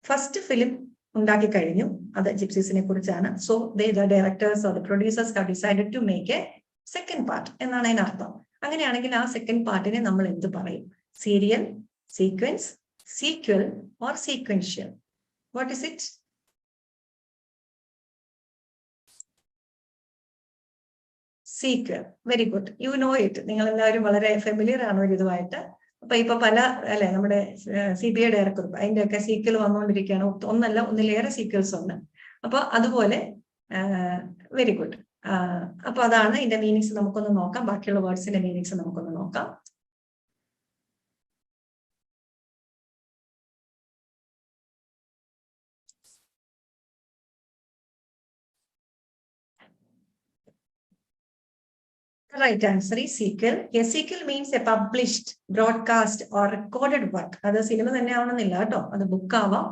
First film ഉണ്ടാക്കി കഴിഞ്ഞു, അത് ജിപ്സീസിനെ കുറിച്ചാണ്. So the directors or the producers have decided to make a second part എന്നാണ് അതിനർത്ഥം. അങ്ങനെയാണെങ്കിൽ ആ second പാർട്ടിനെ നമ്മൾ എന്ത് പറയും? Serial, sequence, sequel or sequential? What is it? Sequel. Very good, you know it. നിങ്ങൾ എല്ലാവരും വളരെ ഫെമിലിയർ ആണ് ഒരു ഇതുമായിട്ട്. അപ്പൊ ഇപ്പൊ പല അല്ലെ നമ്മുടെ CBI ഡയറക്ടർ അതിന്റെ ഒക്കെ സീക്വൽ വന്നുകൊണ്ടിരിക്കുകയാണ്. ഒന്നല്ല, ഒന്നിലേറെ സീക്വൽസ് ഉണ്ട്. അപ്പൊ അതുപോലെ വെരി ഗുഡ്. അപ്പൊ അതാണ് ഇതിന്റെ മീനിങ്സ്. നമുക്കൊന്ന് നോക്കാം, ബാക്കിയുള്ള വേർഡ്സിന്റെ മീനിങ്സ് നമുക്കൊന്ന് നോക്കാം. The right answer is sequel. A sequel means a published, broadcast or recorded work. അത് സിനിമ തന്നെ ആവണമെന്നില്ല കേട്ടോ, അത് ബുക്ക് ആവാം,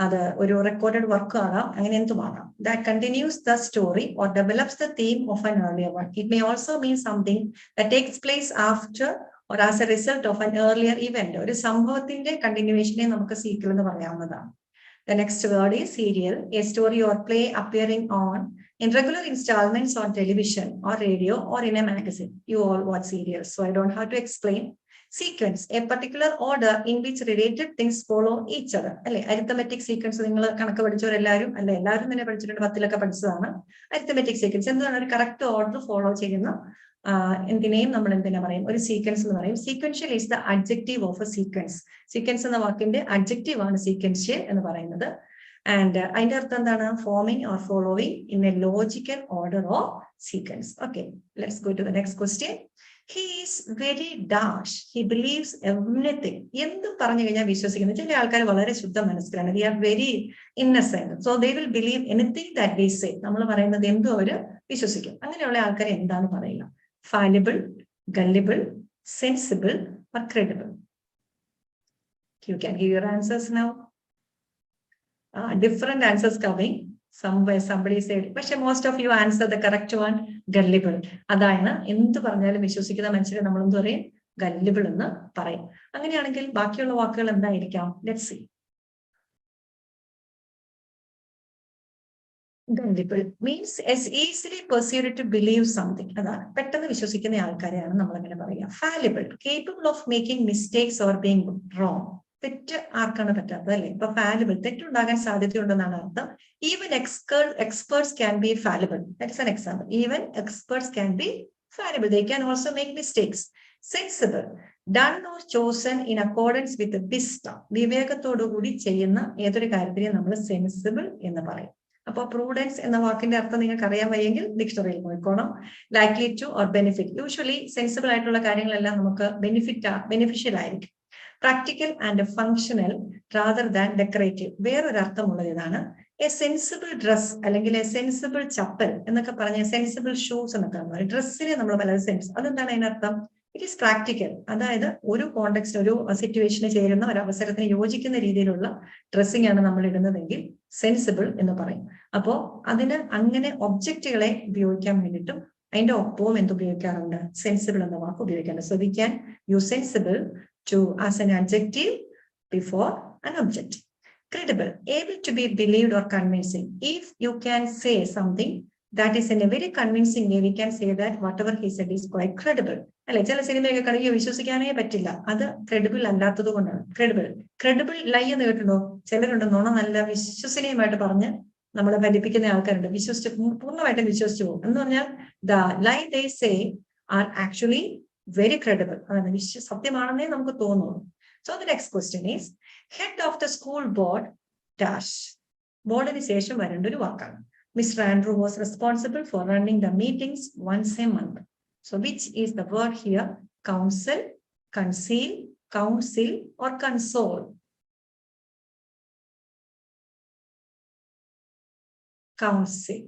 അത് ഒരു റെക്കോർഡഡ് വർക്ക് ആകാം, അങ്ങനെ എന്തുമാകാം. That continues the story or develops the theme of an earlier one. It may also mean something that takes place after or as a result of an earlier event. ഒരു സംഭവത്തിന്റെ കണ്ടിന്യൂവേഷനെ നമുക്ക് equal എന്ന് പറയാവുന്നതാണ്. The next word is serial, a story or play appearing on in regular installments on television or radio or in a magazine. You all watch serials, so I don't have to explain. Sequence, a particular order in which related things follow each other. അല്ലെ, arithmetic sequence നിങ്ങൾ കണക്ക് പഠിച്ചവരെല്ലാവരും എല്ലാവരും തന്നെ പഠിച്ചിട്ടുണ്ട്, 10-ലൊക്കെ പഠിച്ചതാണ്. Arithmetic sequence എന്താണ്? ഒരു correct order follow ചെയ്യുന്ന എന്തിനേയും നമ്മൾ എന്തിനാ പറയും? ഒരു സീക്വൻസ് എന്ന് പറയും. Sequential is the adjective of A sequence. Sequence എന്ന വാക്കിന്റെ അഡ്ജക്റ്റീവ് ആണ് സീക്വൻഷ്യൽ എന്ന് പറയുന്നത്. ആൻഡ് അതിന്റെ അർത്ഥം എന്താണ്? Forming or following in a logical order or sequence. Okay, let's go to the next question. He is very dash. He believes everything. എന്തും പറഞ്ഞു കഴിഞ്ഞാൽ വിശ്വസിക്കുന്നു. ചില ആൾക്കാർ വളരെ ശുദ്ധ മനസ്സിലാണ്. They are very innocent. So they will believe anything that we say. നമ്മൾ പറയുന്നത് എന്തും അവര് വിശ്വസിക്കും. അങ്ങനെയുള്ള ആൾക്കാർ എന്താണ് പറയുക? Fallible, gullible, sensible, or credible? You can give your answers now. Different answers coming. Somewhere somebody said, പക്ഷെ most of you answer the correct one, gullible. അതാണ് എന്ത് പറഞ്ഞാലും വിശ്വസിക്കുന്ന മനുഷ്യരെ നമ്മൾ എന്ത് പറയും? Gullible എന്ന് പറയും. അങ്ങനെയാണെങ്കിൽ ബാക്കിയുള്ള വാക്കുകൾ എന്തായിരിക്കാം? Let's see. Gullible means as easily persuaded to believe something. അതാണ് പെട്ടെന്ന് വിശ്വസിക്കുന്ന ആൾക്കാരെയാണ് നമ്മൾ അങ്ങനെ പറയുക. Fallible, capable of making mistakes or being wrong. തെറ്റ് ആർക്കാണ് പറ്റാത്തത്? അല്ലെ, ഇപ്പൊ ഫാലിബിൾ, തെറ്റുണ്ടാകാൻ സാധ്യതയുണ്ടെന്നാണ് അർത്ഥം. Even experts can be fallible. That is an example. Even experts can be fallible. They can also make mistakes. Sensible, done or chosen in accordance with wisdom. വിവേകത്തോടുകൂടി ചെയ്യുന്ന ഏതൊരു കാര്യത്തിനെയും നമ്മൾ സെൻസിബിൾ എന്ന് പറയും. അപ്പോൾ പ്രൂഡൻസ് എന്ന വാക്കിന്റെ അർത്ഥം നിങ്ങൾക്ക് അറിയാൻ വയ്യെങ്കിൽ ഡിക്ഷണറിയിൽ നോക്കണം. Likely two or benefit. Usually sensible ആയിട്ടുള്ള കാര്യങ്ങളെല്ലാം നമുക്ക് ബെനിഫിഷ്യൽ ആയിരിക്കും. Practical and functional rather than decorative. വേറൊരു അർത്ഥമുള്ളത് ഇതാണ്. എ സെൻസിബിൾ ഡ്രസ് അല്ലെങ്കിൽ എ സെൻസിബിൾ ചപ്പൽ എന്നൊക്കെ പറഞ്ഞ സെൻസിബിൾ ഷൂസ് എന്നൊക്കെ പറയും. ഡ്രസ്സിനെ നമ്മൾ പലത് സെൻസ്, അതെന്താണ് അതിനർത്ഥം? It is practical. അതായത് ഒരു കോണ്ടെക്സ്റ്റ്, ഒരു സിറ്റുവേഷന് ചേരുന്ന ഒരു അവസരത്തിന് യോജിക്കുന്ന രീതിയിലുള്ള ഡ്രസ്സിംഗ് ആണ് നമ്മൾ ഇടുന്നതെങ്കിൽ സെൻസിബിൾ എന്ന് പറയും. അപ്പോ അതിന് അങ്ങനെ ഒബ്ജക്റ്റുകളെ ഉപയോഗിക്കാൻ വേണ്ടിയിട്ടും അതിന്റെ ഒപ്പവും എന്തുപയോഗിക്കാറുണ്ട്? സെൻസിബിൾ എന്ന വാക്ക് ഉപയോഗിക്കാറുണ്ട്. So we can use sensible to as an adjective before an object. Credible, able to be believed or convincing. If you can say something that is in a very convincing way, we can say that whatever he said is quite credible. അല്ലെ, ചില സിനിമയൊക്കെ കണ്ടിട്ട് വിശ്വസിക്കാനേ പറ്റില്ല, അത് credible അല്ലാത്തത് കൊണ്ടാണ്. Credible ലൈ എന്ന് കേട്ടിട്ടുണ്ടോ? ചിലരുണ്ട് നുണ നല്ല വിശ്വസനീയമായിട്ട് പറഞ്ഞ് നമ്മളെ ഫലിപ്പിക്കുന്ന ആൾക്കാരുണ്ട്. പൂർണ്ണമായിട്ടും വിശ്വസിച്ചു പോകും. എന്ന് പറഞ്ഞാൽ the lie they say are actually very credible. അതാണ് സത്യമാണെന്നേ നമുക്ക് തോന്നുന്നു. So the next question is, head of the school board dash. ബോർഡിന് ശേഷം വരേണ്ട ഒരു വാക്കാണ്. Mr. Andrew was responsible for running the meetings once a month. So which is the word here? Counsel, conceal, counsel, or console? Counsel.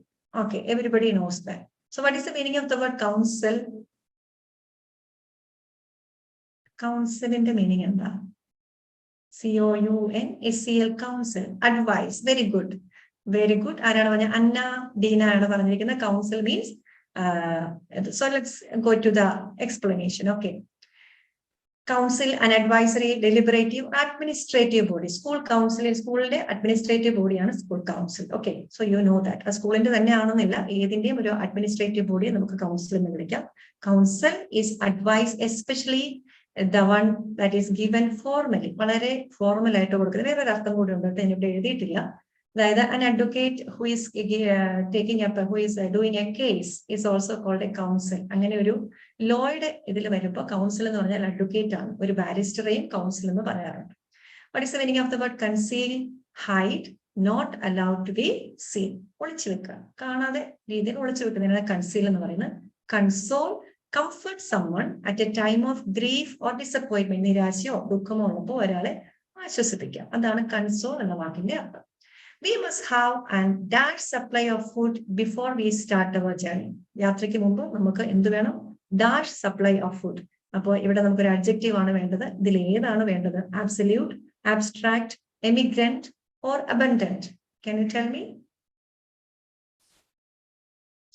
Okay, everybody knows that. So what is the meaning of the word counsel? കൗൺസിലിന്റെ meaning എന്താ? COUNSEL, counsel, advice. Very good, very good. ആരാണ് പറഞ്ഞത്? അന്ന ഡീന ആണ് പറഞ്ഞിരിക്കുന്നത്. Counsel means so let's go to the explanation. Okay, council, an advisory, deliberative, administrative body. School council in school administrative body ആണ് school council. Okay, so you know that a school ന്റെ തന്നെ ആണെന്നില്ല, ഏതിന്റെയും ഒരു administrative body നമുക്ക് council എന്ന് വിളിക്കാം. Council is advice, especially the one that is given formally. വളരെ formal ആയിട്ട് കൊടുക്കുന്നത്. വേറൊരു അർത്ഥം കൂടി ഉണ്ട്, ഞാനിവിടെ എഴുതിയിട്ടില്ല. അതായത് an advocate who is taking up, who is doing a case is also called a counsel. അങ്ങനെ ഒരു ലോയുടെ ഇതിൽ വരുമ്പോൾ കൗൺസിൽ എന്ന് പറഞ്ഞാൽ അഡ്വക്കേറ്റ് ആണ്. ഒരു ബാരിസ്റ്ററെയും കൗൺസിൽ എന്ന് പറയാറുണ്ട്. What is the meaning of the word conceal? Hide, not allowed to be seen. ഒളിച്ചു വെക്കുക, കാണാതെ രീതിയിൽ ഒളിച്ചു വെക്കുന്നതിനാണ് കൺസീൽ എന്ന് പറയുന്നത്. Console, comfort someone at a time of grief or disappointment. നിരാശയോ ദുഃഖമോ ഉള്ളപ്പോൾ ഒരാളെ ആശ്വസിപ്പിക്കാം. അതാണ് കൺസോൾ എന്ന വാക്കിന്റെ അർത്ഥം. We must have an dash supply of food before we start our journey. യാത്രയ്ക്ക് മുമ്പ് നമുക്ക് എന്ത് വേണം? dash supply of food. അപ്പോൾ ഇവിടെ നമുക്കൊരു adjective ആണ് വേണ്ടത്. ഇതിൽ ഏതാണ് വേണ്ടത്? Absolute, abstract, emigrant, or abundant? Can you tell me?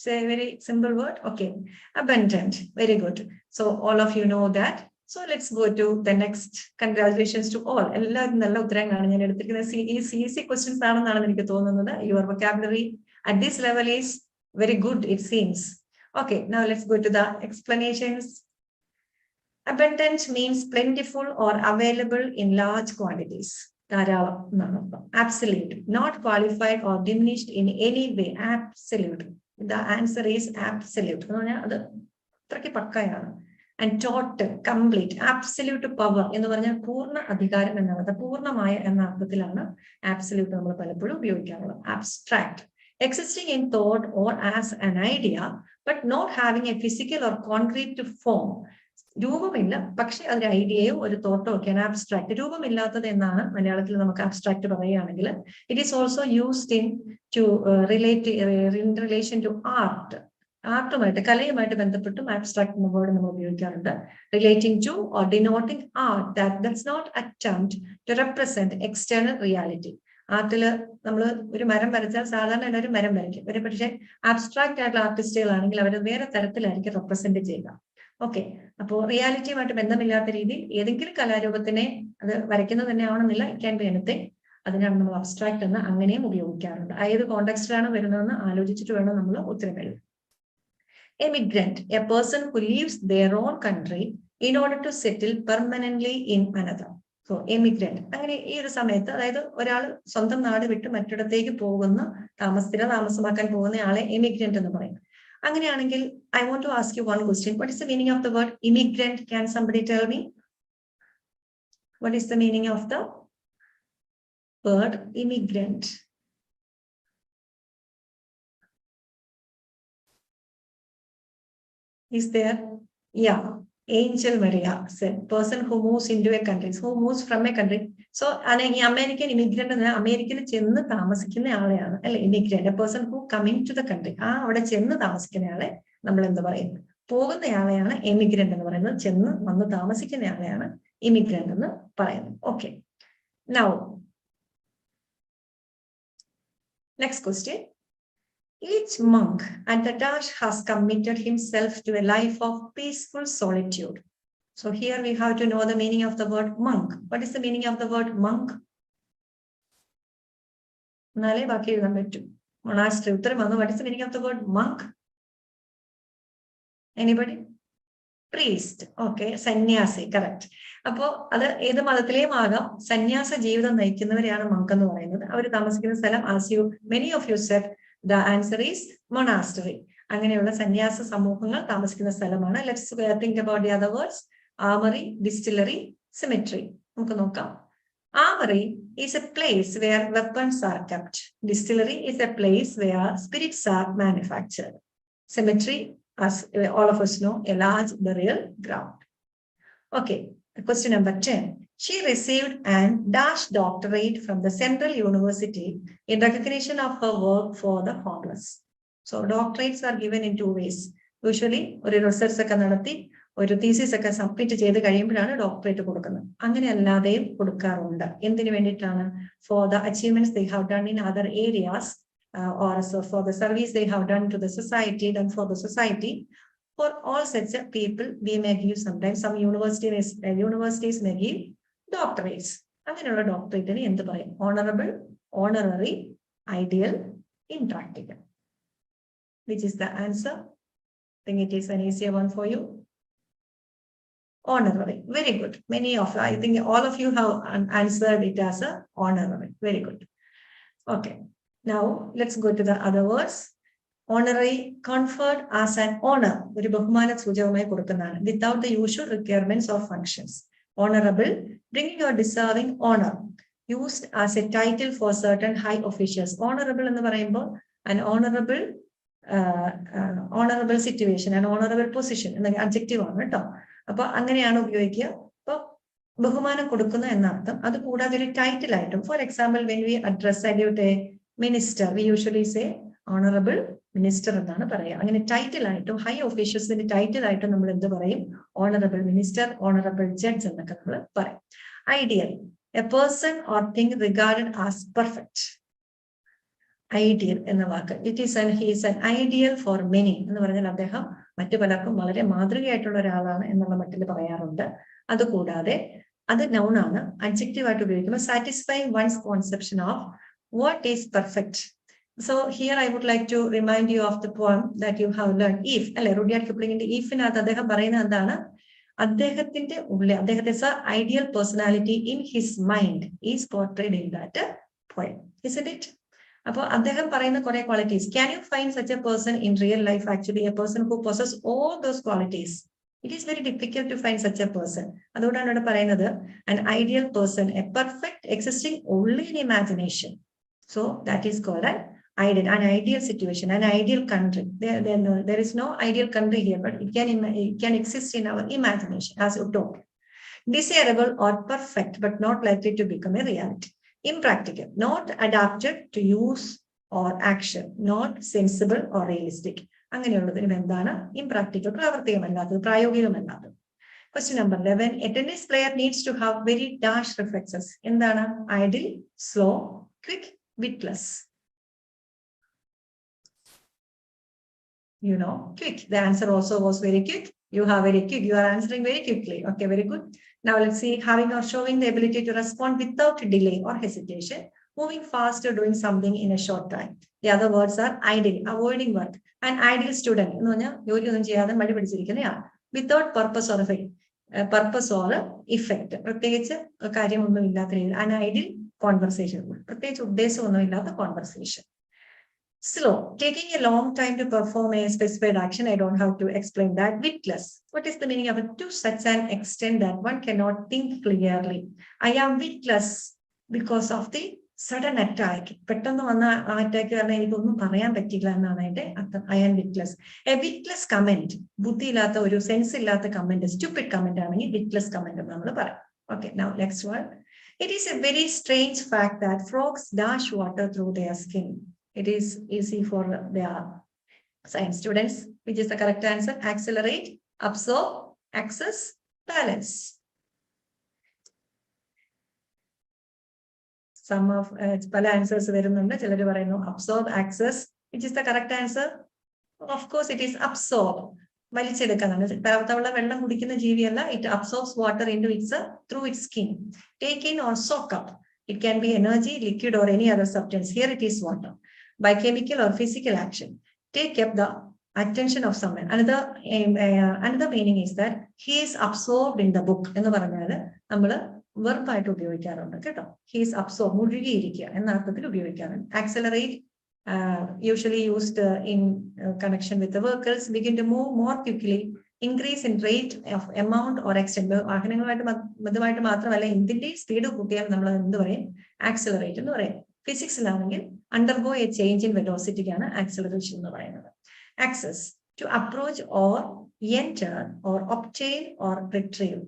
Say a very simple word. Okay, abundant. Very good. So all of you know that. So let's go to the next. Congratulations to all. Easy questions. Your vocabulary at this level is very good, it seems. Okay, now let's go to the explanations. Abundant means plentiful or available in large quantities. Absolute, not qualified or diminished in any way. Absolute. The answer is absolute. And total, complete, absolute power. In the Purna Adhikaram and the Purna Maya and Apathilana, absolute abstract. Existing in thought or as an idea, but not having a physical or concrete form. രൂപമില്ല, പക്ഷെ അതിന്റെ ഐഡിയയോ ഒരു തോട്ടോ ഒക്കെയാണ് abstract. രൂപമില്ലാത്തത് എന്നാണ് മലയാളത്തിൽ നമുക്ക് abstract പറയുകയാണെങ്കിൽ. It is also used in to relation to art. ആർട്ടുമായിട്ട്, കലയുമായിട്ട് ബന്ധപ്പെട്ടും ആബ്സ്ട്രാക്ട് എന്ന വേർഡ് നമ്മൾ ഉപയോഗിക്കാറുണ്ട്. Relating to or denoting art that does not attempt to represent external reality. ആർട്ടില് നമ്മൾ ഒരു മരം വരച്ചാൽ സാധാരണ എല്ലാവരും മരം വരയ്ക്കും. ഒരു പക്ഷേ ആബ്സ്ട്രാക്ട് ആയിട്ടുള്ള ആർട്ടിസ്റ്റുകളാണെങ്കിൽ അവർ വേറെ തരത്തിലായിരിക്കും റെപ്രസെന്റ് ചെയ്യുക. ഓക്കെ, അപ്പോൾ റിയാലിറ്റിയുമായിട്ട് ബന്ധമില്ലാത്ത രീതിയിൽ ഏതെങ്കിലും കലാരൂപത്തിനെ അത് വരയ്ക്കുന്നത് തന്നെ ആവണമെന്നില്ല. It can be anything. അതിനാണ് നമ്മൾ അബ്സ്ട്രാക്ട് എന്ന് അങ്ങനെയും ഉപയോഗിക്കാറുണ്ട്. ഏത് കോണ്ടെക്സ്റ്റിലാണ് വരുന്നതെന്ന് ആലോചിച്ചിട്ട് വേണം നമ്മൾ ഉത്തരം എഴുതാൻ. Emigrant, a person who leaves their own country in order to settle permanently in another. So, emigrant. അങ്ങനെ ഈ ഒരു സമയത്ത്, അതായത് ഒരാൾ സ്വന്തം നാട് വിട്ട് മറ്റിടത്തേക്ക് പോകുന്ന, താമസമാക്കാൻ പോകുന്ന ആളെ എമിഗ്രന്റ് എന്ന് പറയും. അങ്ങനെയാണെങ്കിൽ I want to ask you one question. What is the meaning of the word immigrant? Can somebody tell me? What is the meaning of the word immigrant? Is there? Yeah. Angel Maria said, person who moves into a country, who moves from a country. So, an American immigrant, American chennu താമസിക്കുന്ന ആളെയാണ് അല്ലെ immigrant, a person who coming to the country. അവിടെ ചെന്ന് താമസിക്കുന്ന ആളെ നമ്മൾ എന്ത് പറയും? പോകുന്നയാളെയാണ് emigrant എന്ന് പറയുന്നത്. ചെന്ന് വന്ന് താമസിക്കുന്ന ആളെയാണ് ഇമിഗ്രന്റ് എന്ന് പറയുന്നത്. Okay, now next question. Each monk at the dash has committed himself to a life of peaceful solitude. So here we have to know the meaning of the word monk. What is the meaning of the word monk? Nale baki edhan pettu. Monastery uttaram vannu. What is the meaning of the word monk? Anybody? Priest. Okay, sannyasi. Correct. അപ്പോ അത് ഏത് മതത്തിലെയും ആകാം. സന്യാസ ജീവിതം നയിക്കുന്നവരെയാണ് Munk എന്ന് പറയുന്നത്. അവർ താമസിക്കുന്ന സ്ഥലം, as you many of you said, the answer is monastery. അങ്ങനെയുള്ള സന്യാസ സമൂഹങ്ങൾ താമസിക്കുന്ന സ്ഥലമാണ്. Let's think about the other words. Armory, distillery, cemetery. നമുക്ക് നോക്കാം. Armory is a place where weapons are kept. Distillery is a place where spirits are manufactured. Cemetery, as all of us know, a large burial ground. Okay, question number 10. She received an dash doctorate from the Central University in recognition of her work for the homeless. So doctorates are given in two ways. Usually, ഒരു research ഒക്കെ നടത്തി ഒരു thesis ഒക്കെ submit ചെയ്ത് കഴിയുമ്പോഴാണ് doctorate കൊടുക്കുന്നത്. അങ്ങനെ അല്ലാതെയും കൊടുക്കാറുണ്ട്. എന്തിനു വേണ്ടിയിട്ടാണ്? For the achievements they have done in other areas, or so for the service they have done to the society, done for the society. For all such people, we may give sometimes, some universities may give doctorates. അങ്ങനെയുള്ള ഡോക്ടറേറ്റിന് എന്ത് പറയും? Honourable, honorary, ideal, impractical. Which is the answer? I think it is an easier one for you. Honorary. Very good. Many of you, I think all of you have answered it as a honorary. Very good. Okay. Now let's go to the other words. Honorary, conferred as an honor. ഒരു ബഹുമാന സൂചകമായി കൊടുക്കുന്നതാണ്. Without the usual requirements or functions. Honorable, bringing or deserving honor. Used as a title for certain high officials. Honorable എന്ന് പറയുമ്പോൾ an honorable situation, an honorable position എന്ന adjective ആണ് കേട്ടോ. അപ്പൊ അങ്ങനെയാണ് ഉപയോഗിക്കുക. അപ്പൊ ബഹുമാനം കൊടുക്കുന്ന എന്നർത്ഥം. അത് കൂടാതെ ഒരു ടൈറ്റിൽ ആയിട്ടും, for example when we address salute a minister, we usually say honorable minister എന്നാണ് പറയുക. അങ്ങനെ ടൈറ്റിൽ ആയിട്ടും ഹൈ ഒഫീഷ്യൽസിന്റെ ടൈറ്റിൽ ആയിട്ടും നമ്മൾ എന്ത് പറയും? ഓണറബിൾ മിനിസ്റ്റർ, ഓണറബിൾ ജഡ്ജ് എന്നൊക്കെ നമ്മൾ പറയും. Ideal, a person or thing regarded as perfect. Ideal എന്ന വാക്ക്. He is an ideal for many എന്ന് പറഞ്ഞാൽ അദ്ദേഹം മറ്റു പലർക്കും വളരെ മാതൃകയായിട്ടുള്ള ഒരാളാണ് എന്നുള്ള മട്ടിൽ പറയാറുണ്ട്. അതുകൂടാതെ അത് noun ആണ്. Adjective ആയിട്ട് ഉപയോഗിക്കുമ്പോൾ satisfying one's conception of what is perfect. So here I would like to remind you of the poem that you have learned. If അല്ലെ, റുഡിയാർഡ് കിപ്ലിംഗിന്റെ ഈഫിനകത്ത് അദ്ദേഹം പറയുന്നത് എന്താണ്? അദ്ദേഹത്തിന്റെ ഉള്ളിൽ അദ്ദേഹത്തെ ideal personality in his mind is portrayed in that poem, isn't it? അപ്പോൾ അദ്ദേഹം പറയുന്ന കുറെ qualities. Can you find such a person in real life? Actually, a person who possesses all those qualities. It is very difficult to find such a person. അതുകൊണ്ടാണ് ഇവിടെ പറയുന്നത് an ideal person, a perfect existing only in imagination. So that is called an ideal situation, an ideal country. There is no ideal country here, but it can exist in our imagination as utopia. Desirable or perfect, but not likely to become a reality. Impractical, not adapted to use or action, not sensible or realistic. അങ്ങനെയുള്ളതിന് എന്താണ്? Impractical, പ്രാവർത്തികമല്ലാത്തത്, പ്രായോഗികമല്ലാത്തത്. Question number 11. A tennis player needs to have very dash reflexes. എന്താണ്? Idle, slow, quick, witless. You know, quick. The answer also was very quick. You have very quick. You are answering very quickly. Okay, very good. Now let's see. Having or showing the ability to respond without delay or hesitation, moving fast or doing something in a short time. The other words are idle, avoiding work. An ideal student. Without purpose or effect. Purpose or effect. An ideal conversation. Conversation. Slow, taking a long time to perform a specified action. I don't have to explain that. Witless. What is the meaning of it? To such an extent that one cannot think clearly. I am witless because of the sudden attack. പെട്ടെന്ന് വന്ന ആ attack കാരണം എനിക്കൊന്നും പറയാൻ പറ്റില്ല എന്നാണ് അതിന്റെ അർത്ഥം. I am witless. A witless comment. ബുദ്ധിയില്ലാത്ത ഒരു സെൻസ് ഇല്ലാത്ത കമന്റ്, സ്റ്റുപ്പിഡ് കമന്റ് ആണെങ്കിൽ witless comment എന്ന് നമ്മൾ പറയും. Okay, now next one. It is a very strange fact that frogs dash water through their skin. It is easy for the science students. Which is the correct answer? Accelerate, absorb, access, balance. Some of pala answers varunundu. Chilaru parayunu absorb, access. Which is the correct answer? Of course, it is absorb. വലിച്ചെടുക്കാനാണ്. തവള വെള്ളം കുടിക്കുന്ന ജീവിയല്ല. It absorbs water into its through its skin. Take in or soak up. It can be energy, liquid, or any other substance. Here it is water. By chemical or physical action, take up the attention of someone. Another meaning is that he is absorbed in the book. എന്ന് പറഞ്ഞാൽ നമ്മൾ verb ആയിട്ട് ഉപയോഗിക്കാറുണ്ട് കേട്ടോ. He is absorbed, മുഴുകിയിരിക്കുക എന്ന അർത്ഥത്തിൽ ഉപയോഗിക്കാറുണ്ട്. Accelerate, usually used in connection with the vehicles, begin to move more quickly, increase in rate of amount or extent. വാഹനങ്ങളുമായിട്ട് മാത്രമല്ല, എന്തിന്റെ സ്പീഡ് കൂട്ടിയാൽ നമ്മൾ എന്ത് പറയും? ആക്സിലറേറ്റ് എന്ന് പറയും. ഫിസിക്സിലാണെങ്കിൽ undergo a change in velocity ആണ് acceleration എന്ന് പറയുന്നത്. Access, to approach or enter or obtain or retrieve.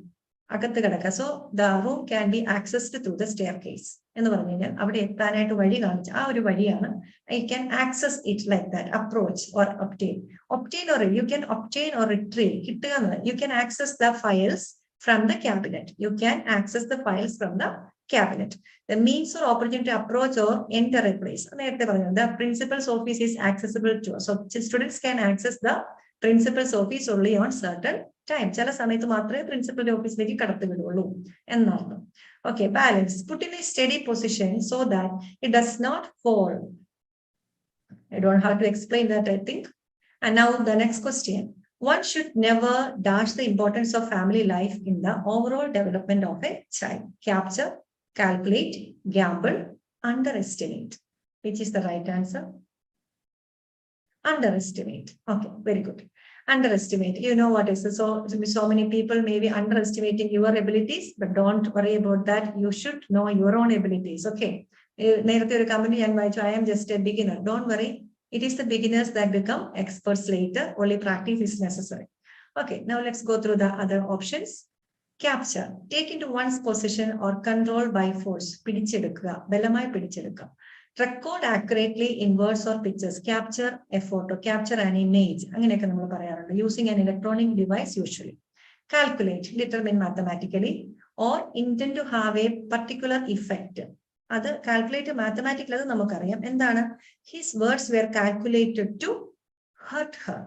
അകത്ത് കിടക്കുക. So the room can be accessed through the staircase. എന്ന് പറഞ്ഞു കഴിഞ്ഞാൽ അവിടെ എത്താനായിട്ട് വഴി കാണിച്ച ആ ഒരു വഴിയാണ്. I can access it like that. Approach or obtain. Obtain or you can obtain or retrieve. കിട്ടുക എന്നത്. You can access the files from the cabinet. You can access the files from the cabinet. The means or opportunity to approach or enter a place. The principal's office is accessible to us. So students can access the principal's office only on certain time. ചില സമയത്ത് മാത്രമേ പ്രിൻസിപ്പലിന്റെ ഓഫീസിലേക്ക് കടത്തി വിടുള്ളൂ എന്നാണ്. Okay, balance. Put in a steady position so that it does not fall. I don't have to explain that, I think. And now the next question. One should never dash the importance of family life in the overall development of a child. Capture, calculate, gamble, underestimate. Which is the right answer? Underestimate. Okay, very good. Underestimate. You know what is it? So many people may be underestimating your abilities, but don't worry about that. You should know your own abilities. Okay. നേരത്തെ ഒരു comment ഞാൻ വായിച്ചു, I am just a beginner. Don't worry. It is the beginners that become experts later. Only practice is necessary. Okay, now let's go through the other options. Capture, take into one's possession or control by force. പിടിച്ചെടുക്കുക, ബലമായി പിടിച്ചെടുക്കുക. Record accurately in words or pictures. Capture a photo, capture an image. അങ്ങനെയൊക്കെ നമ്മൾ പറയാറുണ്ട്. Using an electronic device usually. Calculate, determine mathematically. or intend to have a particular effect. അത് calculate mathematical അത് നമുക്കറിയാം. എന്താണ്? His words were calculated to hurt her.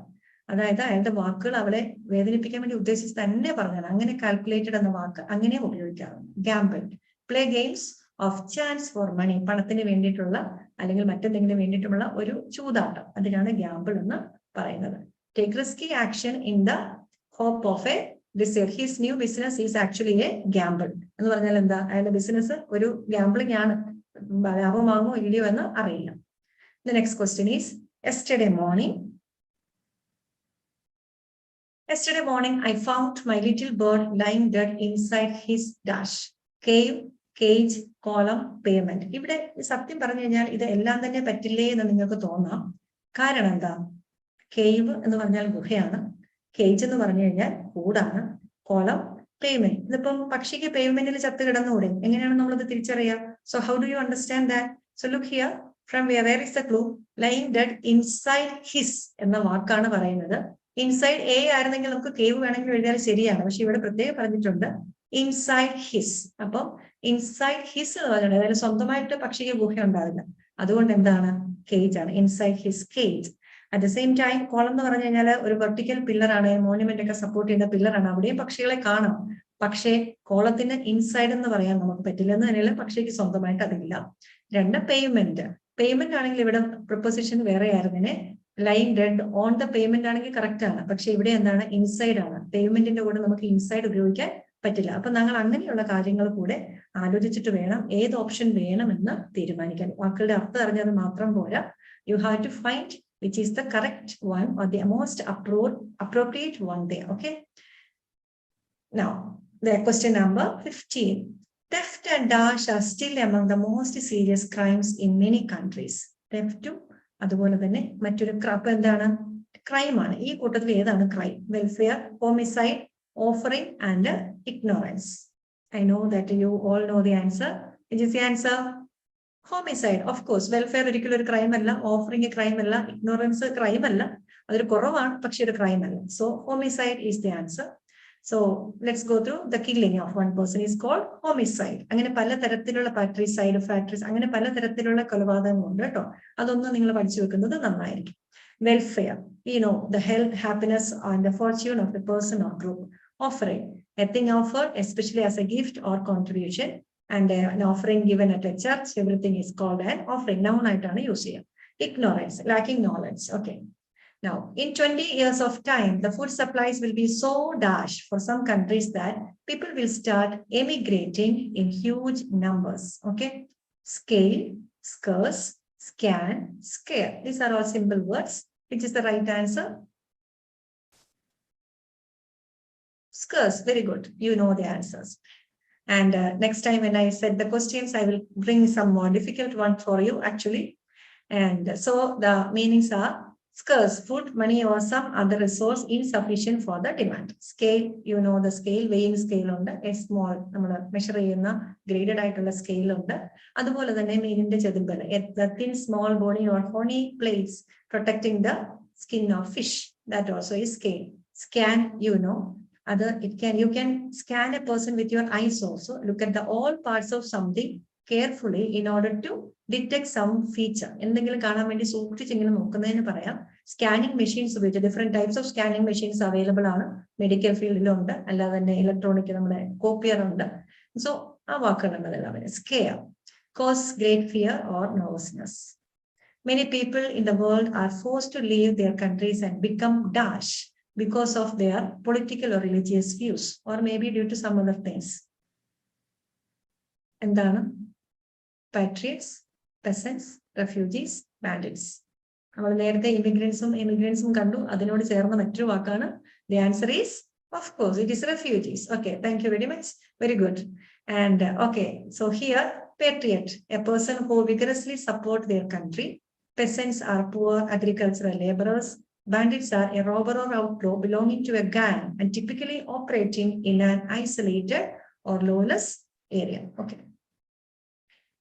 അതായത് അയാളുടെ വാക്കുകൾ അവളെ വേദനിപ്പിക്കാൻ വേണ്ടി ഉദ്ദേശിച്ച് തന്നെ പറഞ്ഞാണ്. അങ്ങനെ കാൽക്കുലേറ്റഡ് എന്ന വാക്ക് അങ്ങനെ ഉപയോഗിക്കാറുണ്ട്. Gamble, play games of chance for money, പണത്തിന് വേണ്ടിയിട്ടുള്ള അല്ലെങ്കിൽ മറ്റെന്തെങ്കിലും വേണ്ടിയിട്ടുള്ള ഒരു ചൂതാട്ടം, അതിനാണ് ഗാംബിൾ എന്ന് പറയുന്നത്. Take risky action in the hope of a desire. His new business is actually a gamble എന്ന് പറഞ്ഞാൽ എന്താ? അയാളുടെ ബിസിനസ് ഒരു ഗാംബിളിംഗ് ആണ്. ലാഭമാകുമോ ഇല്ലയോ എന്ന് അറിയില്ല. The next question is yesterday morning. Yesterday morning, I found my little bird lying dead inside his dash. Cave, cage, column, payment. ഇവിടെ സത്യം പറഞ്ഞു കഴിഞ്ഞാൽ ഇത് എല്ലാം തന്നെ പറ്റില്ലേ എന്ന് നിങ്ങൾക്ക് തോന്നാം. കാരണം എന്താ? കേവ് എന്ന് പറഞ്ഞാൽ ഗുഹയാണ്, കേജ് എന്ന് പറഞ്ഞു കഴിഞ്ഞാൽ കൂടാണ്, കോളം പേയ്മെന്റ്. ഇതിപ്പം പക്ഷിക്ക് പേയ്മെന്റിൽ ചത്ത് കിടന്നുകൂടെ? എങ്ങനെയാണ് നമ്മളത് തിരിച്ചറിയുക? So how do you understand that? So look here, from where is the clue? Lying dead inside his എന്ന വാക്കാണ് പറയുന്നത്. ഇൻസൈഡ് എ ആയിരുന്നെങ്കിൽ നമുക്ക് കേവ് വേണമെങ്കിൽ എഴുതിയാൽ ശരിയാണ്, പക്ഷെ ഇവിടെ പ്രത്യേകം പറഞ്ഞിട്ടുണ്ട് ഇൻസൈഡ് ഹിസ്. അപ്പം ഇൻസൈഡ് ഹിസ് എന്ന് പറഞ്ഞിട്ടുണ്ട്, അതായത് സ്വന്തമായിട്ട് പക്ഷിക്ക് ഗുഹ ഉണ്ടാവില്ല. അതുകൊണ്ട് എന്താണ്? കേജ് ആണ്, inside his cage. At the same time column എന്ന് പറഞ്ഞു കഴിഞ്ഞാൽ ഒരു വെർട്ടിക്കൽ പില്ലറാണ്, മോണ്യുമെന്റ് ഒക്കെ സപ്പോർട്ട് ചെയ്യുന്ന പില്ലറാണ്. അവിടെയും പക്ഷികളെ കാണാം. പക്ഷേ കോളത്തിന് ഇൻസൈഡ് എന്ന് പറയാൻ നമുക്ക് പറ്റില്ല. എന്ന് തന്നെയല്ല, പക്ഷിക്ക് സ്വന്തമായിട്ട് അതില്ല. രണ്ട്, പേയ്മെന്റ്. പേയ്മെന്റ് ആണെങ്കിൽ ഇവിടെ പ്രിപ്പോസിഷൻ വേറെ ആയിരുന്നേ. Lying dead on the payment ആണെങ്കിൽ കറക്റ്റ് ആണ്, പക്ഷെ ഇവിടെ എന്താണ്? ഇൻസൈഡ് ആണ്. പേയ്മെന്റിന്റെ കൂടെ നമുക്ക് ഇൻസൈഡ് ഉപയോഗിക്കാൻ പറ്റില്ല. അപ്പൊ ഞങ്ങൾ അങ്ങനെയുള്ള കാര്യങ്ങൾ കൂടെ ആലോചിച്ചിട്ട് വേണം ഏത് ഓപ്ഷൻ വേണമെന്ന് തീരുമാനിക്കാൻ. വാക്കുകളുടെ അർത്ഥം അറിഞ്ഞത് മാത്രം പോരാ. You have to find which is the correct one or the most appropriate one there. Okay. Now, the question number 15. Theft and dash are still among the most serious crimes in many countries. Theft അതുപോലെ തന്നെ മറ്റൊരു എന്താണ്? Crime ആണ്. ഈ കൂട്ടത്തിൽ ഏതാണ് crime? Welfare, homicide, offering and ignorance. I know that you all know the answer. Which is the answer? Homicide. Of course, welfare ഒരിക്കലും ഒരു ക്രൈം അല്ല, ഓഫറിംഗ് ക്രൈം അല്ല, ഇഗ്നോറൻസ് ക്രൈം അല്ല. അതൊരു കുറവാണ്, പക്ഷെ ഒരു ക്രൈം അല്ല. So homicide is the answer. So let's go through the killing of one person is called homicide. അങ്ങനെ പല തരത്തിലുള്ള പാട്രിസൈഡ്, ഫാട്രിസ്, അങ്ങനെ പല തരത്തിലുള്ള കൊലപാതകങ്ങളുണ്ട് കേട്ടോ. അതൊന്നും നിങ്ങൾ പഠിച്ചു വെക്കുന്നത് നന്നായിരിക്കും. Welfare, the health, happiness and the fortune of a person or group. Offering, a thing offered especially as a gift or contribution, and an offering given at a church, everything is called an offering. Noun ആയിട്ടാണ് use ചെയ്യുക. Ignorance, lacking knowledge. Okay. Now, in 20 years of time, the food supplies will be so dash for some countries that people will start emigrating in huge numbers. Okay. Scale, scarce, scan, scare. These are all simple words. Which is the right answer? Scarce. Very good. You know the answers. And next time when I set the questions, I will bring some more difficult one for you actually. And so the meanings are scarce, food, money or some other resource insufficient for the demand. Scale, you know the scale, weighing scale ഉണ്ട്. A small, നമ്മൾ measure ചെയ്യുന്ന graded ആയിട്ടുള്ള scale ഉണ്ട്. അതുപോലെ തന്നെ മീനിന്റെ ചെതുമ്പൽ, the thin small bony or horny plates protecting the skin of fish. That also is scale. Scan, you can scan a person with your eyes also. Look at the all parts of something carefully in order to detect some feature. എന്തെങ്കിലും കാണാൻ വേണ്ടി സൂക്ഷിച്ച് ഇങ്ങനെ നോക്കുന്നതിന് പറയാം. Scanning machines ഉപയോഗിച്ച് different types of scanning machines available ആണ്. Medical ഫീൽഡിലുണ്ട്, അല്ലാതെ തന്നെ ഇലക്ട്രോണിക് നമ്മുടെ കോപ്പിയർ ഉണ്ട്. സോ ആ വാക്കുകളെല്ലാം scare, cause great fear or nervousness. Many people in the world are forced to leave their countries and become dash because of their political or religious views, or maybe due to some other things. എന്താണ്? Patriots, peasants, refugees, bandits. നമ്മൾ നേരത്തെ ഇമിഗ്രൻസും കണ്ടു. അതിനോട് ചേർന്ന മറ്റൊരു വാക്കാണ്. The answer is, of course, it is refugees. Okay, thank you very much. Very good. And okay, so here, patriot, a person who vigorously support their country. Peasants are poor agricultural laborers. Bandits are a robber or outlaw belonging to a gang and typically operating in an isolated or lawless area. Okay.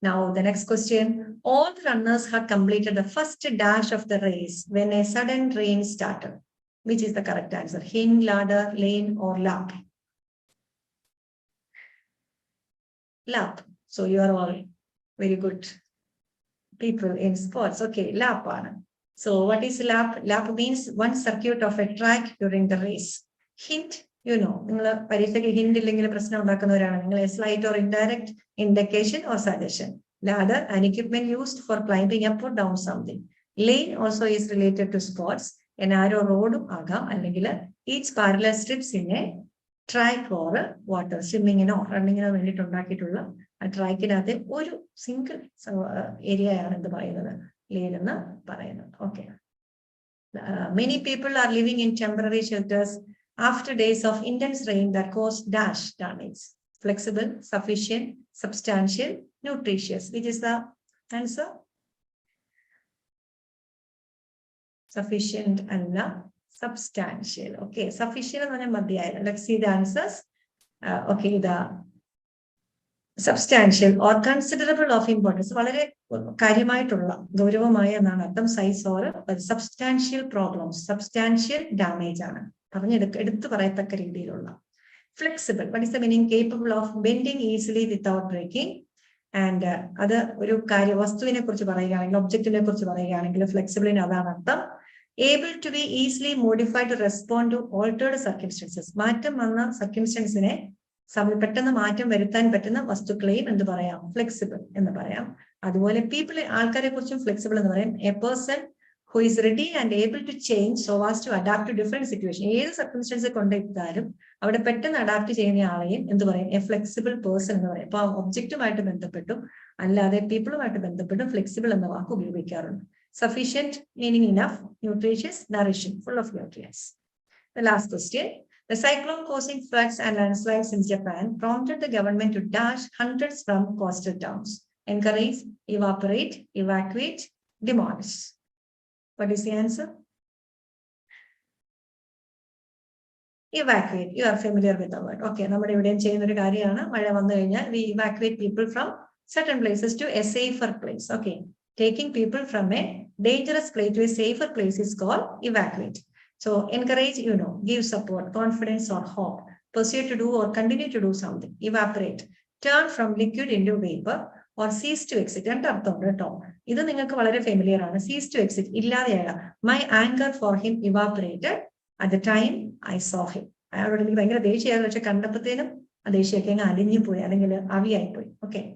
Now the next question. All the runners had completed the first dash of the race when a sudden rain started. Which is the correct answer? Hind, ladder, lane or lap? lap. So you are all very good people in sports. Okay, lap. So what is lap? Lap means one circuit of a track during the race. Hint, you know, hint a slight or indirect indication or suggestion. Ladder, an equipment used for climbing up or down something. Lane also is related to sports. An arrow road, each parallel strips in a track or water, swimming in or running in a track in a single area in the lane. Okay. Many people are living in temporary shelters after days of intense rain that cause dash damage. Flexible, sufficient, substantial, nutritious. Which is the answer? Sufficient and substantial. Okay, sufficient. Let's see the answers. Okay, the substantial or considerable of importance. Size or substantial problems, substantial damage. Flexible. What is the meaning? Capable of bending easily without breaking. And other object flexible in able to be easily modified to respond to altered circumstances. Circumstances flexible. People flexible. A person who is ready and able to change so as to adapt to different situations. Circumstances adapt a flexible person. Objective people flexible. Sufficient meaning enough, nutritious, nourishing, full of nutrients. The last question. The cyclone causing floods and landslides in Japan prompted the government to dash hundreds from coastal towns. Encourage, evaporate, evacuate, demolish. What is the answer? Evacuate. You are familiar with the word. Okay, we evacuate people from certain places to a safer place. Okay, taking people from a dangerous place to a safer place is called evacuate. So encourage, you know, give support, confidence or hope, pursue to do or continue to do something. Evaporate, turn from liquid into vapor or cease to exit. This is familiar. Cease to exit. My anger for him evaporated at the time I saw him. I already okay.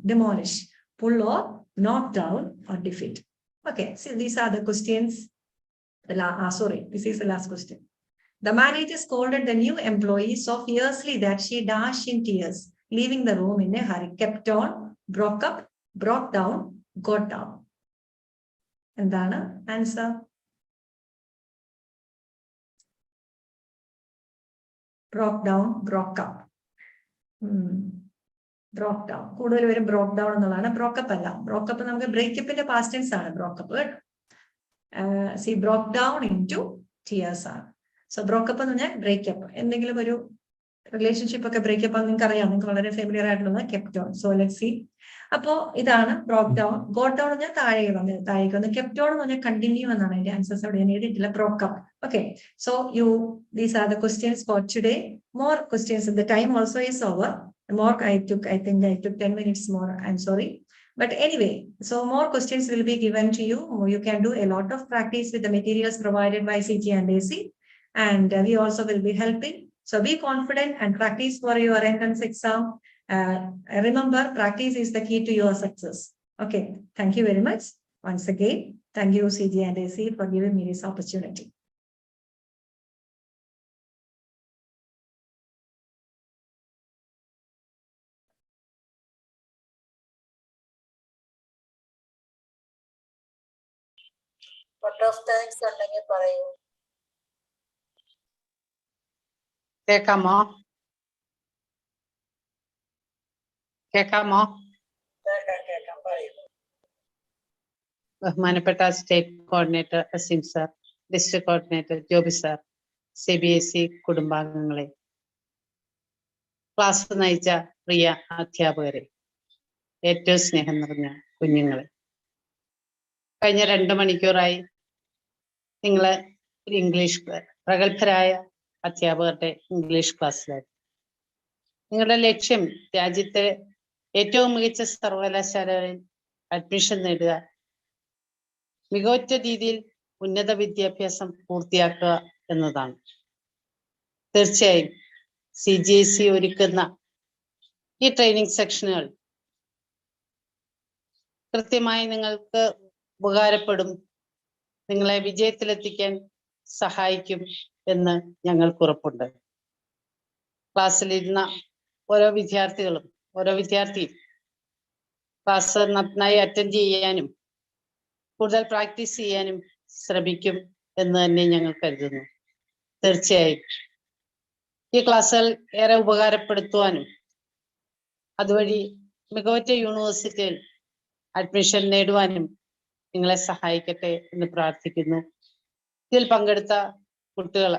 Demolish, pull or knock down or defeat. Okay, so these are the questions. This is the last question. The manager scolded the new employee so fiercely that she dashed in tears, leaving the room in a hurry, kept on, broke up, brought down, got down. And then answer. Broke down, broke up. Broke down. Broke down. Broke up. Broke up. Break up in the past tense. Broke up. See, broke down into tears. So broke up and break up. Relationship break up familiar kept on. So let's see. Apo idana broke down, got down kept on continue and answers broke up. Okay, so these are the questions for today. More questions. The time also is over. More I think I took 10 minutes more. I'm sorry. But anyway, so more questions will be given to you. You can do a lot of practice with the materials provided by CGAC. And we also will be helping. So be confident and practice for your entrance exam. Remember, practice is the key to your success. Okay, thank you very much. Once again, thank you CGAC for giving me this opportunity. What of thanks ഉണ്ടെങ്കിൽ പറയൂ. കേൾക്കാമോ? കേൾക്കാമോ? കേൾക്കാം പറയൂ. ബഹുമാനപ്പെട്ട state coordinator Azeem sir, district coordinator Joby sir, CBSE കുടുംബാംഗങ്ങളെ, class നയിച്ച പ്രിയ അധ്യാപകരെ, ഏറ്റവും സ്നേഹം നിറഞ്ഞ കുഞ്ഞുങ്ങളെ, കഴിഞ്ഞ 2 മണിക്കൂറായി നിങ്ങള് ഇംഗ്ലീഷ് പ്രഗത്ഭരായ അധ്യാപകരുടെ ഇംഗ്ലീഷ് ക്ലാസ്സിലായിരുന്നു. നിങ്ങളുടെ ലക്ഷ്യം രാജ്യത്തെ ഏറ്റവും മികച്ച സർവകലാശാലകളിൽ അഡ്മിഷൻ നേടുക, മികവുറ്റ രീതിയിൽ ഉന്നത വിദ്യാഭ്യാസം പൂർത്തിയാക്കുക എന്നതാണ്. തീർച്ചയായും CGAC ഒരുക്കുന്ന ഈ ട്രെയിനിങ് സെക്ഷനുകൾ കൃത്യമായി നിങ്ങൾക്ക് ഉപകാരപ്പെടും, നിങ്ങളെ വിജയത്തിലെത്തിക്കാൻ സഹായിക്കും എന്ന് ഞങ്ങൾക്ക് ഉറപ്പുണ്ട്. ക്ലാസ്സിലിരുന്ന ഓരോ വിദ്യാർത്ഥിയും ക്ലാസ് നന്നായി അറ്റൻഡ് ചെയ്യാനും കൂടുതൽ പ്രാക്ടീസ് ചെയ്യാനും ശ്രമിക്കും എന്ന് തന്നെ ഞങ്ങൾ കരുതുന്നു. തീർച്ചയായും ഈ ക്ലാസ്സുകൾ ഏറെ ഉപകാരപ്പെടുത്തുവാനും അതുവഴി മികവുറ്റ യൂണിവേഴ്സിറ്റിയിൽ അഡ്മിഷൻ നേടുവാനും നിങ്ങളെ സഹായിക്കട്ടെ എന്ന് പ്രാർത്ഥിക്കുന്നു. ഇതിൽ പങ്കെടുത്ത കുട്ടികൾ